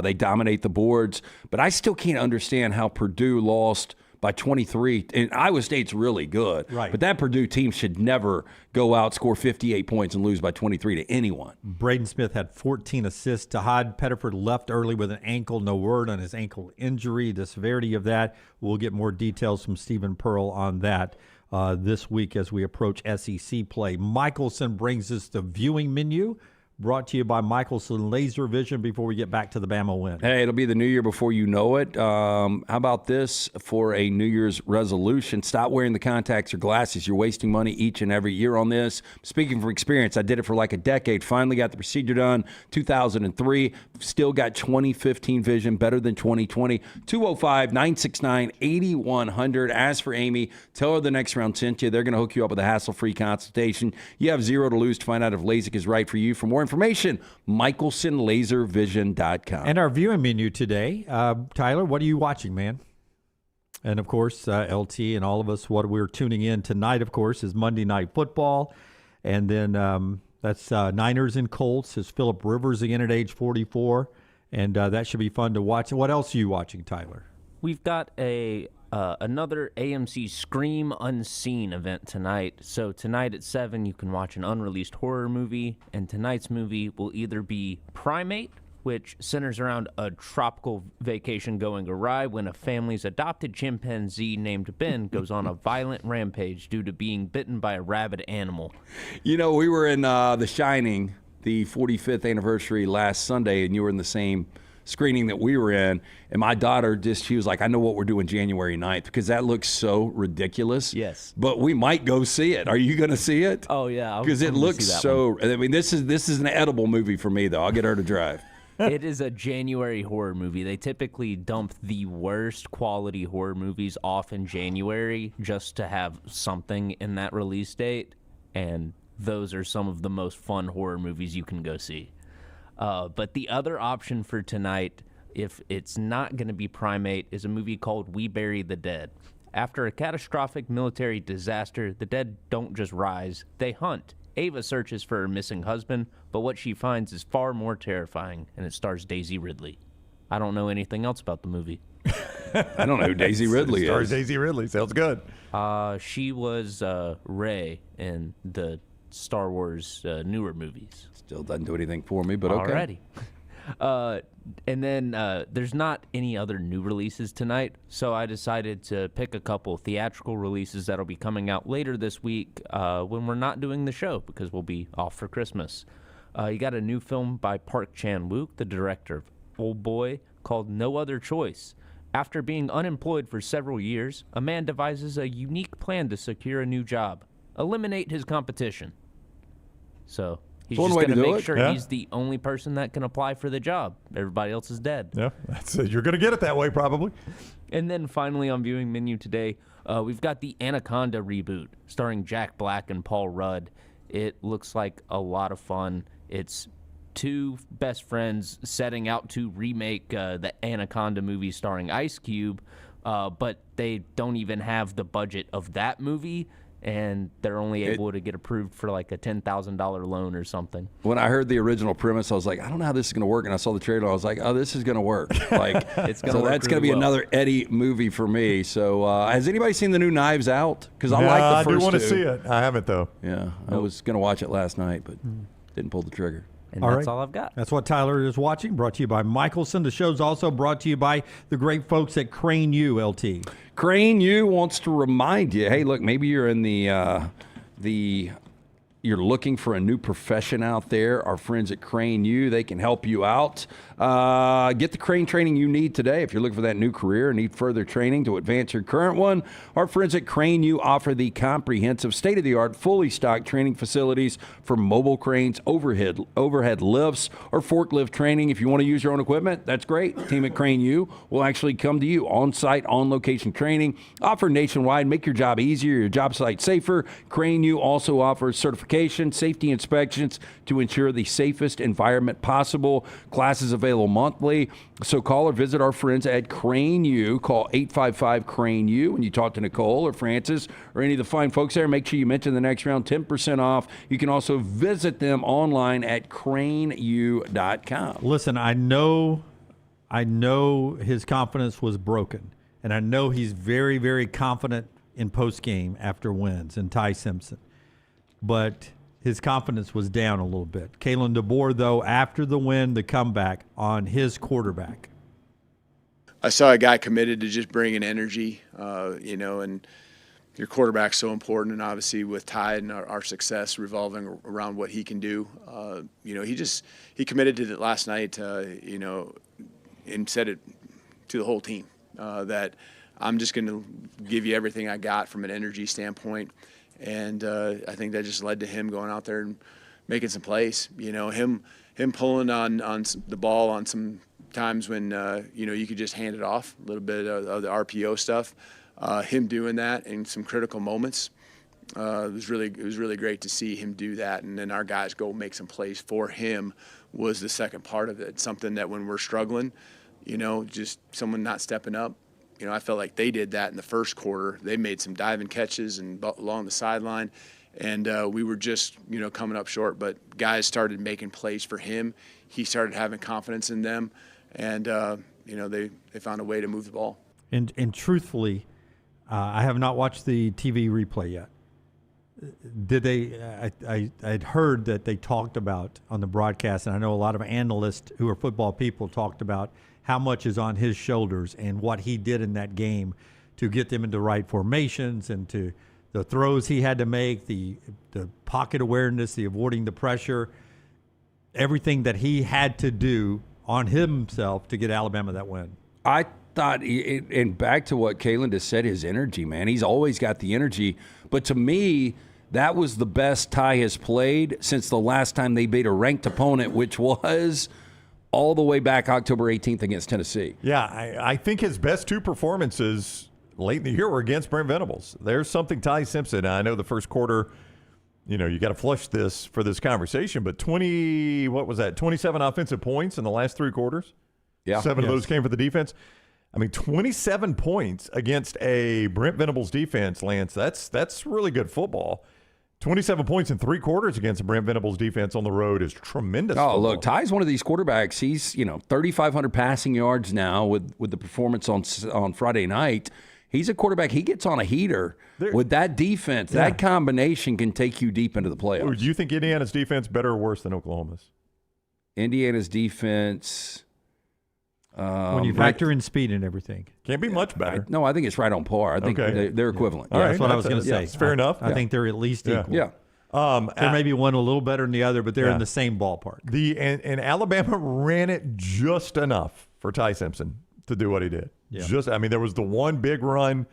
They dominate the boards. But I still can't understand how Purdue lost by 23. And Iowa State's really good. Right. But that Purdue team should never go out, score 58 points, and lose by 23 to anyone. Braden Smith had 14 assists. Tahad Pettiford left early with an ankle. No word on his ankle injury, the severity of that. We'll get more details from Stephen Pearl on that this week as we approach SEC play. Michelson brings us the viewing menu, brought to you by Michelson Laser Vision before we get back to the Bama win. Hey, it'll be the new year before you know it. How about this for a New Year's resolution? Stop wearing the contacts or glasses. You're wasting money each and every year on this. Speaking from experience, I did it for like a decade. Finally got the procedure done, 2003. Still got 2015 vision, better than 2020. 205-969-8100. Ask for Amy. Tell her the next round sent you. They're going to hook you up with a hassle-free consultation. You have zero to lose to find out if LASIK is right for you. For more information, michelsonlaservision.com. And our viewing menu today, Tyler, what are you watching, man? And, of course, LT and all of us, what we're tuning in tonight, of course, is Monday Night Football. And then that's Niners and Colts. Is Phillip Rivers again at age 44. And that should be fun to watch. What else are you watching, Tyler? We've got another AMC Scream Unseen event tonight. So tonight at 7, you can watch an unreleased horror movie, and tonight's movie will either be Primate, which centers around a tropical vacation going awry when a family's adopted chimpanzee named Ben goes on a violent rampage due to being bitten by a rabid animal. You know, we were in The Shining, the 45th anniversary last Sunday, and you were in the same screening that we were in, and my daughter she was like, I know what we're doing January 9th because that looks so ridiculous. Yes. But we might go see it. Are you going to see it? Oh, yeah. Because it looks so, I mean, this is an edible movie for me, though. I'll get her to drive. It is a January horror movie. They typically dump the worst quality horror movies off in January just to have something in that release date, and those are some of the most fun horror movies you can go see. But the other option for tonight, if it's not going to be Primate, is a movie called We Bury the Dead. After a catastrophic military disaster, the dead don't just rise, they hunt. Ava searches for her missing husband, but what she finds is far more terrifying, and it stars Daisy Ridley. I don't know anything else about the movie. I don't know who Daisy Ridley is. Stars Daisy Ridley. Sounds good. She was Rey in the Star Wars newer movies. Still doesn't do anything for me, but okay. Alrighty. And then there's not any other new releases tonight, so I decided to pick a couple theatrical releases that'll be coming out later this week when we're not doing the show because we'll be off for Christmas. You got a new film by Park Chan-wook, the director of Old Boy, called No Other Choice. After being unemployed for several years, a man devises a unique plan to secure a new job. Eliminate his competition. So he's just going to make sure he's the only person that can apply for the job. Everybody else is dead. Yeah, that's it. You're going to get it that way probably. And then finally on viewing menu today, we've got the Anaconda reboot starring Jack Black and Paul Rudd. It looks like a lot of fun. It's two best friends setting out to remake the Anaconda movie starring Ice Cube, but they don't even have the budget of that movie, and they're only able to get approved for like a $10,000 loan or something. When I heard the original premise, I was like, I don't know how this is going to work. And I saw the trailer, I was like, oh, this is going to work. Like, it's gonna so work that's going to be really well. another Eddie movie for me. So has anybody seen the new Knives Out? Because I like the first two. I do want to see it. I haven't, though. Yeah, I was going to watch it last night, but didn't pull the trigger. And that's all I've got. That's what Tyler is watching, brought to you by Michelson. The show's also brought to you by the great folks at Crane U, LT. Crane U wants to remind you, hey, look, maybe you're in you're looking for a new profession out there. Our friends at Crane U, they can help you out. Get the crane training you need today. If you're looking for that new career and need further training to advance your current one, our friends at Crane U offer the comprehensive, state-of-the-art, fully stocked training facilities for mobile cranes, overhead lifts, or forklift training. If you want to use your own equipment, that's great. The team at Crane U will actually come to you on-site, on-location training, offer nationwide, make your job easier, your job site safer. Crane U also offers certification, safety inspections to ensure the safest environment possible. Classes available monthly. So call or visit our friends at Crane U. Call 855-CRANE-U. When you talk to Nicole or Francis or any of the fine folks there, make sure you mention the next round, 10% off. You can also visit them online at craneu.com. Listen, I know his confidence was broken and I know he's very, very confident in post-game after wins, and Ty Simpson. But his confidence was down a little bit. Kalen DeBoer, though, after the win, the comeback on his quarterback. I saw a guy committed to just bringing energy, and your quarterback's so important. And obviously with Ty and our success revolving around what he can do, he committed to it last night, and said it to the whole team that I'm just going to give you everything I got from an energy standpoint. And I think that just led to him going out there and making some plays. Him pulling on the ball on some times when you could just hand it off, a little bit of the RPO stuff. Him doing that in some critical moments. It was really great to see him do that, and then our guys go make some plays for him was the second part of it. Something that when we're struggling, just someone not stepping up. I felt like they did that in the first quarter. They made some diving catches and along the sideline, and we were just, coming up short. But guys started making plays for him. He started having confidence in them, and they found a way to move the ball. And truthfully, I have not watched the TV replay yet. Did they? I'd heard that they talked about on the broadcast, and I know a lot of analysts who are football people talked about how much is on his shoulders and what he did in that game to get them into right formations and to the throws he had to make, the pocket awareness, the avoiding the pressure, everything that he had to do on himself to get Alabama that win. I thought, and back to what Kalen just said, his energy, man. He's always got the energy. But to me, that was the best Ty has played since the last time they beat a ranked opponent, which was all the way back October 18th against Tennessee. Yeah, I think his best two performances late in the year were against Brent Venables. There's something Ty Simpson. I know the first quarter, you got to flush this for this conversation, but 27 offensive points in the last three quarters? Yeah. 7 of those came for the defense. 27 points against a Brent Venables defense, Lance. That's really good football. 27 points in 3 quarters against a Brent Venables defense on the road is tremendous. Oh, football. Look, Ty's one of these quarterbacks. He's 3,500 passing yards now with the performance on Friday night. He's a quarterback. He gets on a heater with that defense. Yeah. That combination can take you deep into the playoffs. Do you think Indiana's defense better or worse than Oklahoma's? Indiana's defense. When you factor in speed and everything. Can't be much better. I think it's right on par. I think they're equivalent. All right, that's what I was going to say. It's fair enough. I think they're at least equal. Yeah. There may be one a little better than the other, but they're in the same ballpark. And Alabama ran it just enough for Ty Simpson to do what he did. Yeah. There was the one big run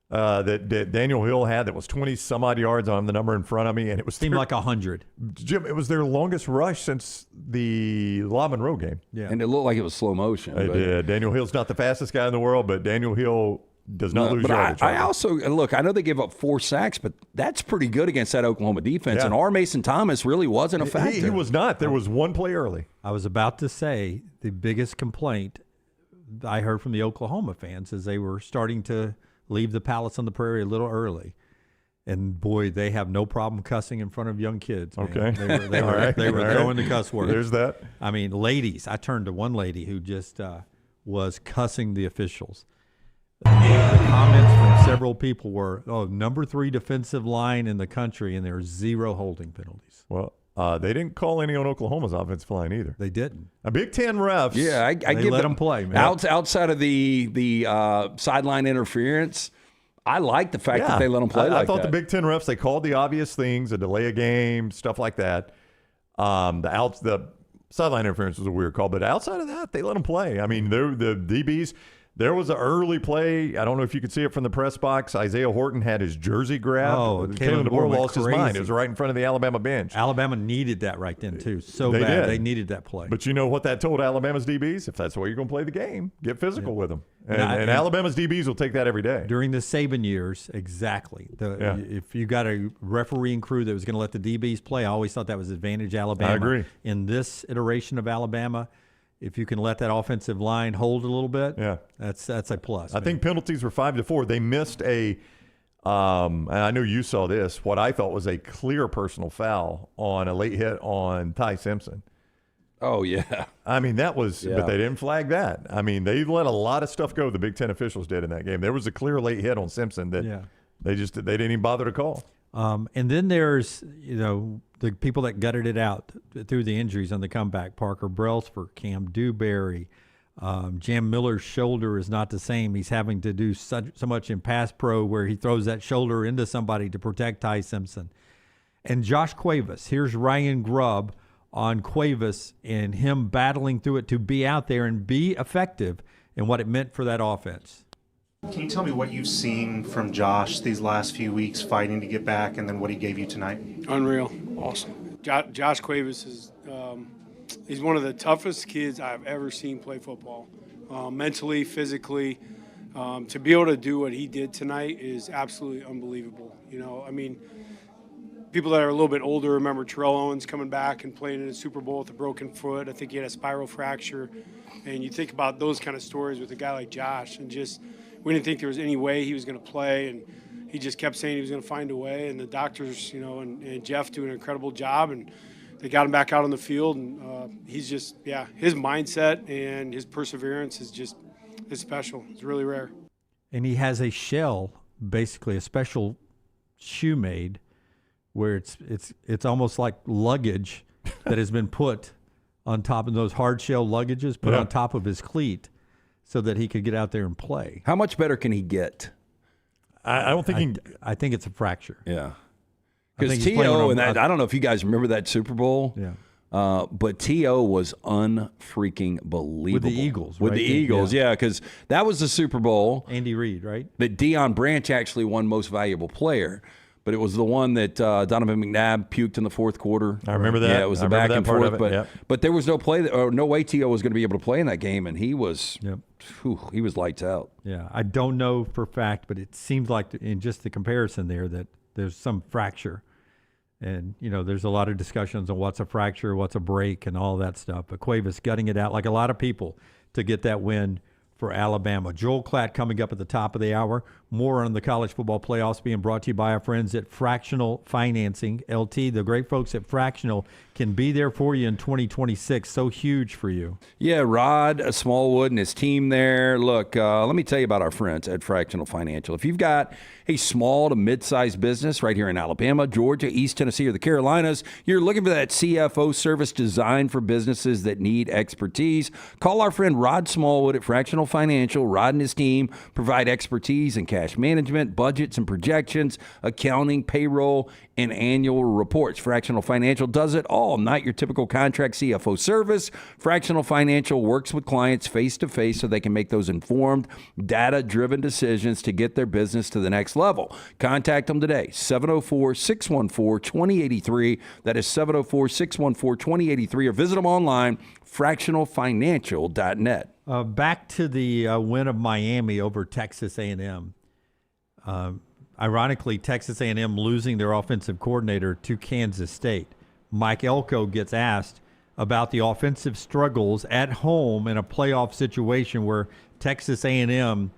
that Daniel Hill had that was 20-some-odd yards on the number in front of me, and it seemed like 100. Jim, it was their longest rush since the La Monroe game. Yeah. And it looked like it was slow motion. It did. Daniel Hill's not the fastest guy in the world, but Daniel Hill does not lose yardage. I also, look, I know they gave up 4 sacks, but that's pretty good against that Oklahoma defense. Yeah. And R. Mason Thomas really wasn't a factor. He was not. There was one play early. I was about to say the biggest complaint I heard from the Oklahoma fans is they were starting to leave the Palace on the Prairie a little early. And, boy, they have no problem cussing in front of young kids. Man. Okay. They were throwing the cuss words. There's that. Ladies. I turned to one lady who just was cussing the officials. The comments from several people were, number 3 defensive line in the country, and there are 0 holding penalties. Well, they didn't call any on Oklahoma's offensive line either. They didn't. A Big Ten refs. Yeah, I they give let them play, man. Outside of the sideline interference, I like the fact that they let them play I thought the Big Ten refs, they called the obvious things, a delay of game, stuff like that. The sideline interference was a weird call, but outside of that, they let them play. The DBs. There was an early play. I don't know if you could see it from the press box. Isaiah Horton had his jersey grabbed. Oh, Kalen DeBoer lost his mind. It was right in front of the Alabama bench. Alabama needed that right then, too. They did. They needed that play. But you know what that told Alabama's DBs? If that's the way you're going to play the game, get physical with them. And Alabama's DBs will take that every day. During the Saban years, exactly. If you got a refereeing crew that was going to let the DBs play, I always thought that was advantage Alabama. I agree. In this iteration of Alabama, if you can let that offensive line hold a little bit, that's a plus. I think penalties were 5-4. They missed and I know you saw this, what I thought was a clear personal foul on a late hit on Ty Simpson. Oh, yeah. I mean, that was, Yeah. but they didn't flag that. I mean, they let a lot of stuff go. The Big Ten officials did in that game. There was a clear late hit on Simpson that they didn't even bother to call. And then there's, the people that gutted it out through the injuries on the comeback. Parker Brailsford, Cam Dewberry, Jam Miller's shoulder is not the same. He's having to do so much in pass pro where he throws that shoulder into somebody to protect Ty Simpson. And Josh Cuevas, here's Ryan Grubb on Cuevas and him battling through it to be out there and be effective and what it meant for that offense. Can you tell me what you've seen from Josh these last few weeks fighting to get back and then what he gave you tonight? Unreal. Awesome. Josh Cuevas is he's one of the toughest kids I've ever seen play football. Mentally, physically, to be able to do what he did tonight is absolutely unbelievable. People that are a little bit older remember Terrell Owens coming back and playing in a Super Bowl with a broken foot. I think he had a spiral fracture. And you think about those kind of stories with a guy like Josh, and just we didn't think there was any way he was going to play, and he just kept saying he was going to find a way. And the doctors, and Jeff do an incredible job, and they got him back out on the field. And he's just, his mindset and his perseverance is special. It's really rare. And he has a shell, basically a special shoe made, where it's almost like luggage that has been put on top of those hard shell luggages, put on top of his cleat so that he could get out there and play. How much better can he get? I don't think I think it's a fracture. Yeah. Because T.O. and that, I don't know if you guys remember that Super Bowl. Yeah. But T.O. was unfreaking believable. With the Eagles, With right? the Eagles, yeah, because that was the Super Bowl. Andy Reid, right? That Deion Branch actually won Most Valuable Player. But it was the one that Donovan McNabb puked in the fourth quarter. I remember that. Yeah, it was the back and forth. But but there was no play, or no way T.O. was going to be able to play in that game, and he was, he was lights out. Yeah, I don't know for a fact, but it seems like in just the comparison there that there's some fracture. And, there's a lot of discussions on what's a fracture, what's a break, and all that stuff. But Cuevas gutting it out like a lot of people to get that win for Alabama. Joel Klatt coming up at the top of the hour. More on the college football playoffs being brought to you by our friends at Fractional Financing. LT, the great folks at Fractional can be there for you in 2026. So huge for you. Yeah, Rod Smallwood and his team there. Look, let me tell you about our friends at Fractional Financial. If you've got a small to mid-sized business right here in Alabama, Georgia, East Tennessee, or the Carolinas, you're looking for that CFO service designed for businesses that need expertise, call our friend Rod Smallwood at Fractional Financial. Rod and his team provide expertise in cash management, budgets and projections, accounting, payroll, and annual reports. Fractional Financial does it all, not your typical contract CFO service. Fractional Financial works with clients face-to-face so they can make those informed, data-driven decisions to get their business to the next level. Contact them today, 704-614-2083. That is 704-614-2083, or visit them online, fractionalfinancial.net. Back to the win of Miami over Texas A&M. Ironically, Texas A&M losing their offensive coordinator to Kansas State. Mike Elko gets asked about the offensive struggles at home in a playoff situation where Texas A&M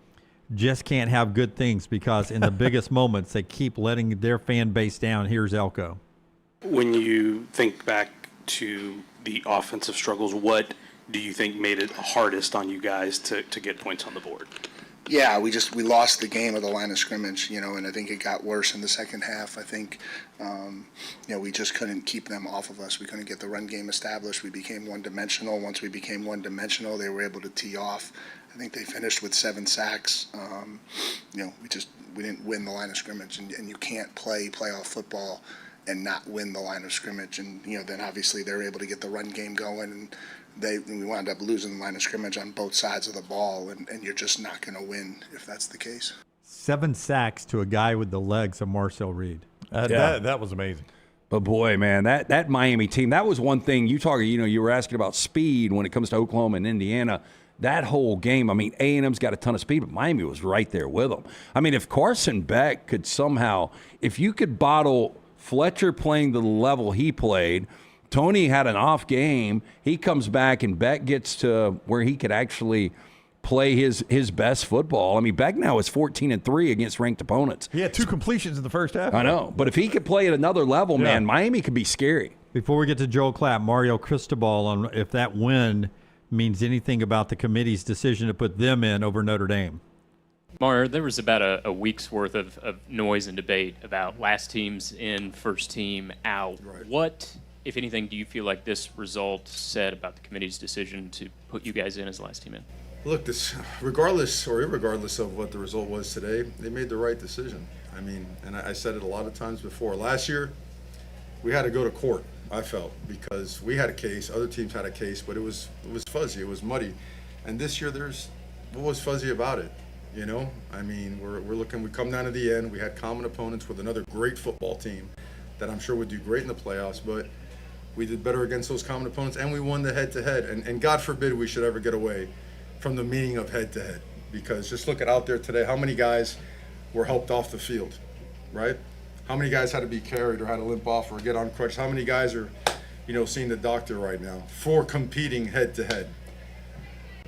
just can't have good things because in the biggest moments they keep letting their fan base down. Here's Elko. When you think back to the offensive struggles, what do you think made it hardest on you guys to get points on the board? Yeah, we lost the game of the line of scrimmage, and I think it got worse in the second half. I think, we just couldn't keep them off of us. We couldn't get the run game established. We became one-dimensional. Once we became one-dimensional, they were able to tee off. I think they finished with 7 sacks. We didn't win the line of scrimmage, and you can't play playoff football and not win the line of scrimmage. And then obviously they're able to get the run game going, and we wound up losing the line of scrimmage on both sides of the ball, and you're just not going to win if that's the case. 7 sacks to a guy with the legs of Marcel Reed. That was amazing. But boy, man, that Miami team, that was one thing you were asking about speed when it comes to Oklahoma and Indiana. That whole game, A&M's got a ton of speed, but Miami was right there with them. If Carson Beck could somehow, if you could bottle Fletcher playing the level he played, Tony had an off game. He comes back, and Beck gets to where he could actually play his best football. Beck now is 14-3 against ranked opponents. He had 2 completions in the first half. I know, but if he could play at another level, man, Miami could be scary. Before we get to Joel Klatt, Mario Cristobal, on if that win means anything about the committee's decision to put them in over Notre Dame. Mario, there was about a week's worth of noise and debate about last teams in, first team out. Right. What, if anything, do you feel like this result said about the committee's decision to put you guys in as the last team in? Look, this, regardless or irregardless of what the result was today, they made the right decision. I mean, and I said it a lot of times before. Last year, we had to go to court, I felt, because we had a case, other teams had a case, but it was fuzzy, it was muddy. And this year, what was fuzzy about it? You know, I mean, we're looking, we come down to the end. We had common opponents with another great football team that I'm sure would do great in the playoffs, but we did better against those common opponents, and we won the head-to-head. And God forbid we should ever get away from the meaning of head-to-head, because just look at out there today, how many guys were helped off the field, right? How many guys had to be carried or had to limp off or get on crutches? How many guys are, seeing the doctor right now for competing head-to-head?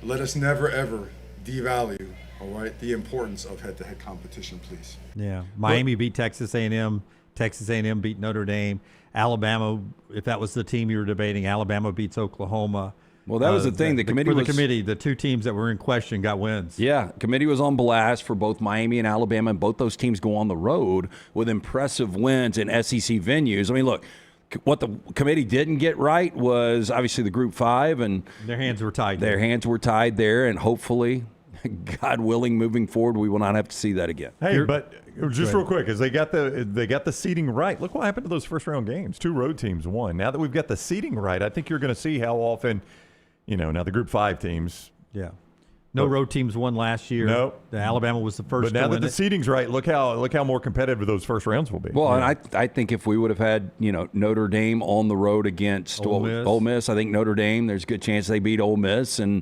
Let us never, ever devalue, all right, the importance of head-to-head competition, please. Yeah, Miami beat Texas A&M. Texas A&M beat Notre Dame. Alabama, if that was the team you were debating, Alabama beats Oklahoma. Well, that was the thing. The committee, the two teams that were in question got wins. Yeah, committee was on blast for both Miami and Alabama, and both those teams go on the road with impressive wins in SEC venues. I mean, look, what the committee didn't get right was obviously the Group 5, and their hands were tied. Hands were tied there, and hopefully, God willing, moving forward, we will not have to see that again. Hey, but just real quick, as they got the seeding right. Look what happened to those first round games. 2 road teams won. Now that we've got the seeding right, I think you're going to see how often, now the Group 5 teams. Yeah. No road teams won last year. No. Alabama was the first. But now that the seeding's right, look how more competitive those first rounds will be. Well, and I think if we would have had Notre Dame on the road against Ole Miss, I think Notre Dame, there's a good chance they beat Ole Miss, and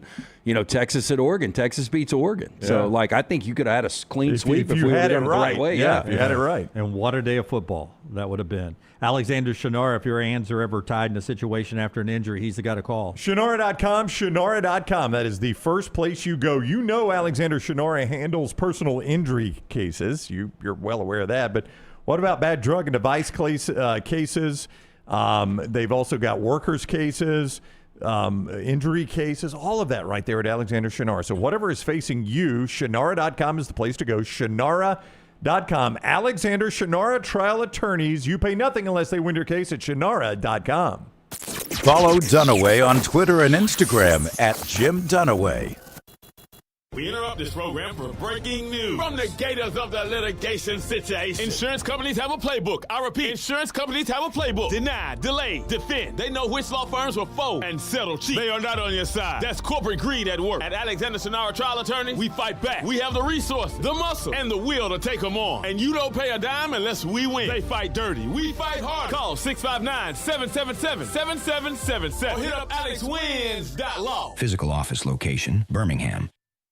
Texas at Oregon. Texas beats Oregon. Yeah. So I think you could have had a clean sweep if we had it the right way. Yeah, if you had it right. And what a day of football that would have been. Alexander Shenara, if your hands are ever tied in a situation after an injury, he's the guy to call. Shenara.com, Shenara.com. That is the first place you go. Alexander Shenara handles personal injury cases. You're well aware of that. But what about bad drug and device cases? They've also got workers' cases, injury cases, all of that right there at Alexander Shenara. So whatever is facing you, Shenara.com is the place to go. Shenara.com. Alexander Shenara trial attorneys. You pay nothing unless they win your case at Shenara.com. Follow Dunaway on Twitter and Instagram at Jim Dunaway. We interrupt this program for breaking news from the gators of the litigation situation. Insurance companies have a playbook. I repeat, insurance companies have a playbook. Deny, delay, defend. They know which law firms will fold and settle cheap. They are not on your side. That's corporate greed at work. At Alexander Shenara Trial Attorneys, we fight back. We have the resources, the muscle, and the will to take them on. And you don't pay a dime unless we win. They fight dirty. We fight hard. Call 659-777-7777 or hit up alexwins.law. Physical office location, Birmingham.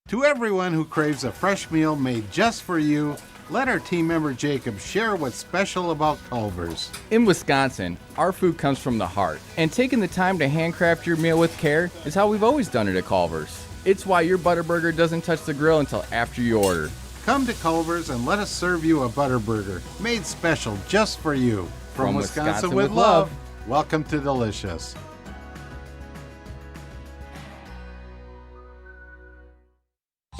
To everyone who craves a fresh meal made just for you, let our team member Jacob share what's special about Culver's. In Wisconsin, our food comes from the heart, and taking the time to handcraft your meal with care is how we've always done it at Culver's. It's why your Butterburger doesn't touch the grill until after you order. Come to Culver's and let us serve you a Butterburger, made special just for you. From Wisconsin with love, welcome to Delicious.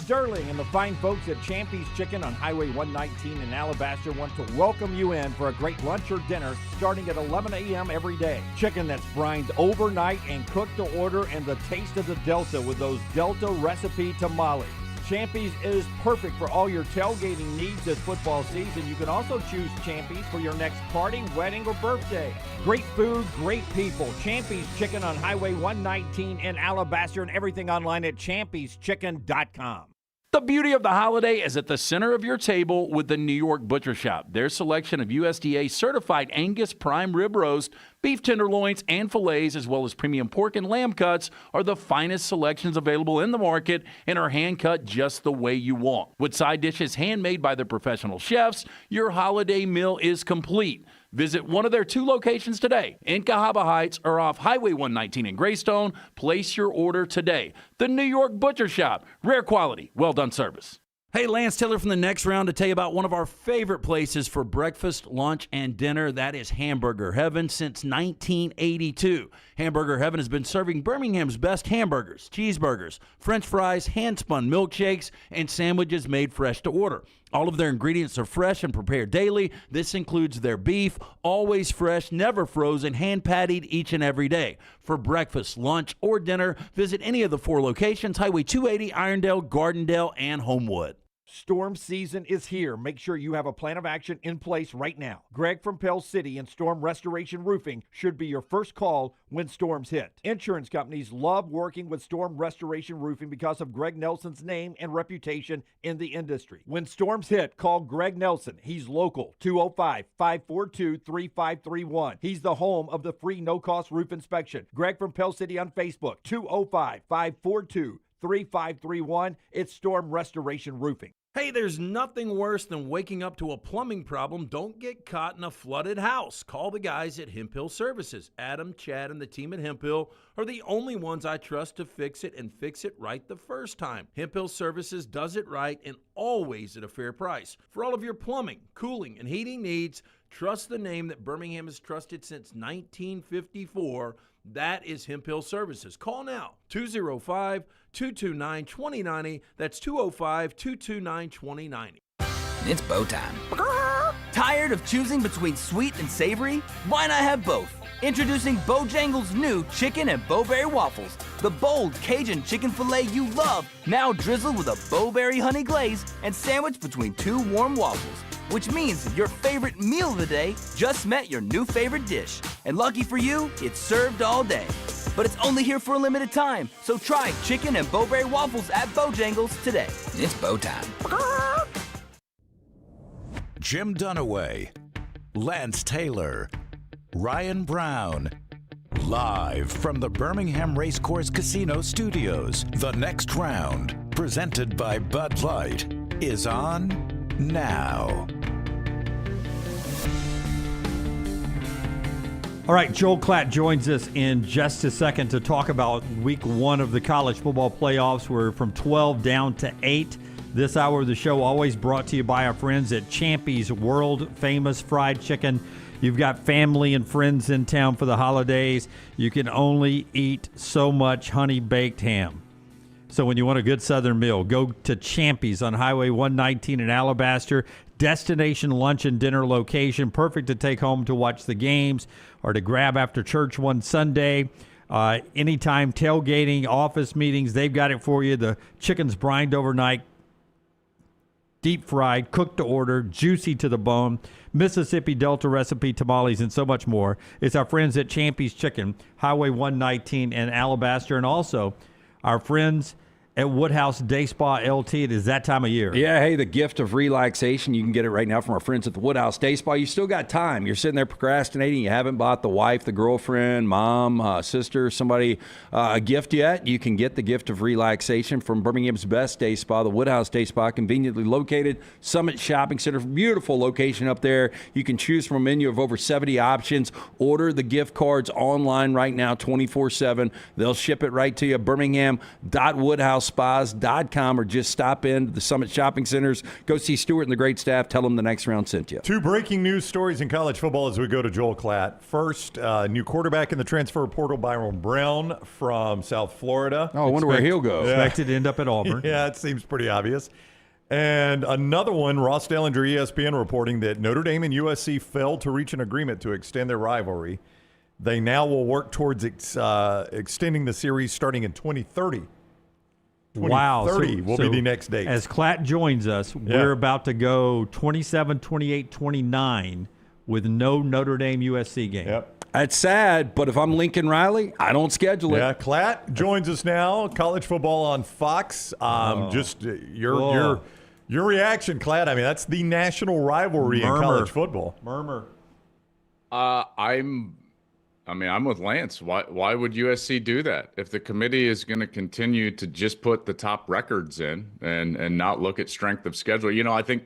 Sterling and the fine folks at Champy's Chicken on Highway 119 in Alabaster want to welcome you in for a great lunch or dinner starting at 11 a.m. every day. Chicken that's brined overnight and cooked to order, and the taste of the Delta with those Delta recipe tamales. Champy's is perfect for all your tailgating needs this football season. You can also choose Champy's for your next party, wedding, or birthday. Great food, great people. Champy's Chicken on Highway 119 in Alabaster, and everything online at champyschicken.com. The beauty of the holiday is at the center of your table with the New York Butcher Shop. Their selection of USDA certified Angus prime rib roast, beef tenderloins, and fillets, as well as premium pork and lamb cuts, are the finest selections available in the market and are hand-cut just the way you want. With side dishes handmade by their professional chefs, your holiday meal is complete. Visit one of their 2 locations today in Cahaba Heights or off Highway 119 in Greystone. Place your order today. The New York Butcher Shop. Rare quality, well done service. Hey, Lance Taylor from the Next Round to tell you about one of our favorite places for breakfast, lunch, and dinner. That is Hamburger Heaven since 1982. Hamburger Heaven has been serving Birmingham's best hamburgers, cheeseburgers, French fries, hand-spun milkshakes, and sandwiches made fresh to order. All of their ingredients are fresh and prepared daily. This includes their beef, always fresh, never frozen, hand-pattied each and every day. For breakfast, lunch, or dinner, visit any of the 4 locations, Highway 280, Irondale, Gardendale, and Homewood. Storm season is here. Make sure you have a plan of action in place right now. Greg from Pell City and Storm Restoration Roofing should be your first call when storms hit. Insurance companies love working with Storm Restoration Roofing because of Greg Nelson's name and reputation in the industry. When storms hit, call Greg Nelson. He's local, 205-542-3531. He's the home of the free no-cost roof inspection. Greg from Pell City on Facebook, 205-542-3531. It's Storm Restoration Roofing. Hey, there's nothing worse than waking up to a plumbing problem. Don't get caught in a flooded house. Call the guys at Hemp Hill Services. Adam, Chad, and the team at Hemp Hill are the only ones I trust to fix it and fix it right the first time. Hemp Hill Services does it right and always at a fair price. For all of your plumbing, cooling, and heating needs, trust the name that Birmingham has trusted since 1954. That is Hemp Hill Services. Call now, 205-229-2090. That's 205-229-2090. It's bow time. Tired of choosing between sweet and savory? Why not have both? Introducing Bojangles' new chicken and bowberry waffles. The bold Cajun chicken filet you love, now drizzled with a bowberry honey glaze and sandwiched between 2 warm waffles. Which means your favorite meal of the day just met your new favorite dish. And lucky for you, it's served all day. But it's only here for a limited time, so try chicken and bowberry waffles at Bojangles today. It's bow time. Jim Dunaway, Lance Taylor, Ryan Brown. Live from the Birmingham Racecourse Casino Studios, the next round, presented by Bud Light, is on now. All right, Joel Klatt joins us in just a second to talk about week 1 of the college football playoffs. We're from 12 down to 8. This hour of the show always brought to you by our friends at Champy's World Famous Fried Chicken. You've got family and friends in town for the holidays. You can only eat so much honey-baked ham. So when you want a good Southern meal, go to Champy's on Highway 119 in Alabaster. Destination lunch and dinner location, perfect to take home to watch the games or to grab after church one Sunday. Anytime tailgating, office meetings, they've got it for you. The chicken's brined overnight, deep fried, cooked to order, juicy to the bone, Mississippi Delta recipe tamales, and so much more. It's our friends at Champy's Chicken, Highway 119 in Alabaster, and also our friends at Woodhouse Day Spa LT. It is that time of year. Yeah, hey, the gift of relaxation. You can get it right now from our friends at the Woodhouse Day Spa. You still got time. You're sitting there procrastinating. You haven't bought the wife, the girlfriend, mom, sister, somebody a gift yet. You can get the gift of relaxation from Birmingham's best day spa, the Woodhouse Day Spa, conveniently located. Summit Shopping Center, beautiful location up there. You can choose from a menu of over 70 options. Order the gift cards online right now, 24/7. They'll ship it right to you, birmingham.woodhousespas.com, or just stop in to the Summit Shopping Centers. Go see Stuart and the great staff. Tell them the next round sent you. 2 breaking news stories in college football as we go to Joel Klatt. First, new quarterback in the transfer portal, Byron Brown from South Florida. Oh, I wonder where he'll go. Expected to end up at Auburn. Yeah, it seems pretty obvious. And another one, Ross Dellinger, ESPN, reporting that Notre Dame and USC failed to reach an agreement to extend their rivalry. They now will work towards extending the series starting in 2030. Wow. 2030 will be the next date. As Klatt joins us, we're about to go 27, 28, 29 with no Notre Dame USC game. Yep. That's sad, but if I'm Lincoln Riley, I don't schedule it. Yeah, Klatt joins us now. College football on Fox. Just your reaction, Klatt. I mean, that's the national rivalry in college football. Murmur. I'm with Lance. Why would USC do that? If the committee is going to continue to just put the top records in and not look at strength of schedule, I think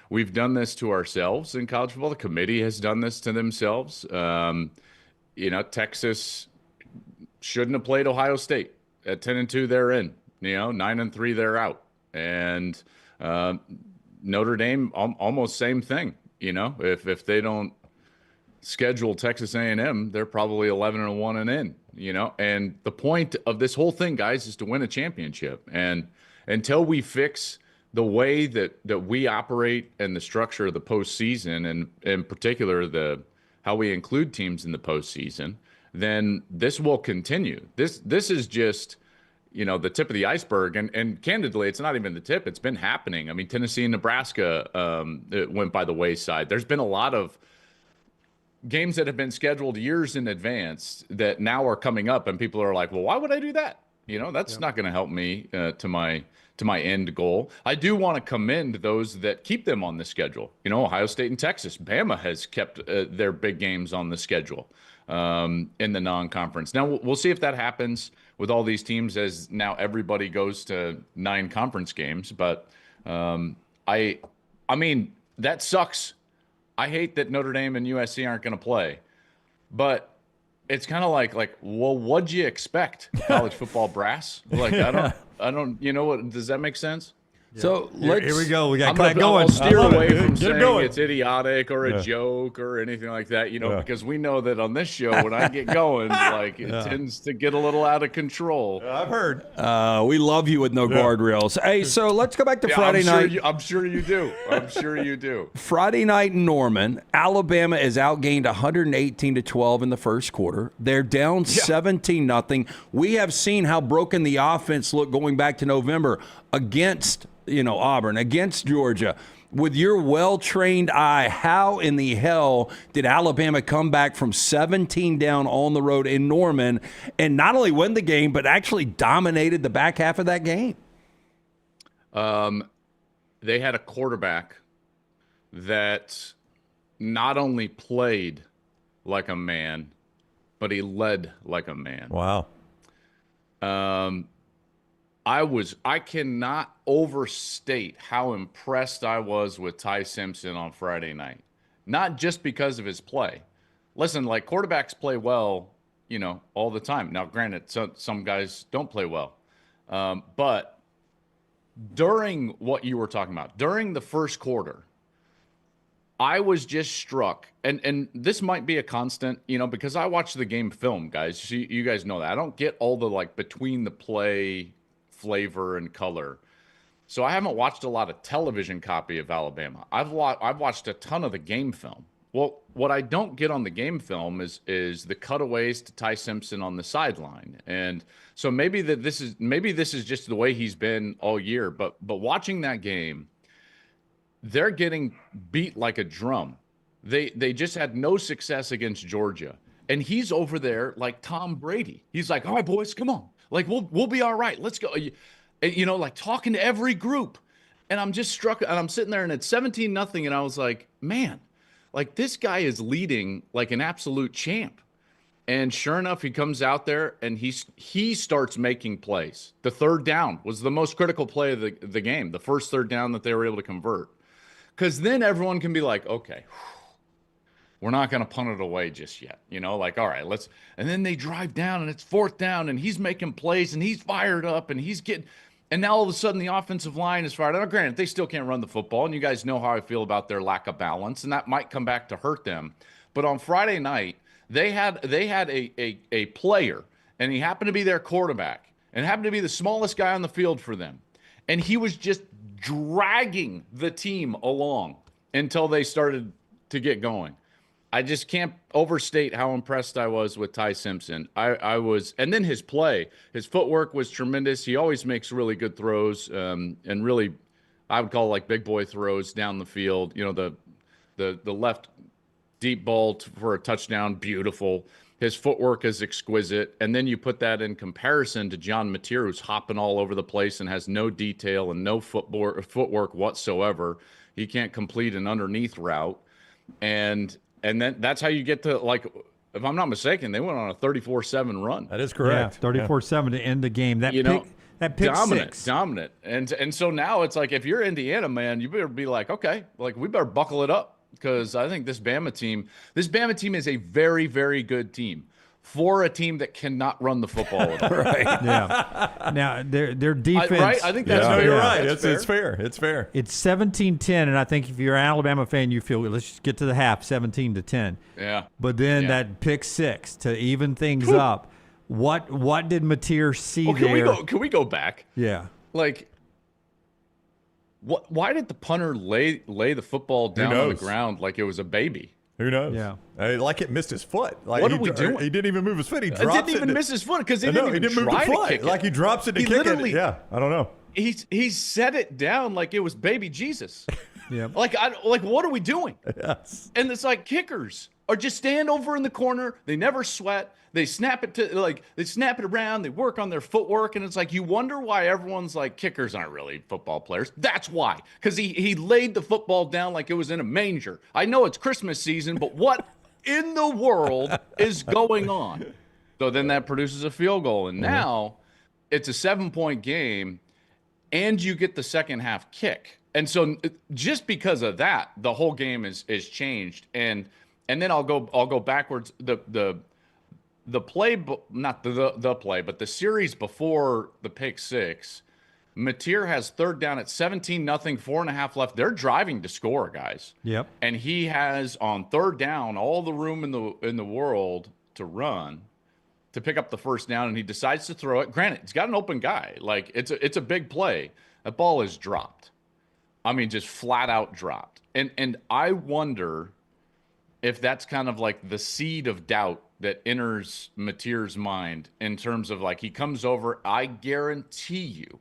we've done this to ourselves in college football. The committee has done this to themselves. Texas shouldn't have played Ohio State at 10-2. They're in. 9-3. They're out. And Notre Dame, almost same thing. If they don't schedule Texas A&M, they're probably 11-1 and in. And the point of this whole thing, guys, is to win a championship. And until we fix the way that we operate and the structure of the postseason, and in particular how we include teams in the postseason, then this will continue. This is just the tip of the iceberg, and candidly, it's not even the tip. It's been happening. I mean, Tennessee and Nebraska it went by the wayside. There's been a lot of games that have been scheduled years in advance that now are coming up, and people are like, well, why would I do that? That's not going to help me to my end goal. I do want to commend those that keep them on the schedule. Ohio State and Texas. Bama has kept their big games on the schedule in the non-conference. Now, we'll see if that happens with all these teams, as now everybody goes to 9 conference games. But I mean, that sucks. I hate that Notre Dame and USC aren't going to play. But it's kind of like, well, what'd you expect, college football brass? I don't, what, does that make sense? So here we go. We got going. I'll steer away from saying going. It's idiotic or a joke or anything like that, because we know that on this show, when I get going, it tends to get a little out of control. I've heard. We love you with no guardrails. Hey, so let's go back to Friday night. I'm sure you do. I'm sure you do. Friday night in Norman, Alabama is outgained 118-12 in the first quarter. They're down 17-0. We have seen how broken the offense looked going back to November against Auburn, against Georgia. With your well-trained eye, how in the hell did Alabama come back from 17 down on the road in Norman and not only win the game, but actually dominated the back half of that game? They had a quarterback that not only played like a man, but he led like a man. Wow. I cannot overstate how impressed I was with Ty Simpson on Friday night. Not just because of his play. Listen, quarterbacks play well, all the time. Now, granted, some guys don't play well. But during what you were talking about, during the first quarter, I was just struck, and this might be a constant, because I watch the game film, guys. You guys know that. I don't get all the, between the play flavor and color. So I haven't watched a lot of television copy of Alabama. I've watched a ton of the game film. Well, what I don't get on the game film is the cutaways to Ty Simpson on the sideline. And so maybe this is just the way he's been all year, but watching that game, they're getting beat like a drum. They just had no success against Georgia. And he's over there like Tom Brady. He's like, "All right, boys, come on. We'll be all right. Let's go." Talking to every group. And I'm just struck, and I'm sitting there, and it's 17-0, and I was like, man, this guy is leading like an absolute champ. And sure enough, he comes out there, and he starts making plays. The third down was the most critical play of the game, the first third down that they were able to convert. Because then everyone can be like, okay, we're not going to punt it away just yet. All right, let's. And then they drive down, and it's fourth down, and he's making plays, and he's fired up, and he's getting. And now all of a sudden the offensive line is fired up. Now, granted, they still can't run the football, and you guys know how I feel about their lack of balance, and that might come back to hurt them. But on Friday night, they had a player, and he happened to be their quarterback, and happened to be the smallest guy on the field for them. And he was just dragging the team along until they started to get going. I just can't overstate how impressed I was with Ty Simpson. I was, and then his play, his footwork was tremendous. He always makes really good throws, and really, I would call big boy throws down the field. The left deep ball for a touchdown, beautiful. His footwork is exquisite, and then you put that in comparison to John Mateer, who's hopping all over the place and has no detail and no footwork whatsoever. He can't complete an underneath route, and then that's how you get to, if I'm not mistaken, they went on a 34-7 run. That is correct. Yeah, 34-7 to end the game. That pick dominant. And so now it's if you're Indiana, man, you better be okay, we better buckle it up, because I think this Bama team is a very, very good team. for a team that cannot run the football. Right. Yeah. Now their defense. I think that's No, fair. you're right. That's It's fair. It's fair. It's 17-10, and I think if you're an Alabama fan, you feel let's just get to the half, 17-10. Yeah. But then that pick six to even things up. What did Mateer see there? Can we go back? Yeah. Like, why did the punter lay the football down on the ground like it was a baby? Who knows? Yeah. Like it missed his foot. Like What are we doing? He didn't even move his foot. He It drops didn't even miss his foot because he didn't even move try the to foot. kick it. Like he drops it to He kick literally- it. Yeah, I don't know. He set it down like it was baby Jesus. Yeah. Like what are we doing? Yes. And it's like kickers or just stand over in the corner. They never sweat. They snap it they snap it around. They work on their footwork, and it's like you wonder why everyone's like kickers aren't really football players. That's why, because he laid the football down like it was in a manger. I know it's Christmas season, but what in the world is going on? So then that produces a field goal, and now it's a 7-point game, and you get the second half kick. And so just because of that, the whole game is changed. And then I'll go backwards. The play, not the play, but the series before the pick six, Mateer has third down at 17-0, 4.5 left. They're driving to score, guys. Yep. And he has on third down all the room in the world to run, to pick up the first down, and he decides to throw it. Granted, he's got an open guy. Like it's a big play. That ball is dropped. I mean, just flat out dropped. And I wonder if that's kind of like the seed of doubt that enters Mateer's mind in terms of like he comes over. I guarantee you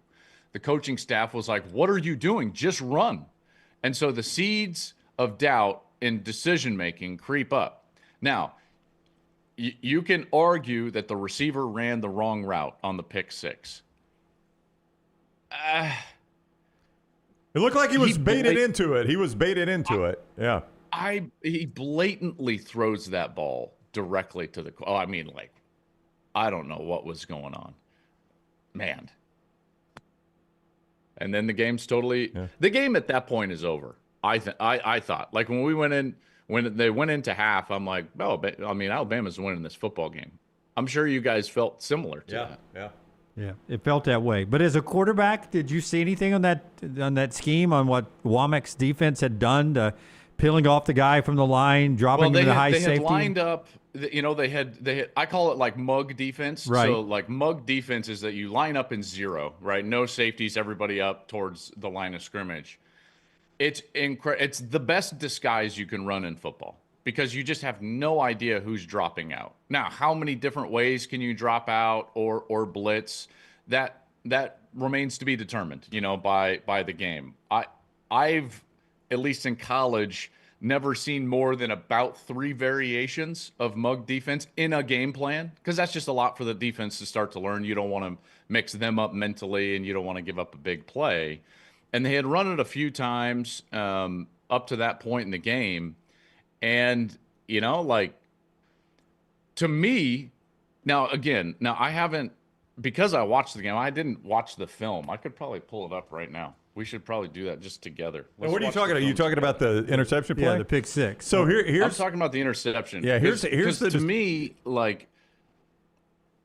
the coaching staff was like, what are you doing? Just run. And so the seeds of doubt in decision-making creep up. Now, you can argue that the receiver ran the wrong route on the pick six. It looked like he was baited into it. He was baited into it. Yeah. He blatantly throws that ball directly to the. Oh, I mean, like, I don't know what was going on, man. And then the game's totally. Yeah. The game at that point is over. I thought, like, when they went into half, I'm like, oh, I mean, Alabama's winning this football game. I'm sure you guys felt similar to that. Yeah. Yeah, it felt that way. But as a quarterback, did you see anything on that scheme on what Womack's defense had done to peeling off the guy from the line, dropping him into high safety? They had lined up. They had. I call it like mug defense. Right. So like mug defense is that you line up in zero, right? No safeties, everybody up towards the line of scrimmage. It's It's the best disguise you can run in football, because you just have no idea who's dropping out. Now, how many different ways can you drop out or blitz? That remains to be determined, by the game. I've, at least in college, never seen more than about 3 variations of mug defense in a game plan, because that's just a lot for the defense to start to learn. You don't want to mix them up mentally, and you don't want to give up a big play. And they had run it a few times up to that point in the game. And, to me, now I haven't, because I watched the game, I didn't watch the film. I could probably pull it up right now. We should probably do that just together. What are you talking about? Are you talking about the interception play? Yeah, the pick six. So here's I'm talking about the interception. Yeah, here's to me, like,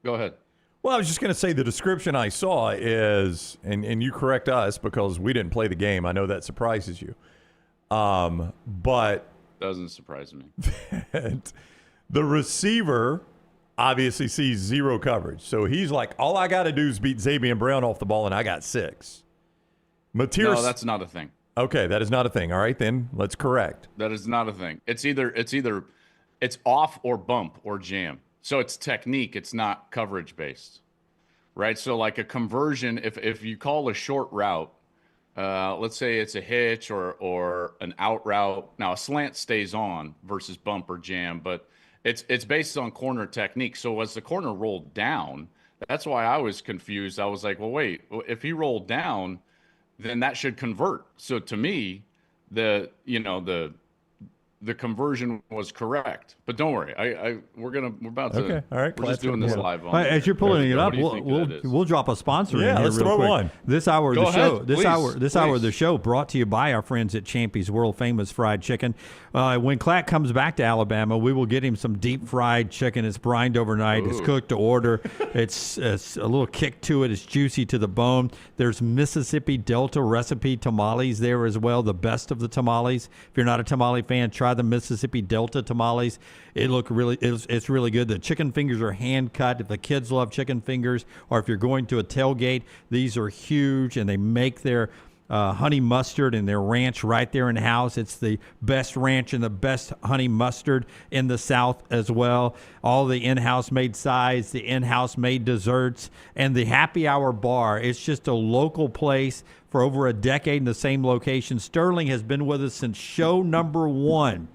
go ahead. Well, I was just going to say the description I saw is, and you correct us because we didn't play the game. I know that surprises you. But doesn't surprise me. The receiver obviously sees zero coverage. So he's like, all I got to do is beat Xavier Brown off the ball, and I got 6. Mateer, no, that's not a thing. Okay, that is not a thing. All right, then let's correct. That is not a thing. It's off or bump or jam. So it's technique. It's not coverage based, right? So like a conversion, if you call a short route, let's say it's a hitch or an out route. Now a slant stays on versus bump or jam, but it's based on corner technique. So as the corner rolled down, that's why I was confused. I was like, well, wait, if he rolled down, then that should convert. So to me, the the conversion was correct. But don't worry, we're about to. Okay, all right. We're just doing this live on. As you're pulling it up, What we'll drop a sponsor Yeah, in here let's real throw quick. one. This hour of Go the show, ahead, this please, hour of the show, brought to you by our friends at Champy's World Famous Fried Chicken. When Klatt comes back to Alabama, we will get him some deep fried chicken. It's brined overnight. It's cooked to order. It's a little kick to it. It's juicy to the bone. There's Mississippi Delta recipe tamales there as well, the best of the tamales. If you're not a tamale fan, try the Mississippi Delta tamales. It's really good. The chicken fingers are hand cut. If the kids love chicken fingers, or if you're going to a tailgate, these are huge, and they make their honey mustard and their ranch right there in house. It's the best ranch and the best honey mustard in the South as well. All the in-house made sides, the in-house made desserts, and the happy hour bar. It's just a local place for over a decade in the same location. Sterling has been with us since show number 1.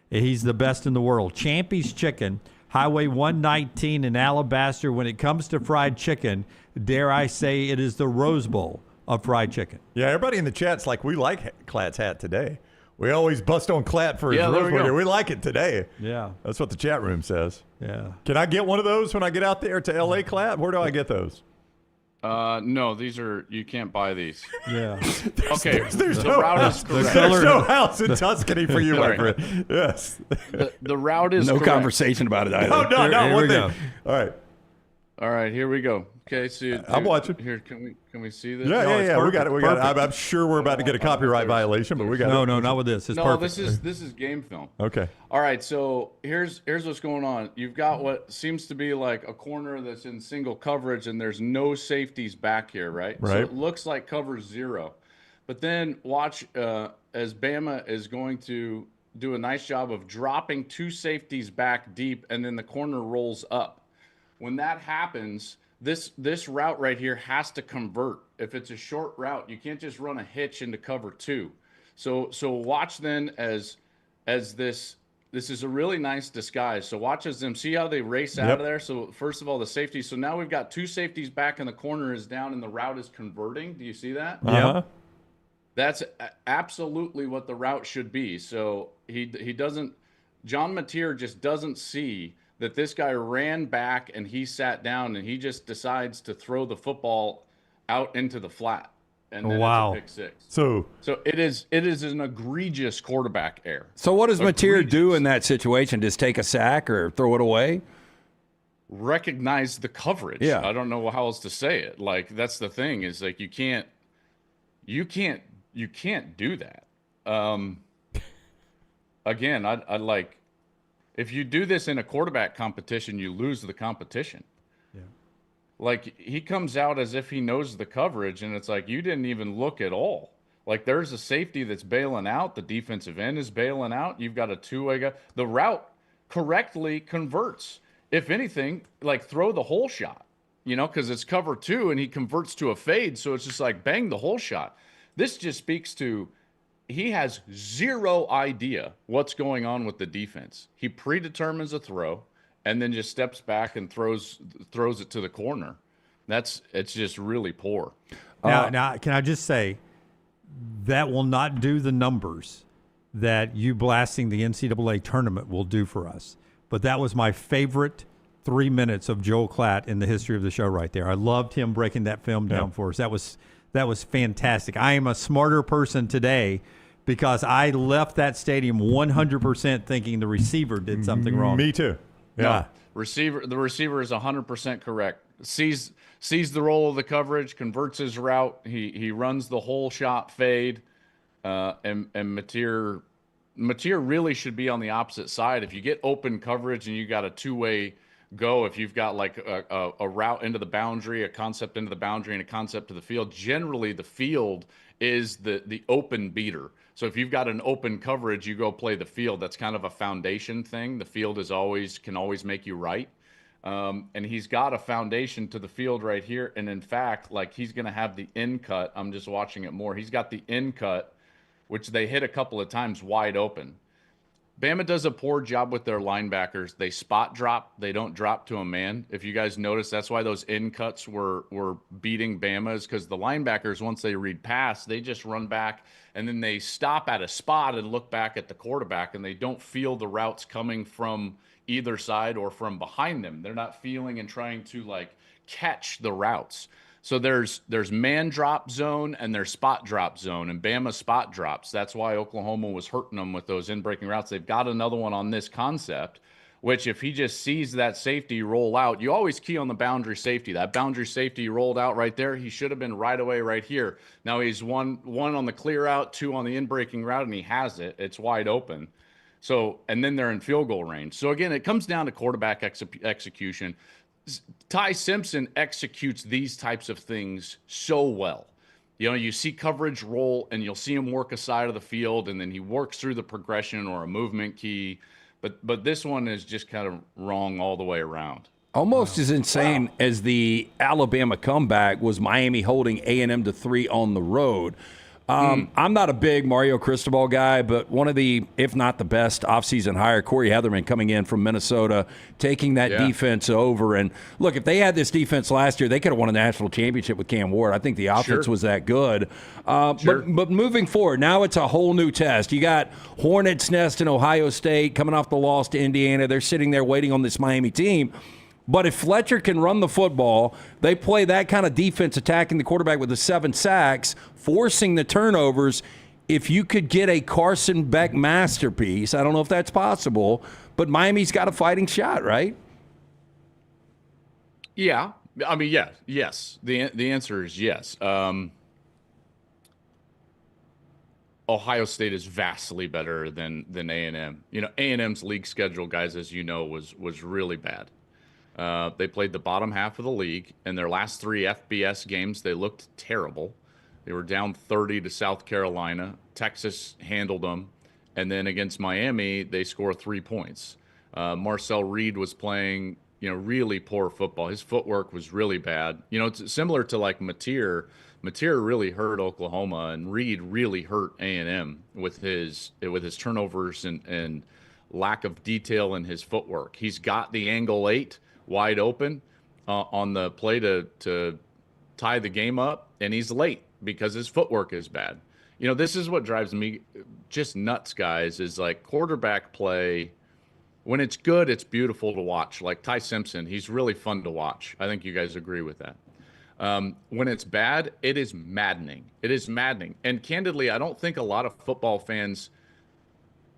He's the best in the world. Champy's Chicken, Highway 119 in Alabaster. When it comes to fried chicken, dare I say it is the Rose Bowl of fried chicken. Yeah, everybody in the chat's like, we like Klatt's hat today. We always bust on Klatt for his Rose Bowl. We like it today. Yeah. That's what the chat room says. Yeah. Can I get one of those when I get out there to L.A., Klatt? Where do I get those? No, you can't buy these. Yeah. Okay. There's the no route house. is correct. There's no house in Tuscany for you, my friend. Yes. The route is no correct. conversation about it either. No, Here one we thing. go. All right. Here we go. Okay, so I'm watching. Here, can we see this? Yeah. We got it. I'm sure we're about to get a copyright violation, but we got No, not with this. It's perfect. This is game film. Okay. All right, so here's what's going on. You've got what seems to be like a corner that's in single coverage, and there's no safeties back here, right? Right. So it looks like cover 0. But then watch as Bama is going to do a nice job of dropping 2 safeties back deep, and then the corner rolls up. When that happens, this route right here has to convert. If it's a short route, you can't just run a hitch into cover 2. So watch then as this is a really nice disguise. So watch as them see how they race out of there. So first of all, the safety. So now we've got 2 safeties back, and the corner is down, and the route is converting. Do you see that? Uh-huh. That's absolutely what the route should be. So he doesn't. John Mateer just doesn't see that this guy ran back and he sat down, and he just decides to throw the football out into the flat. And then it's a pick 6. So it is an egregious quarterback error. So what does Mateer do in that situation? Just take a sack or throw it away? Recognize the coverage. Yeah. I don't know how else to say it. Like, that's the thing, is like you can't do that. Again, I like, if you do this in a quarterback competition, you lose the competition. Yeah. Like, he comes out as if he knows the coverage, and it's like, you didn't even look at all. Like, there's a safety that's bailing out. The defensive end is bailing out. You've got a two-way guy. The route correctly converts. If anything, like, throw the hole shot, because it's cover 2, and he converts to a fade. So it's just like, bang the hole shot. This just speaks to, he has zero idea what's going on with the defense. He predetermines a throw and then just steps back and throws it to the corner. It's just really poor. Now, can I just say, that will not do the numbers that you blasting the NCAA tournament will do for us. But that was my favorite 3 minutes of Joel Klatt in the history of the show right there. I loved him breaking that film down for us. That was fantastic. I am a smarter person today because I left that stadium 100% thinking the receiver did something wrong. Me too. Yeah. No, the receiver is 100% correct. Sees the roll of the coverage, converts his route. He runs the whole shot fade, and Mateer really should be on the opposite side. If you get open coverage and you got a two-way go, if you've got like a route into the boundary, a concept into the boundary, and a concept to the field, generally the field is the open beater. So if you've got an open coverage, you go play the field. That's kind of a foundation thing. The field can always make you right. And he's got a foundation to the field right here. And in fact, like, he's going to have the in cut. I'm just watching it more. He's got the in cut, which they hit a couple of times wide open. Bama does a poor job with their linebackers. They spot drop. They don't drop to a man. If you guys notice, that's why those in cuts were beating Bama, is because the linebackers, once they read pass, they just run back and then they stop at a spot and look back at the quarterback, and they don't feel the routes coming from either side or from behind them. They're not feeling and trying to like catch the routes. So there's man drop zone and there's spot drop zone, and Bama spot drops. That's why Oklahoma was hurting them with those in-breaking routes. They've got another one on this concept, which if he just sees that safety roll out, you always key on the boundary safety. That boundary safety rolled out right there. He should have been right away right here. Now he's one on the clear out, 2 on the in-breaking route, and he has it. It's wide open. So, and then they're in field goal range. So again, it comes down to quarterback execution. Ty Simpson executes these types of things so well. You know, you see coverage roll and you'll see him work a side of the field, and then he works through the progression or a movement key. But this one is just kind of wrong all the way around. Almost as insane as the Alabama comeback was Miami holding A&M to 3 on the road. I'm not a big Mario Cristobal guy, but one of the, if not the best, offseason hire, Corey Heatherman coming in from Minnesota, taking that defense over. And look, if they had this defense last year, they could have won a national championship with Cam Ward. I think the offense was that good. But moving forward, now it's a whole new test. You got Hornets' Nest in Ohio State coming off the loss to Indiana. They're sitting there waiting on this Miami team. But if Fletcher can run the football, they play that kind of defense, attacking the quarterback with the 7 sacks, forcing the turnovers. If you could get a Carson Beck masterpiece, I don't know if that's possible, but Miami's got a fighting shot, right? Yeah. I mean, yes. The answer is yes. Ohio State is vastly better than A&M. You know, A&M's league schedule, guys, as you know, was really bad. They played the bottom half of the league. In their last 3 FBS games, they looked terrible. They were down 30 to South Carolina. Texas handled them. And then against Miami, they scored 3 points. Marcel Reed was playing, really poor football. His footwork was really bad. It's similar to like Mateer. Mateer really hurt Oklahoma, and Reed really hurt A&M with his turnovers and lack of detail in his footwork. He's got the angle 8 wide open on the play to tie the game up, and he's late because his footwork is bad. This is what drives me just nuts, guys, is like quarterback play. When it's good, it's beautiful to watch. Like Ty Simpson, he's really fun to watch. I think you guys agree with that. When it's bad, it is maddening. It is maddening. And candidly, I don't think a lot of football fans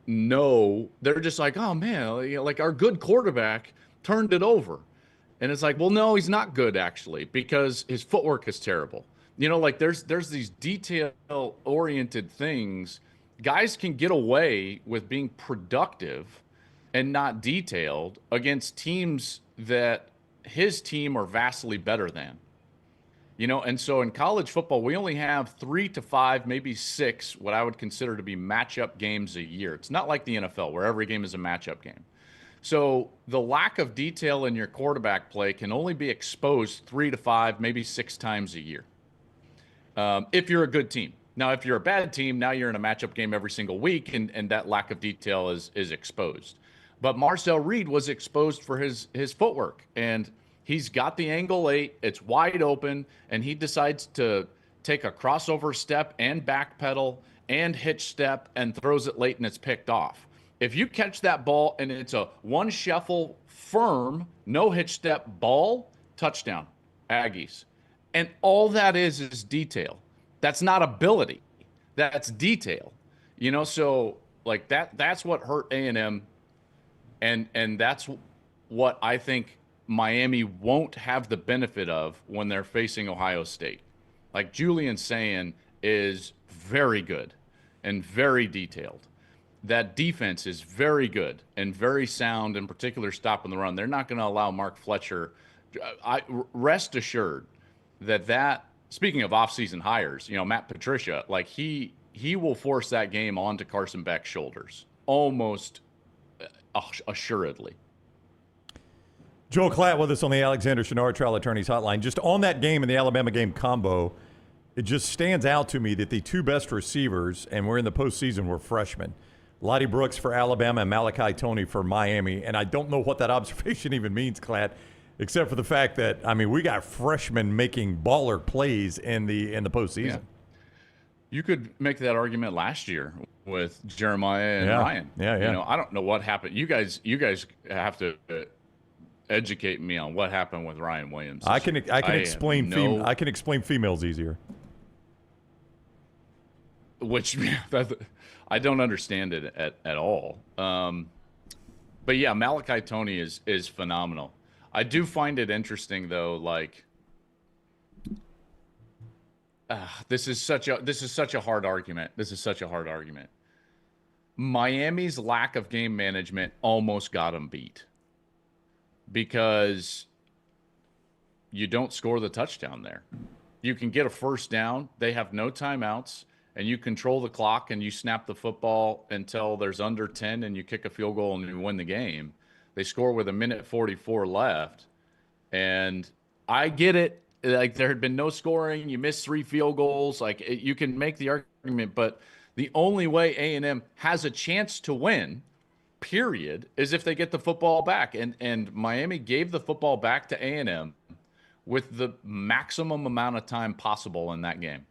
know. They're just like, oh, man, like our good quarterback turned it over. And it's like, well, no, he's not good, actually, because his footwork is terrible. Like there's these detail-oriented things. Guys can get away with being productive and not detailed against teams that his team are vastly better than. And so in college football, we only have 3 to 5, maybe 6, what I would consider to be matchup games a year. It's not like the NFL, where every game is a matchup game. So the lack of detail in your quarterback play can only be exposed 3 to 5, maybe 6 times a year. If you're a good team. Now, if you're a bad team, now you're in a matchup game every single week, and that lack of detail is exposed. But Marcel Reed was exposed for his footwork, and he's got the angle 8, it's wide open, and he decides to take a crossover step and backpedal and hitch step and throws it late, and it's picked off. If you catch that ball and it's a one shuffle, firm, no hitch step ball, touchdown, Aggies. And all that is detail. That's not ability. That's detail. So like that's what hurt A&M, and that's what I think Miami won't have the benefit of when they're facing Ohio State. Like Julian saying is very good and very detailed. That defense is very good and very sound, in particular stopping the run. They're not going to allow Mark Fletcher. Rest assured that speaking of offseason hires, Matt Patricia, like he will force that game onto Carson Beck's shoulders almost assuredly. Joel Klatt with us on the Alexander Shenard Trial Attorneys Hotline. Just on that game and the Alabama game combo, it just stands out to me that the 2 best receivers, and we're in the postseason, were freshmen. Lottie Brooks for Alabama and Malachi Toney for Miami. And I don't know what that observation even means, Klatt, except for the fact that, I mean, we got freshmen making baller plays in the postseason. Yeah. You could make that argument last year with Jeremiah and Ryan. Yeah. You know, I don't know what happened. You guys have to educate me on what happened with Ryan Williams. I can explain females easier. Which I don't understand it at all. But yeah, Malachi Toney is phenomenal. I do find it interesting though, like this is such a hard argument. Miami's lack of game management almost got them beat because you don't score the touchdown there. You can get a first down. They have no timeouts. And you control the clock and you snap the football until there's under 10 and you kick a field goal and you win the game. They score with 1:44 left. And I get it. Like, there had been no scoring. You missed 3 field goals. Like, you can make the argument, but the only way A&M has a chance to win, period, is if they get the football back. And Miami gave the football back to A&M with the maximum amount of time possible in that game.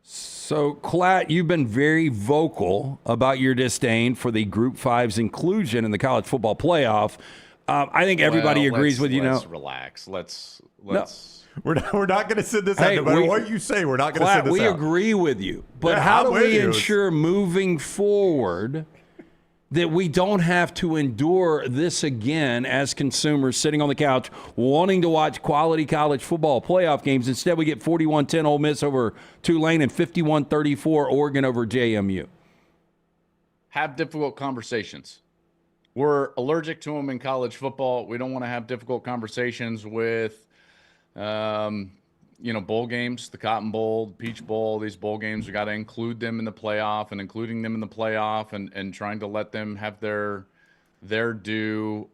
So, Klatt, you've been very vocal about your disdain for the Group 5's inclusion in the college football playoff. I think everybody agrees with you now. Let's relax. Let's. No. We're not going to send this out. No matter what you say, we're not going to send this out. We agree with you. But how do we ensure moving forward that we don't have to endure this again as consumers sitting on the couch wanting to watch quality college football playoff games? Instead, we get 41-10 Ole Miss over Tulane and 51-34 Oregon over JMU. Have difficult conversations. We're allergic to them in college football. We don't want to have difficult conversations with, bowl games, the Cotton Bowl, the Peach Bowl, these bowl games. We got to include them in the playoff, and including them in the playoff and trying to let them have their due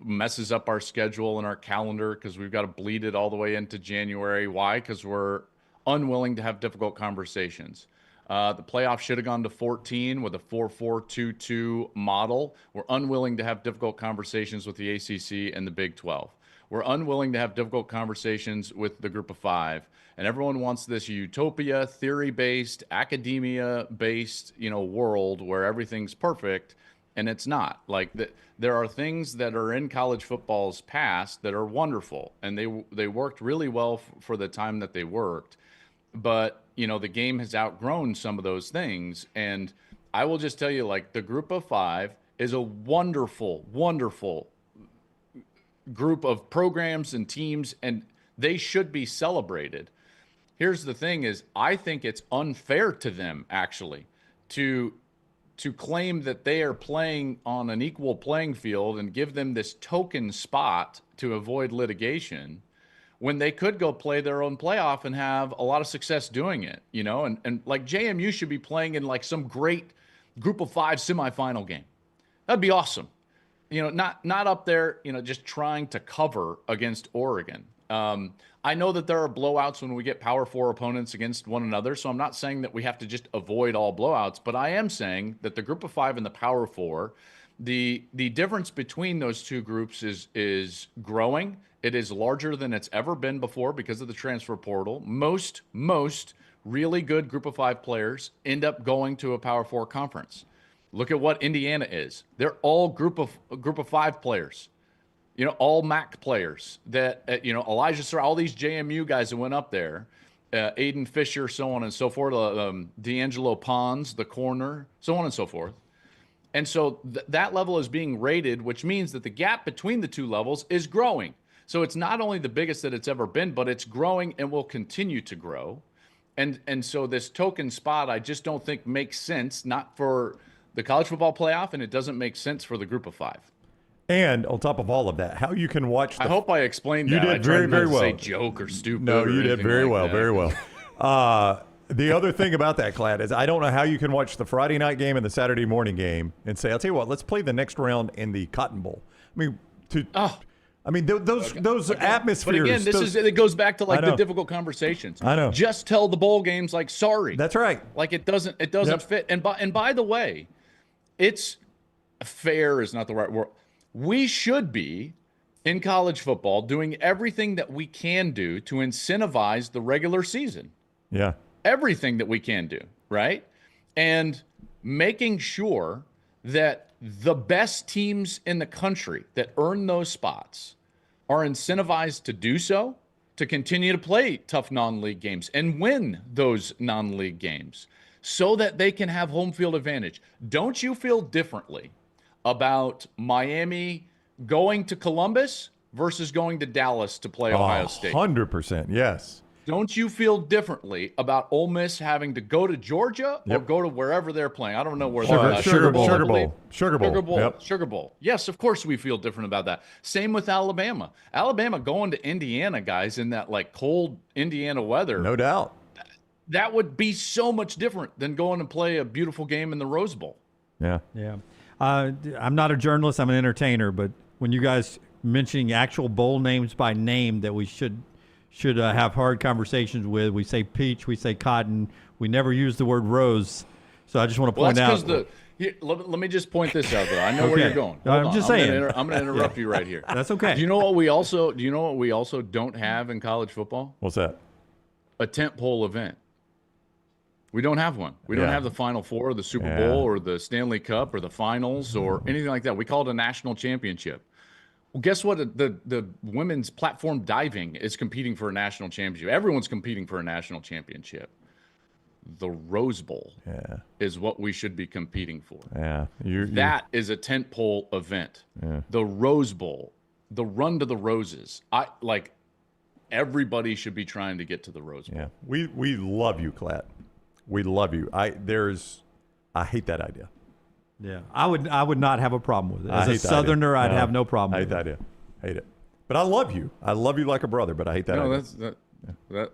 messes up our schedule and our calendar because we've got to bleed it all the way into January. Why? Because we're unwilling to have difficult conversations. The playoff should have gone to 14 with a 4-4-2-2 model. We're unwilling to have difficult conversations with the ACC and the Big 12. We're unwilling to have difficult conversations with the Group of 5. And everyone wants this utopia, theory-based, academia-based, world where everything's perfect, and it's not. Like, there are things that are in college football's past that are wonderful, and they worked really well for the time that they worked. But, the game has outgrown some of those things. And I will just tell you, like, the Group of 5 is a wonderful, wonderful group of programs and teams, and they should be celebrated. Here's the thing is, I think it's unfair to them, actually, to claim that they are playing on an equal playing field and give them this token spot to avoid litigation when they could go play their own playoff and have a lot of success doing it, and like JMU should be playing in like some great Group of 5 semifinal game. That'd be awesome. Not up there, just trying to cover against Oregon. I know that there are blowouts when we get Power 4 opponents against one another, so I'm not saying that we have to just avoid all blowouts, but I am saying that the Group of 5 and the Power 4, the difference between those two groups is growing. It is larger than it's ever been before because of the transfer portal. Most really good Group of 5 players end up going to a Power 4 conference. Look at what Indiana is. They're all group of 5 players, all MAC players that, Elijah Sarr, all these JMU guys that went up there, Aiden Fisher, so on and so forth, D'Angelo Pons, the corner, so on and so forth. And so that level is being rated, which means that the gap between the two levels is growing. So it's not only the biggest that it's ever been, but it's growing and will continue to grow. And so this token spot, I just don't think makes sense, not for the college football playoff, and it doesn't make sense for the Group of 5. And on top of all of that, how you can watch. I hope I explained that. You did very, very well. Say joke or stupid. No, you did very like well, that. very well. The other thing about that, Klatt, is I don't know how you can watch the Friday night game and the Saturday morning game and say, I'll tell you what, let's play the next round in the Cotton Bowl. Those atmospheres. But again, it goes back to like the difficult conversations. I know. Just tell the bowl games like sorry. That's right. Like it doesn't fit. And by the way, it's fair is not the right word. We should be in college football doing everything that we can do to incentivize the regular season. Yeah. Everything that we can do, right? And making sure that the best teams in the country that earn those spots are incentivized to do so, to continue to play tough non-league games and win those non-league games so that they can have home field advantage. Don't you feel differently about Miami going to Columbus versus going to Dallas to play Ohio State? 100%, yes. Don't you feel differently about Ole Miss having to go to Georgia or go to wherever they're playing? I don't know where they're at. Sugar Bowl. Yep. Sugar Bowl. Yes, of course we feel different about that. Same with Alabama. Alabama going to Indiana, guys, in that like cold Indiana weather. No doubt. That would be so much different than going to play a beautiful game in the Rose Bowl. Yeah. Yeah. I'm not a journalist. I'm an entertainer. But when you guys mentioning actual bowl names by name that we should have hard conversations with, we say peach, we say cotton. We never use the word rose. So I just want to point out. Let me just point this out, though. I know where you're going. I'm just saying. I'm going to interrupt you right here. That's okay. Do you know what we also don't have in college football? What's that? A tentpole event. We don't have one. We don't have the Final Four, or the Super Bowl, or the Stanley Cup, or the finals, or anything like that. We call it a national championship. Well, guess what? The women's platform diving is competing for a national championship. Everyone's competing for a national championship. The Rose Bowl is what we should be competing for. Yeah, that is a tentpole event. Yeah. The Rose Bowl, the Run to the Roses. Everybody should be trying to get to the Rose Bowl. Yeah, we love you, Klatt. We love you. I hate that idea. Yeah, I would not have a problem with it. As a Southerner, I'd have no problem with it. I hate that idea. Hate it. But I love you. I love you like a brother, but I hate that idea.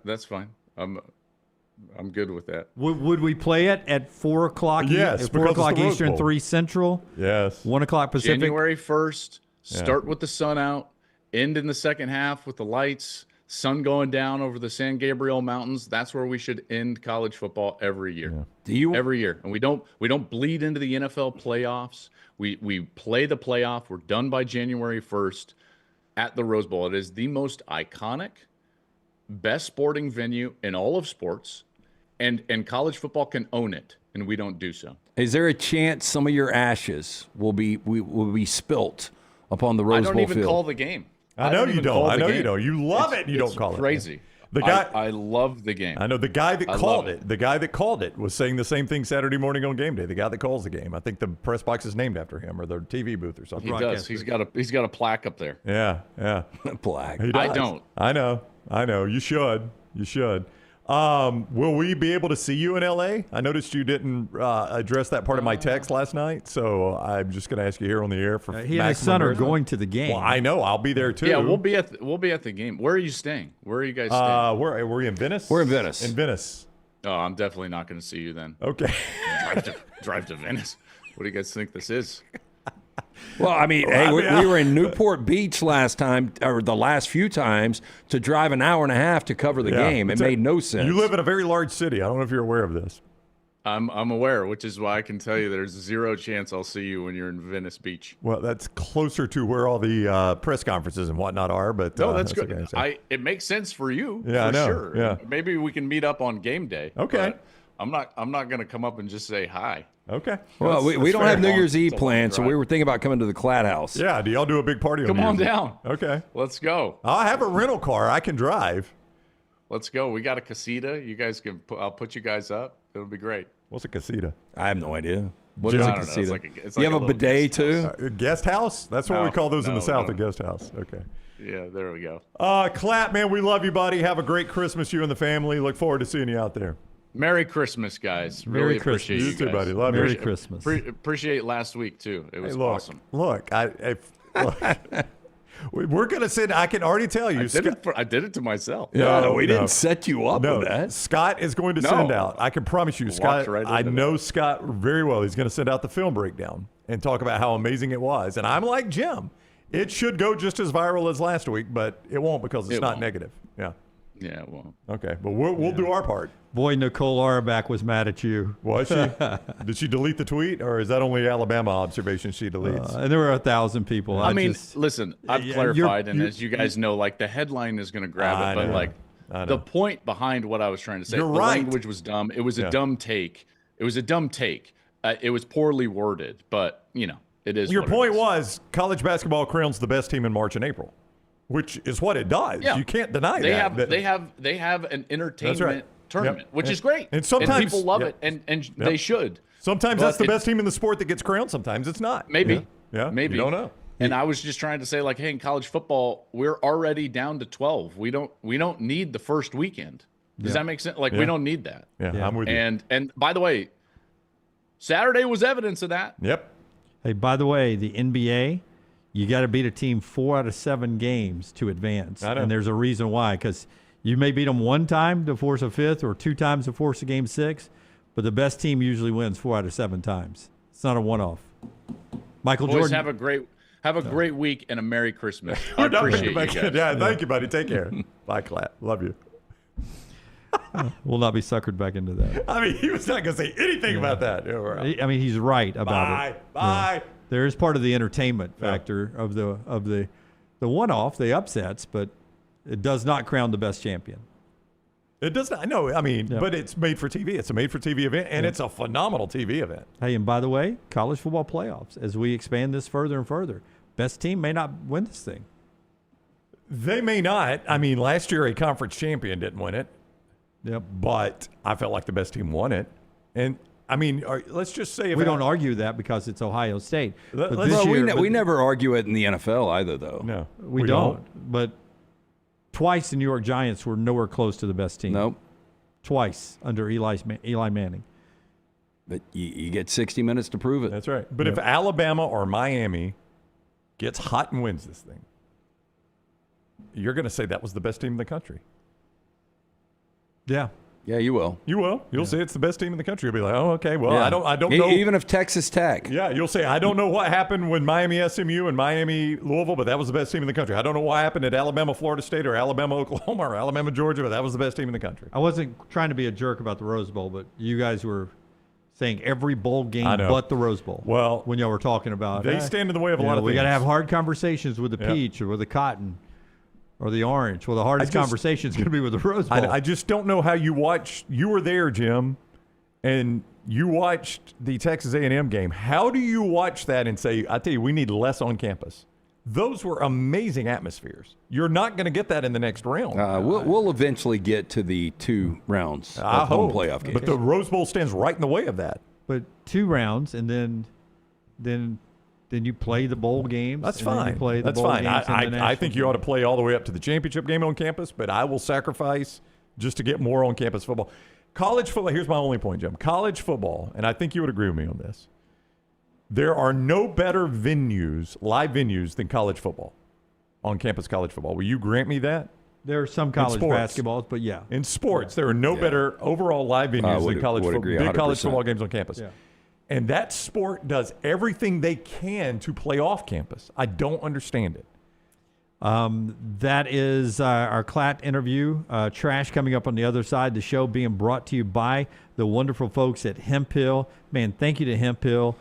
That's fine. I'm good with that. Would we play it at 4 o'clock? Yes, at 4 o'clock Eastern, Bowl. 3 Central. Yes. 1 o'clock Pacific. January 1st. Start with the sun out. End in the second half with the lights. Sun going down over the San Gabriel Mountains. That's where we should end college football every year. Every year, and we don't bleed into the NFL playoffs. We play the playoff. We're done by January 1st at the Rose Bowl. It is the most iconic, best sporting venue in all of sports, and college football can own it, and we don't do so. Is there a chance some of your ashes will be spilt upon the Rose Bowl field? I don't even call the game. I know you don't. I know you don't. You love it. You don't call it. It's crazy. The guy, I love the game. I know the guy that called it. The guy that called it was saying the same thing Saturday morning on game day. The guy that calls the game. I think the press box is named after him, or the TV booth or something. He does. He's got a plaque up there. Yeah. Plaque. I don't. I know. You should. Will we be able to see you in LA? I noticed you didn't address that part of my text last night, so I'm just going to ask you here on the air for. He and his son are going to the game. Well, I know. I'll be there too. Yeah, we'll be at the game. Where are you staying? Where are you guys staying? We're in Venice. We're in Venice. In Venice. Oh, I'm definitely not going to see you then. Okay. Drive to Venice. What do you guys think this is? Well, I mean, we were in Newport Beach last time, or the last few times, to drive an hour and a half to cover the game. It made no sense. You live in a very large city. I don't know if you're aware of this. I'm aware, which is why I can tell you there's zero chance I'll see you when you're in Venice Beach. Well, that's closer to where all the press conferences and whatnot are, but no, that's good. Okay, it makes sense for you. Yeah, for I know. Sure. Yeah. Maybe we can meet up on game day. Okay. I'm not going to come up and just say hi. Okay. Well, we don't have New Year's Eve planned, so we were thinking about coming to the Klatt house. Yeah. Do y'all do a big party? Come on down. Okay. Let's go. I have a rental car. I can drive. Let's go. We got a casita. You guys can. I'll put you guys up. It'll be great. What's a casita? I have no idea. What is a casita? It's you have a bidet too? A guest house? That's what we call those in the South, a guest house. Okay. Yeah, there we go. Klatt, man, we love you, buddy. Have a great Christmas, you and the family. Look forward to seeing you out there. Merry Christmas, guys. Merry really Christmas. appreciate you You too, guys. buddy. Love you. Merry Christmas. Appreciate last week too. It was awesome. Look, we're gonna send. I can already tell you. I did it to myself. We didn't set you up with that. Scott is going to send out. I can promise you, Scott. Right I know Scott very well. He's going to send out the film breakdown and talk about how amazing it was. And I'm like Jim. It should go just as viral as last week, but it won't because it's not negative. Yeah. Yeah, well. Okay, but we'll do our part. Boy, Nicole Auerbach was mad at you. Was she? Did she delete the tweet, or is that only Alabama observations she deletes? And there were 1,000 people. Listen, I've clarified, and as you guys know, like the headline is going to grab it, but like the point behind what I was trying to say, the language was dumb. It was a dumb take. It was a dumb take. It was poorly worded, but it is. Your point was college basketball crowns the best team in March and April, which is what it does. Yeah. You can't deny that. They have an entertainment tournament, which is great, and sometimes people love it, and they should. Sometimes that's the best team in the sport that gets crowned. Sometimes it's not. Maybe, maybe. You don't know. And I was just trying to say, like, hey, in college football, we're already down to 12. We don't need the first weekend. Does that make sense? Like, we don't need that. Yeah, I'm with you. And by the way, Saturday was evidence of that. Yep. Hey, by the way, the NBA, you got to beat a team 4 out of 7 games to advance. And there's a reason why, because you may beat them one time to force a fifth or 2 times to force a game 6, but the best team usually wins 4 out of 7 times. It's not a one-off. Michael Boys, Jordan. have a great week and a Merry Christmas. I appreciate you guys. Yeah, thank you, buddy. Take care. Bye, Klatt. Love you. We'll not be suckered back into that. I mean, he was not going to say anything about that. I mean, he's right about it. Bye. There is part of the entertainment factor of the one-off, the upsets, but it does not crown the best champion. It does not. No, I mean, but it's made for TV. It's a made for TV event, and it's a phenomenal TV event. Hey, and by the way, college football playoffs, as we expand this further and further, best team may not win this thing. They may not. I mean, last year a conference champion didn't win it. Yep. But I felt like the best team won it. And, I mean, let's just say if we don't argue that because it's Ohio State. We never argue it in the NFL either, though. No, we don't. But twice the New York Giants were nowhere close to the best team. Nope. Twice under Eli Manning. But you get 60 minutes to prove it. That's right. But if Alabama or Miami gets hot and wins this thing, you're going to say that was the best team in the country. Yeah. Yeah, you will. You will. You'll say it's the best team in the country. You'll be like, oh, okay, well, I don't know. Even if Texas Tech. Yeah, you'll say, I don't know what happened when Miami SMU and Miami Louisville, but that was the best team in the country. I don't know what happened at Alabama Florida State or Alabama Oklahoma or Alabama Georgia, but that was the best team in the country. I wasn't trying to be a jerk about the Rose Bowl, but you guys were saying every bowl game but the Rose Bowl. Well, when y'all were talking about they stand in the way of a lot of things. We got to have hard conversations with the peach or with the cotton. Or the orange. Well, the hardest conversation is going to be with the Rose Bowl. I just don't know how you watch. You were there, Jim, and you watched the Texas A&M game. How do you watch that and say, I tell you, we need less on campus? Those were amazing atmospheres. You're not going to get that in the next round. We'll eventually get to the 2 rounds of home playoff games. But the Rose Bowl stands right in the way of that. But 2 rounds, and then you play the bowl games. That's fine. That's fine. I think you ought to play all the way up to the championship game on campus, but I will sacrifice just to get more on campus football. College football, here's my only point, Jim. College football, and I think you would agree with me on this, there are no better venues, live venues, than college football, on campus college football. Will you grant me that? There are some college basketballs, but yeah. In sports, there are no better overall live venues than college football. Big college football games on campus. Yeah. And that sport does everything they can to play off campus. I don't understand it. That is our Klatt interview. Trash coming up on the other side. The show being brought to you by the wonderful folks at Hemp Hill. Man, thank you to Hemp Hill.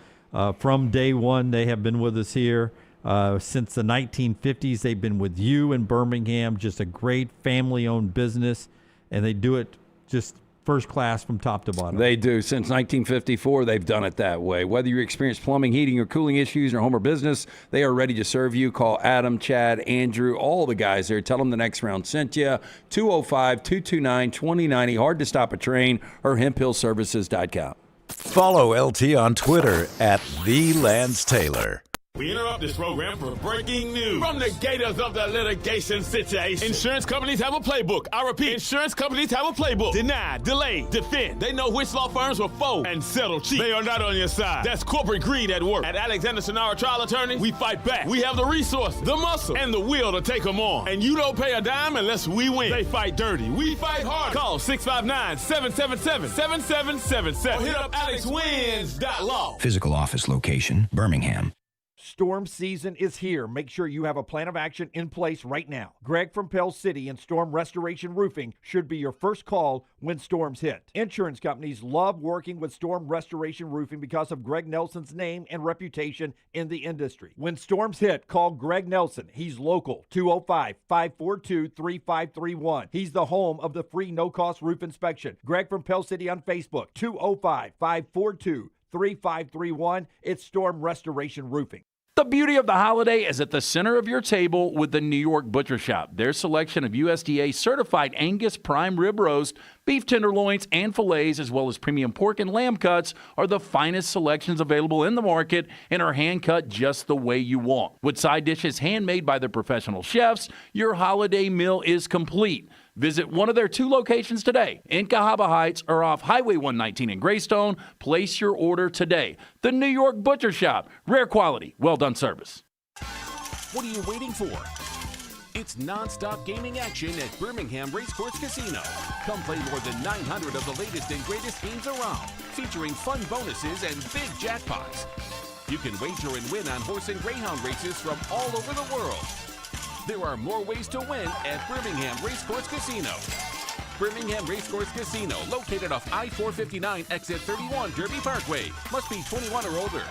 From day one, they have been with us here. Since the 1950s, they've been with you in Birmingham. Just a great family-owned business. And they do it just first class from top to bottom. They do. Since 1954, they've done it that way. Whether you experience plumbing, heating, or cooling issues in your home or business, they are ready to serve you. Call Adam, Chad, Andrew, all the guys there. Tell them the next round sent you. 205-229-2090. Hard to stop a train or hemphillservices.com. Follow LT on Twitter at @TheLanceTaylor. We interrupt this program for breaking news from the gators of the litigation situation. Insurance companies have a playbook. I repeat, insurance companies have a playbook. Deny, delay, defend. They know which law firms will fold and settle cheap. They are not on your side. That's corporate greed at work. At Alexander Sonara Trial Attorney, we fight back. We have the resource, the muscle, and the will to take them on. And you don't pay a dime unless we win. They fight dirty. We fight hard. Call 659-777-7777 or hit up alexwins.law. Physical office location, Birmingham. Storm season is here. Make sure you have a plan of action in place right now. Greg from Pell City and Storm Restoration Roofing should be your first call when storms hit. Insurance companies love working with Storm Restoration Roofing because of Greg Nelson's name and reputation in the industry. When storms hit, call Greg Nelson. He's local, 205-542-3531. He's the home of the free no-cost roof inspection. Greg from Pell City on Facebook, 205-542-3531. It's Storm Restoration Roofing. The beauty of the holiday is at the center of your table with the New York Butcher Shop. Their selection of USDA certified Angus prime rib roast, beef tenderloins, and fillets, as well as premium pork and lamb cuts, are the finest selections available in the market and are hand-cut just the way you want. With side dishes handmade by their professional chefs, your holiday meal is complete. Visit one of their 2 locations today, in Cahaba Heights or off Highway 119 in Greystone. Place your order today. The New York Butcher Shop. Rare quality, well-done service. What are you waiting for? It's non-stop gaming action at Birmingham Racecourse Casino. Come play more than 900 of the latest and greatest games around, featuring fun bonuses and big jackpots. You can wager and win on horse and greyhound races from all over the world. There are more ways to win at Birmingham Racecourse Casino. Birmingham Racecourse Casino, located off I-459, exit 31, Derby Parkway. Must be 21 or older.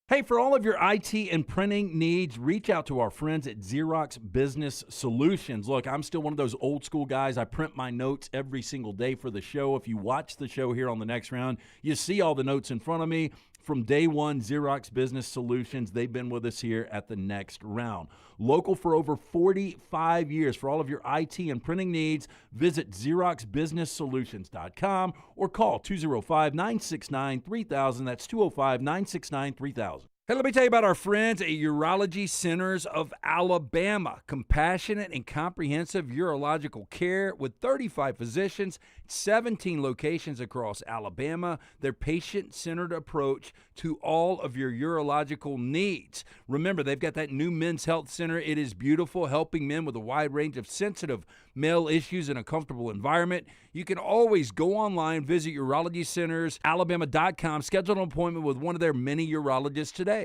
Hey, for all of your IT and printing needs, reach out to our friends at Xerox Business Solutions. Look, I'm still one of those old school guys. I print my notes every single day for the show. If you watch the show here on the next round, you see all the notes in front of me. From day one, Xerox Business Solutions, they've been with us here at the next round. Local for over 45 years. For all of your IT and printing needs, visit XeroxBusinessSolutions.com or call 205-969-3000. That's 205-969-3000. Hey, let me tell you about our friends at Urology Centers of Alabama. Compassionate and comprehensive urological care with 35 physicians, 17 locations across Alabama. Their patient-centered approach to all of your urological needs. Remember, they've got that new men's health center. It is beautiful, helping men with a wide range of sensitive male issues in a comfortable environment. You can always go online, visit urologycentersalabama.com, schedule an appointment with one of their many urologists today.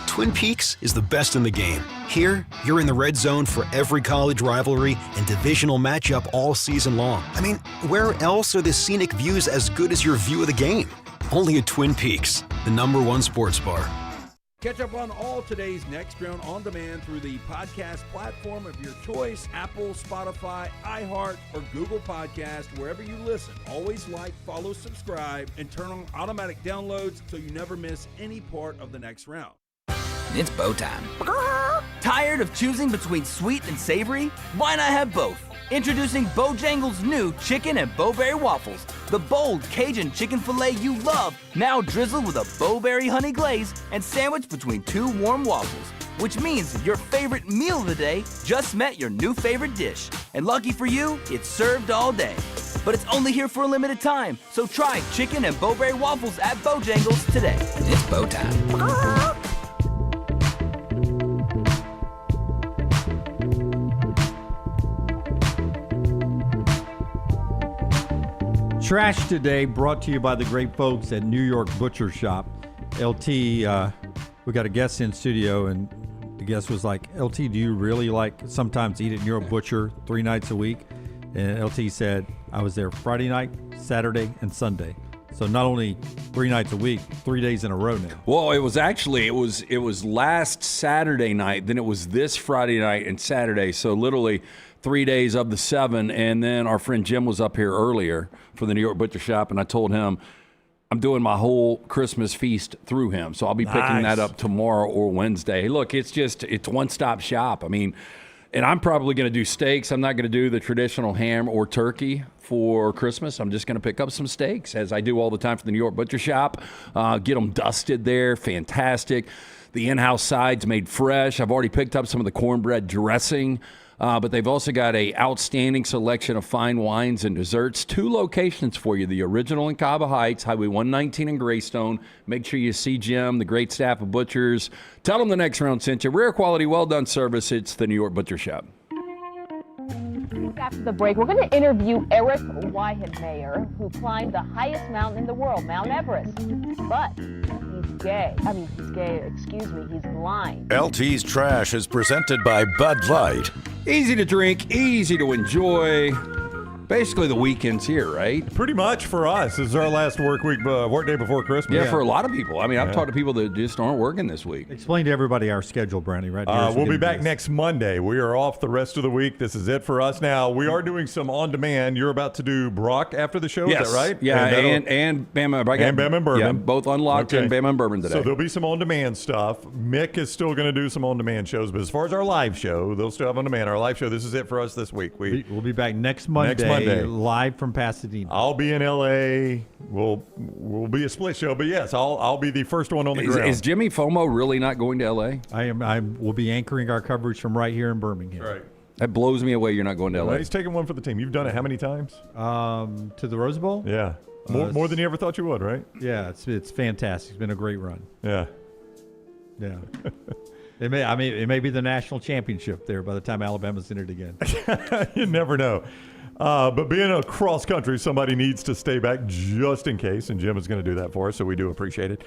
Twin Peaks is the best in the game. Here, you're in the red zone for every college rivalry and divisional matchup all season long. I mean, where else are the scenic views as good as your view of the game? Only at Twin Peaks, the #1 sports bar. Catch up on all today's Next Round on demand through the podcast platform of your choice, Apple, Spotify, iHeart, or Google Podcast, wherever you listen. Always like, follow, subscribe, and turn on automatic downloads so you never miss any part of the Next Round. It's bow time. Tired of choosing between sweet and savory? Why not have both? Introducing Bojangles' new chicken and bowberry waffles. The bold Cajun chicken filet you love, now drizzled with a bowberry honey glaze and sandwiched between 2 warm waffles. Which means your favorite meal of the day just met your new favorite dish. And lucky for you, it's served all day. But it's only here for a limited time, so try chicken and bowberry waffles at Bojangles today. It's bow time. Trash Today brought to you by the great folks at New York Butcher Shop. LT, we got a guest in studio, and the guest was like, LT, do you really like sometimes eat at New York Butcher 3 nights a week? And LT said, I was there Friday night, Saturday, and Sunday. So not only 3 nights a week, 3 days in a row now. Well, it was last Saturday night, then it was this Friday night and Saturday. So literally 3 days of the 7, and then our friend Jim was up here earlier for the New York Butcher Shop, and I told him I'm doing my whole Christmas feast through him, so I'll be picking that up tomorrow or Wednesday. Hey, look, it's one-stop shop. I mean, and I'm probably going to do steaks. I'm not going to do the traditional ham or turkey for Christmas. I'm just going to pick up some steaks, as I do all the time for the New York Butcher Shop, get them dusted there, fantastic. The in-house sides made fresh. I've already picked up some of the cornbread dressing. But they've also got an outstanding selection of fine wines and desserts. 2 locations for you, the original in Cahaba Heights, Highway 119 in Greystone. Make sure you see Jim, the great staff of butchers. Tell them the Next Round sent you. Rare quality, well-done service. It's the New York Butcher Shop. After the break, we're going to interview Eric Weihenmayer, who climbed the highest mountain in the world, Mount Everest. But he's gay. He's blind. LT's Trash is presented by Bud Light. Easy to drink, easy to enjoy. Basically, the weekend's here, right? Pretty much for us. This is our last work day before Christmas. Yeah, for a lot of people. I mean, I've talked to people that just aren't working this week. Explain to everybody our schedule, Brownie, right here. We'll be back next Monday. We are off the rest of the week. This is it for us. Now, we are doing some on-demand. You're about to do Brock after the show, yes. Is that right? Yeah, and Bama. And Bama and Bourbon. Yeah, both unlocked and Bama and Bourbon today. So there'll be some on-demand stuff. Mick is still going to do some on-demand shows, but as far as our live show, they'll still have on-demand. Our live show, this is it for us this week. We'll be back next Monday. Live from Pasadena. I'll be in L.A. We'll be a split show, but yes, I'll be the first one on the ground. Is Jimmy Fomo really not going to L.A.? I will be anchoring our coverage from right here in Birmingham. Right. That blows me away. You're not going to L.A. Well, he's taking one for the team. You've done it how many times? To the Rose Bowl? Yeah. More than you ever thought you would, right? Yeah, it's fantastic. It's been a great run. Yeah. Yeah. It may be the national championship there by the time Alabama's in it again. You never know. But being a cross country, somebody needs to stay back just in case, and Jim is going to do that for us, so we do appreciate it.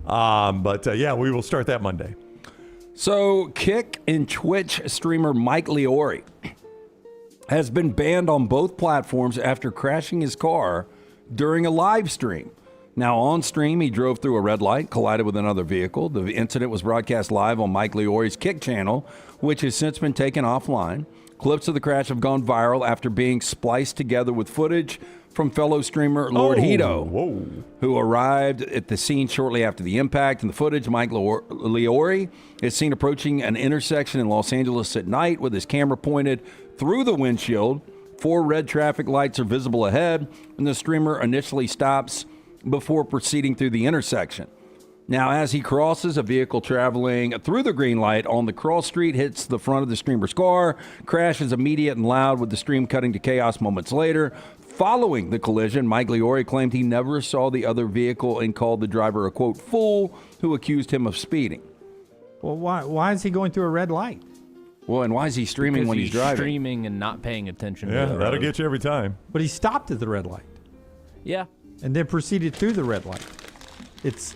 Yeah, we will start that Monday. So, Kick and Twitch streamer Mike Leori has been banned on both platforms after crashing his car during a live stream. Now, on stream, he drove through a red light, collided with another vehicle. The incident was broadcast live on Mike Leori's Kick channel, which has since been taken offline. Clips of the crash have gone viral after being spliced together with footage from fellow streamer Lord Hito, who arrived at the scene shortly after the impact. In the footage, Mike Leori is seen approaching an intersection in Los Angeles at night with his camera pointed through the windshield. 4 red traffic lights are visible ahead, and the streamer initially stops before proceeding through the intersection. Now, as he crosses, a vehicle traveling through the green light on the cross street hits the front of the streamer's car. Crash is immediate and loud, with the stream cutting to chaos moments later. Following the collision, Mike Leori claimed he never saw the other vehicle and called the driver a, quote, fool, who accused him of speeding. Well, why is he going through a red light? Well, and why is he streaming when he's driving? Streaming and not paying attention. Yeah, to the that'll road. get you every time. But he stopped at the red light. Yeah. And then proceeded through the red light. It's,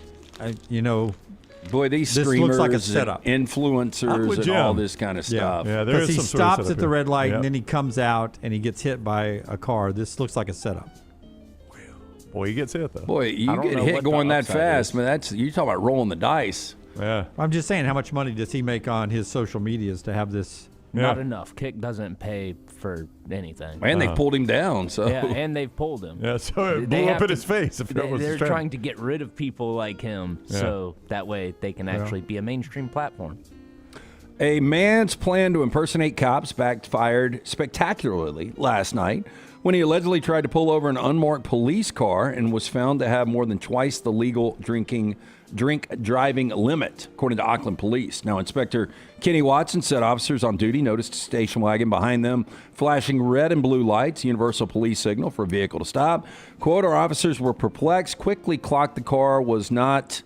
boy, these this streamers, looks like a setup. Influencers, and all this kind of stuff. Yeah, because he stops at the red light Yep. and then he comes out and he gets hit by a car. This looks like a setup. Boy, he gets hit though. Boy, you get hit going that fast, man. You talk about rolling the dice. Yeah. I'm just saying, how much money does he make on his social medias to have this? Not enough. Kick doesn't pay for anything. And they pulled him down. So yeah, and they've pulled him. Yeah, so it blew up in his face. They're trying to get rid of people like him, so that way they can actually be a mainstream platform. A man's plan to impersonate cops backfired spectacularly last night when he allegedly tried to pull over an unmarked police car and was found to have more than twice the legal drink driving limit, according to Auckland police. Now, Inspector Kenny Watson said officers on duty noticed a station wagon behind them flashing red and blue lights, universal police signal for a vehicle to stop. Quote, our officers were perplexed, quickly clocked the car was not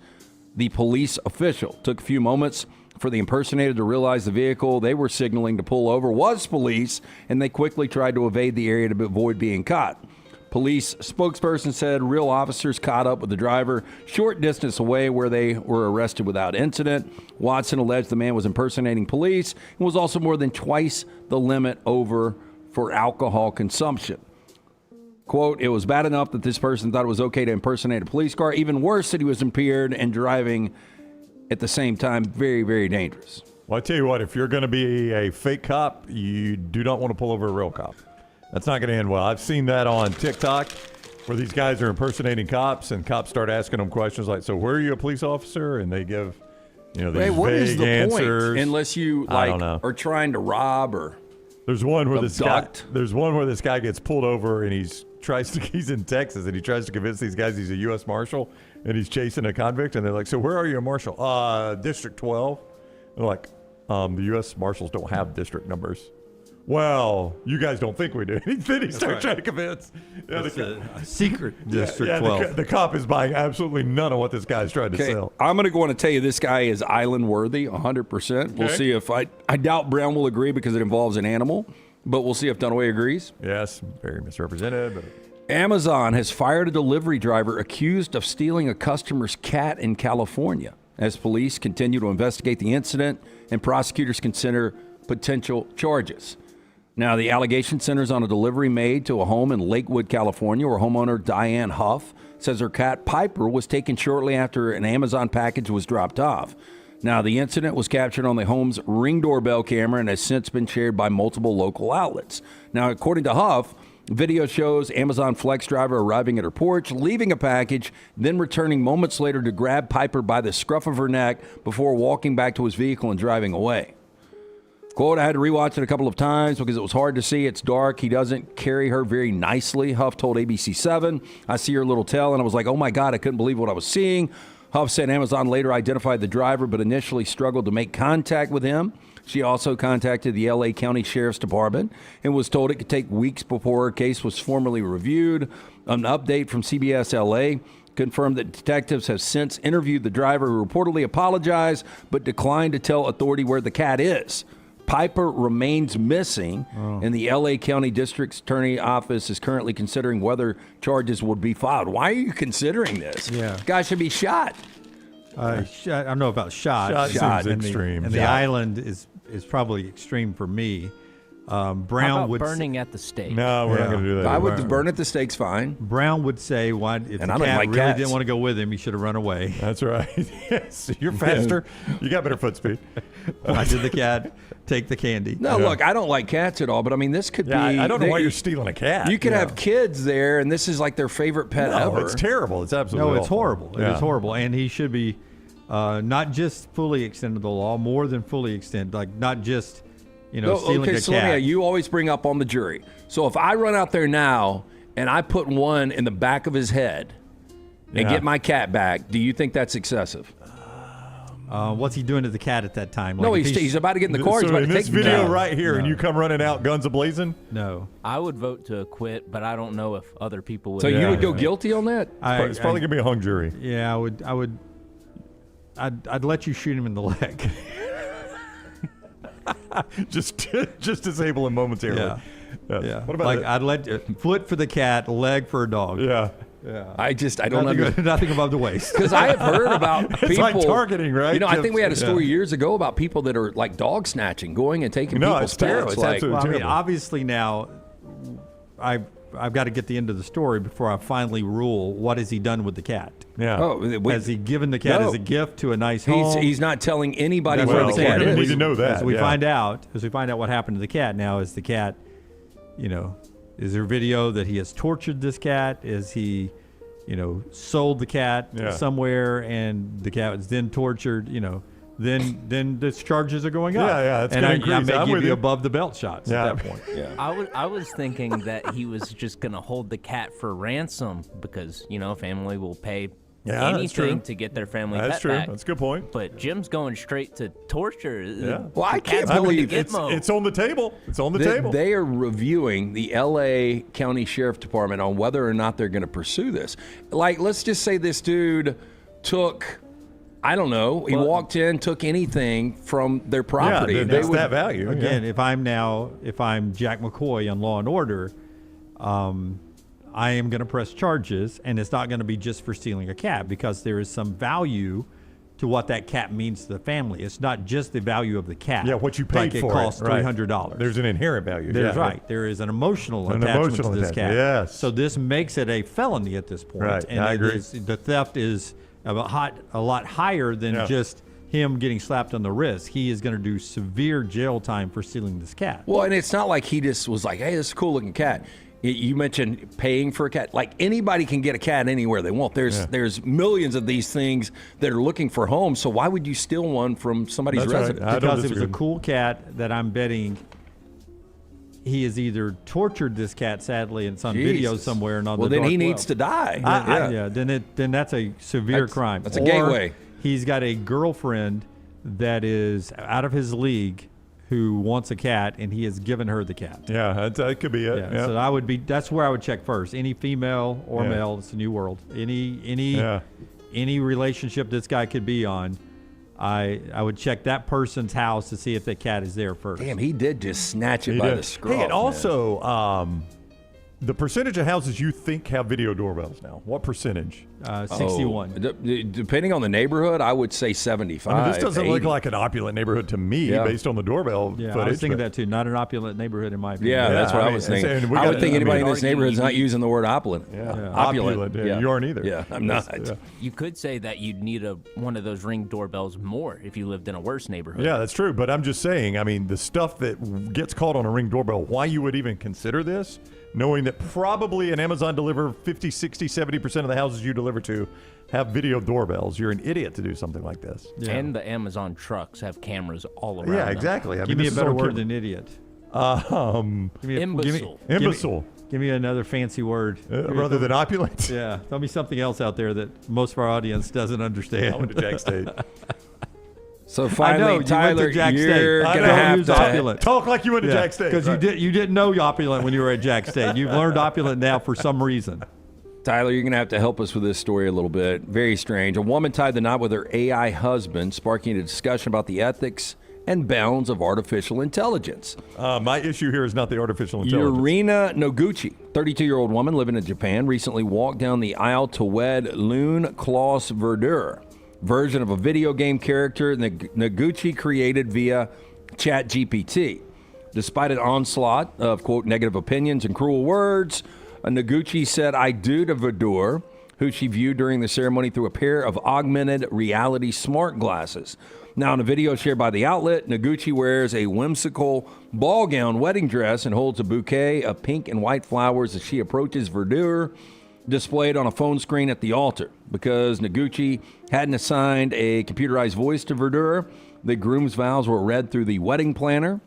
the police official. Took a few moments for the impersonator to realize the vehicle they were signaling to pull over was police, and they quickly tried to evade the area to avoid being caught. Police spokesperson said real officers caught up with the driver short distance away where they were arrested without incident. Watson alleged the man was impersonating police and was also more than twice the limit over for alcohol consumption. Quote, it was bad enough that this person thought it was okay to impersonate a police car. Even worse that he was impaired and driving at the same time. Very, very dangerous. Well, I tell you what, if you're going to be a fake cop, you do not want to pull over a real cop. That's not going to end well. I've seen that on TikTok where these guys are impersonating cops and cops start asking them questions like, so where are you a police officer? And they give, these what is vague the answers. point? Unless you I don't know. are trying to rob or There's one where abduct. There's one where this guy gets pulled over and he's in Texas and he tries to convince these guys he's a U.S. Marshal and he's chasing a convict and they're like, so where are you a Marshal? District 12. They're like, the U.S. Marshals don't have district numbers. Well, you guys don't think we do. Then he starts trying to convince. Yeah, a secret District 12. The cop is buying absolutely none of what this guy's trying to sell. I'm going to go on and tell you this guy is island worthy 100%. We'll see if I doubt Brown will agree because it involves an animal. but we'll see if Dunaway agrees. Yes, very misrepresented. But Amazon has fired a delivery driver accused of stealing a customer's cat in California as police continue to investigate the incident and prosecutors consider potential charges. Now, the allegation centers on a delivery made to a home in Lakewood, California, where homeowner Diane Huff says her cat Piper was taken shortly after an Amazon package was dropped off. Now, the incident was captured on the home's Ring doorbell camera and has since been shared by multiple local outlets. Now, according to Huff, video shows Amazon Flex driver arriving at her porch, leaving a package, then returning moments later to grab Piper by the scruff of her neck before walking back to his vehicle and driving away. Quote, I had to rewatch it a couple of times because it was hard to see. It's dark. He doesn't carry her very nicely, Huff told ABC7. I see her little tail, and I was like, oh, my God, I couldn't believe what I was seeing. Huff said Amazon later identified the driver, but initially struggled to make contact with him. She also contacted the L.A. County Sheriff's Department and was told it could take weeks before her case was formally reviewed. An update from CBS L.A. confirmed that detectives have since interviewed the driver, who reportedly apologized but declined to tell authority where the cat is. Piper remains missing, and the L.A. County District Attorney Office is currently considering whether charges would be filed. Why are you considering this? Yeah. Guy should be shot. I don't know about shot. Shot seems extreme. And the island is probably extreme for me. Brown How about would burning at the stake? No, we're not going to do that. I would burn at the stake's fine. Brown would say, "Why if And the I don't cat like really cats. didn't want to go with him, he should have run away." That's right. Yes, you're faster. You got better foot speed. Why did the cat take the candy? No, look, I don't like cats at all, but I mean, this could be. I don't know why you're stealing a cat. You could have kids there, and this is like their favorite pet ever. It's terrible. It's absolutely No, it's awful. horrible. Yeah. It is horrible, and he should be not just fully extended the law, more than fully extended. Like not just stealing okay, a so let me cat. ask you always bring up on the jury. So if I run out there now and I put one in the back of his head and get my cat back, do you think that's excessive? What's he doing to the cat at that time? No, Like, if he's about to get in the car. So He's about in to this take the video cat. right here, and you come running out guns a-blazing? No. I would vote to acquit, but I don't know if other people would. So you would go guilty on that? It's probably going to be a hung jury. Yeah, I'd let you shoot him in the leg. just disable him momentarily. Yeah. Yes. Yeah. What about like I'd let foot for the cat, leg for a dog. Yeah. Yeah. I don't nothing, nothing above the waist. Because I have heard about people. It's like targeting, right? I think we had a story years ago about people that are like dog snatching, going and taking people's it's terrible. pets. It's Like, absolutely Well, I mean, terrible. obviously now, I've got to get the end of the story before I finally rule what has he done with the cat. Yeah. Has he given the cat as a gift to a nice home? He's not telling anybody That's where what the I'm cat saying. We is. need to know that. As we yeah. find out what happened to the cat now, is the cat, is there video that he has tortured this cat? Is he, sold the cat somewhere and the cat was then tortured? Then the charges are going up. Yeah, it's and gonna I increase. may I'm give with you you. above the belt shots at that point. Yeah. I was thinking that he was just going to hold the cat for ransom because, family will pay Yeah, that's true. anything to get their family That's pet true. back. That's a good point. But Jim's going straight to torture. Yeah. Well, I can't Cat's going to believe Gitmo. It's on the table. It's on the table. They are reviewing the L.A. County Sheriff Department on whether or not they're going to pursue this. Like, let's just say this dude took, I don't know, he walked in, took anything from their property. Yeah, that's that value. Again, if I'm Jack McCoy on Law and Order, I am going to press charges, and it's not going to be just for stealing a cat because there is some value to what that cat means to the family. It's not just the value of the cat. Yeah, what you paid like for it costs right. $300. There's an inherent value. There's yeah. right. There is an emotional attachment to this cat. Yes. So this makes it a felony at this point. Right. And I agree. The theft is a lot higher than just him getting slapped on the wrist. He is going to do severe jail time for stealing this cat. Well, and it's not like he just was like, hey, this is a cool looking cat. You mentioned paying for a cat. Like, anybody can get a cat anywhere they want. There's millions of these things that are looking for homes. So why would you steal one from somebody's residence? Right. Because it was a cool cat that I'm betting he has either tortured this cat, sadly, and it's on video somewhere. And on well, the then dark he web. needs to die. Then that's a severe crime. That's a Or gateway. He's got a girlfriend that is out of his league who wants a cat, and he has given her the cat. Yeah, that could be it. Yeah, Yeah. so that's where I would check first. Any female or male, it's a new world. Any relationship this guy could be on, I would check that person's house to see if the cat is there first. Damn, he did just snatch it by the scruff. Hey, and also, the percentage of houses you think have video doorbells now, what percentage? 61. Depending on the neighborhood, I would say 75. I mean, this doesn't look like an opulent neighborhood to me based on the doorbell footage. I was thinking that too. Not an opulent neighborhood in my opinion. Yeah, that's what I was thinking. I would think anybody in this neighborhood is not using the word opulent. Opulent. You aren't either. Yeah, I'm not. You could say that you'd need one of those Ring doorbells more if you lived in a worse neighborhood. Yeah, that's true. But I'm just saying, I mean, the stuff that gets caught on a Ring doorbell, why you would even consider this, knowing that probably an Amazon deliver 50, 60, 70% of the houses you deliver to have video doorbells. You're an idiot to do something like this. Yeah. And the Amazon trucks have cammers all around. Yeah, exactly. Give me a better word than idiot. Imbecile. Imbecile. Give me another fancy word. Rather than opulent? Yeah. Tell me something else out there that most of our audience doesn't understand. I went to Jack State. So finally, Tyler, you're going to have to talk like you went to Jack State. Because you didn't know opulent when you were at Jack State. You've learned opulent now for some reason. Tyler, you're going to help us with this story a little bit. Very strange. A woman tied the knot with her AI husband, sparking a discussion about the ethics and bounds of artificial intelligence. My issue here is not the artificial intelligence. Yurina Noguchi, 32-year-old woman living in Japan, recently walked down the aisle to wed Loon Klaus Verdure, version of a video game character Noguchi created via ChatGPT. Despite an onslaught of, quote, negative opinions and cruel words, Noguchi said "I do" to Verdure, who she viewed during the ceremony through a pair of augmented reality smart glasses. Now, in a video shared by the outlet, Noguchi wears a whimsical ball gown wedding dress and holds a bouquet of pink and white flowers as she approaches Verdure, displayed on a phone screen at the altar. Because Noguchi hadn't assigned a computerized voice to Verdure, the groom's vows were read through the wedding planner.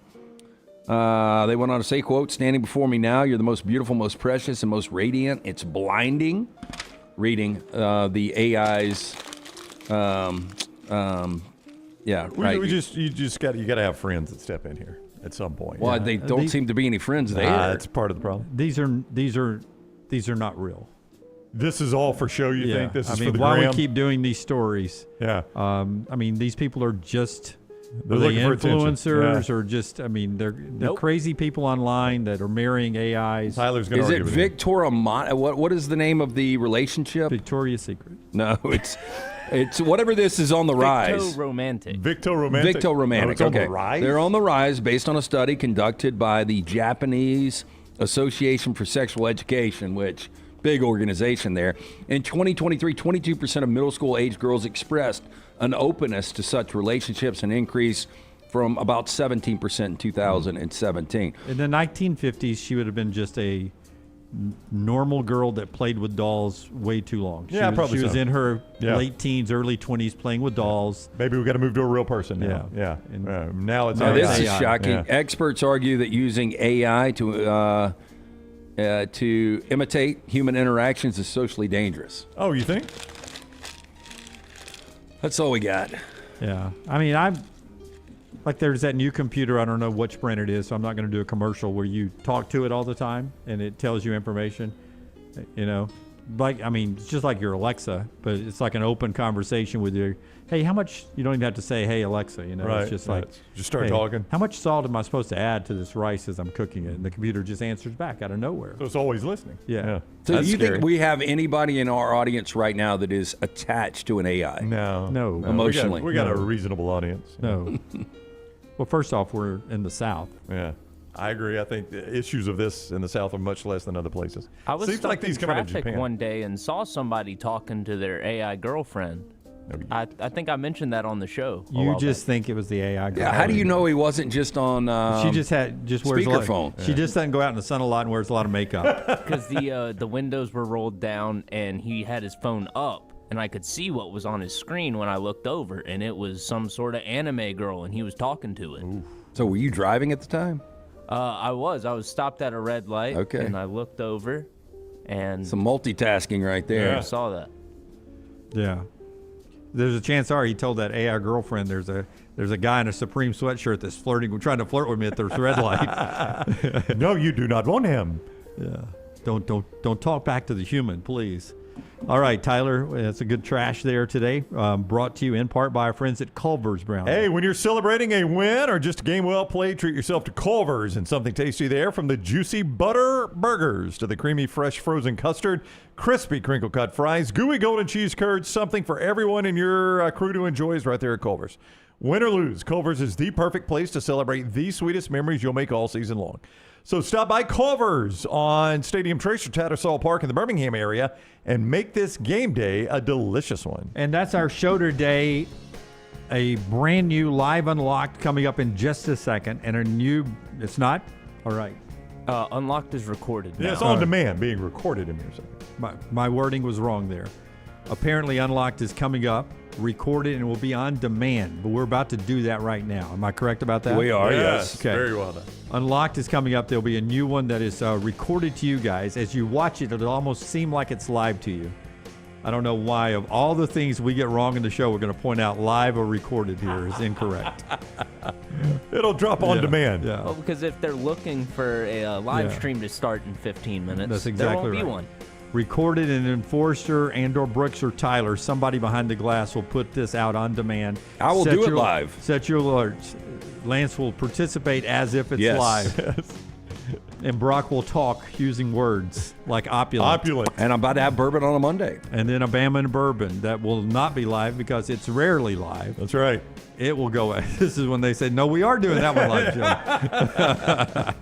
They went on to say, quote, "Standing before me now, you're the most beautiful, most precious, and most radiant. It's blinding." Reading the AI's, You got to have friends that step in here at some point. Well, they don't seem to be any friends there. That's part of the problem. These are not real. This is all for show. You think this is for the why gram? we keep doing these stories? Yeah. These people are just. They're Are they looking for attention. influencers or just? They're crazy people online that are marrying AIs. Tyler's going to Is argue it with Victoria? What is the name of the relationship? Victoria's Secret. No, it's whatever. This is on the rise. Victo-romantic. Victo-romantic. Okay. On the rise? They're on the rise based on a study conducted by the Japanese Association for Sexual Education, which big organization there. In 2023, 22% of middle school age girls expressed an openness to such relationships, an increase from about 17% in 2017. In the 1950s, she would have been just a normal girl that played with dolls way too long. She was in her late teens, early 20s playing with dolls. Maybe we got to move to a real person now. Yeah. Now it's this is AI. shocking. Yeah. Experts argue that using AI to imitate human interactions is socially dangerous. Oh, you think? That's all we got. Yeah. I'm like, there's that new computer. I don't know which brand it is, so I'm not going to do a commercial where you talk to it all the time and it tells you information. It's just like your Alexa, but it's like an open conversation with your, hey, how much, you don't even have to say, hey, Alexa, Right. It's just like, just start hey, talking. How much salt am I supposed to add to this rice as I'm cooking it? And the computer just answers back out of nowhere. So it's always listening. Yeah. So do you think we have anybody in our audience right now that is attached to an AI? No. Emotionally. We got a reasonable audience. No. Well, first off, we're in the South. Yeah. I agree. I think the issues of this in the South are much less than other places. I was Seems stuck like these in come out of traffic Japan. one day and saw somebody talking to their AI girlfriend. I think I mentioned that on the show. You just think it was the AI girl. Yeah, how do you know he wasn't just on she just wears speakerphone? She just doesn't go out in the sun a lot and wears a lot of makeup. Because the windows were rolled down and he had his phone up. And I could see what was on his screen when I looked over. And it was some sort of anime girl and he was talking to it. Ooh. So were you driving at the time? I was stopped at a red light. Okay. And I looked over and... Some multitasking right there. I saw that. Yeah. There's a chance he told that AI girlfriend there's a guy in a Supreme sweatshirt that's trying to flirt with me at the red light. No, you do not want him. Yeah. Don't talk back to the human, please. All right, Tyler, that's a good trash there today. Brought to you in part by our friends at Culver's Brown. Hey, when you're celebrating a win or just a game well played, treat yourself to Culver's and something tasty there. From the juicy butter burgers to the creamy fresh frozen custard, crispy crinkle cut fries, gooey golden cheese curds, something for everyone in your crew to enjoy is right there at Culver's. Win or lose, Culver's is the perfect place to celebrate the sweetest memories you'll make all season long. So stop by Culver's on Stadium Trace or Tattersall Park in the Birmingham area and make this game day a delicious one. And that's our show today. A brand new Live Unlocked coming up in just a second. And a new, it's not? All right. Unlocked is recorded now. Yeah, it's on demand, being recorded in here. So. My wording was wrong there. Apparently Unlocked is coming up, recorded, and will be on demand. But we're about to do that right now. Am I correct about that? We are, yes. Okay. Very well done. Unlocked is coming up. There'll be a new one that is recorded to you guys. As you watch it, it'll almost seem like it's live to you. I don't know why. Of all the things we get wrong in the show, we're going to point out live or recorded here is incorrect. It'll drop on demand. Yeah. Well, because if they're looking for a live stream to start in 15 minutes, That's exactly there won't right. be one. Recorded and Enforcer and/or Brooks or Tyler, somebody behind the glass will put this out on demand. I will do it live. Set your alerts. Lance will participate as if it's live. And Brock will talk using words like opulent. And I'm about to have bourbon on a Monday. And then a Bama and bourbon that will not be live because it's rarely live. That's right. It will go. This is when they say, no, we are doing that one live,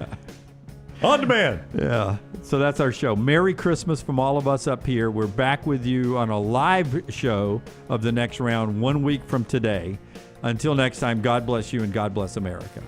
Joe. On demand. Yeah. So that's our show. Merry Christmas from all of us up here. We're back with you on a live show of the next round 1 week from today. Until next time, God bless you and God bless America.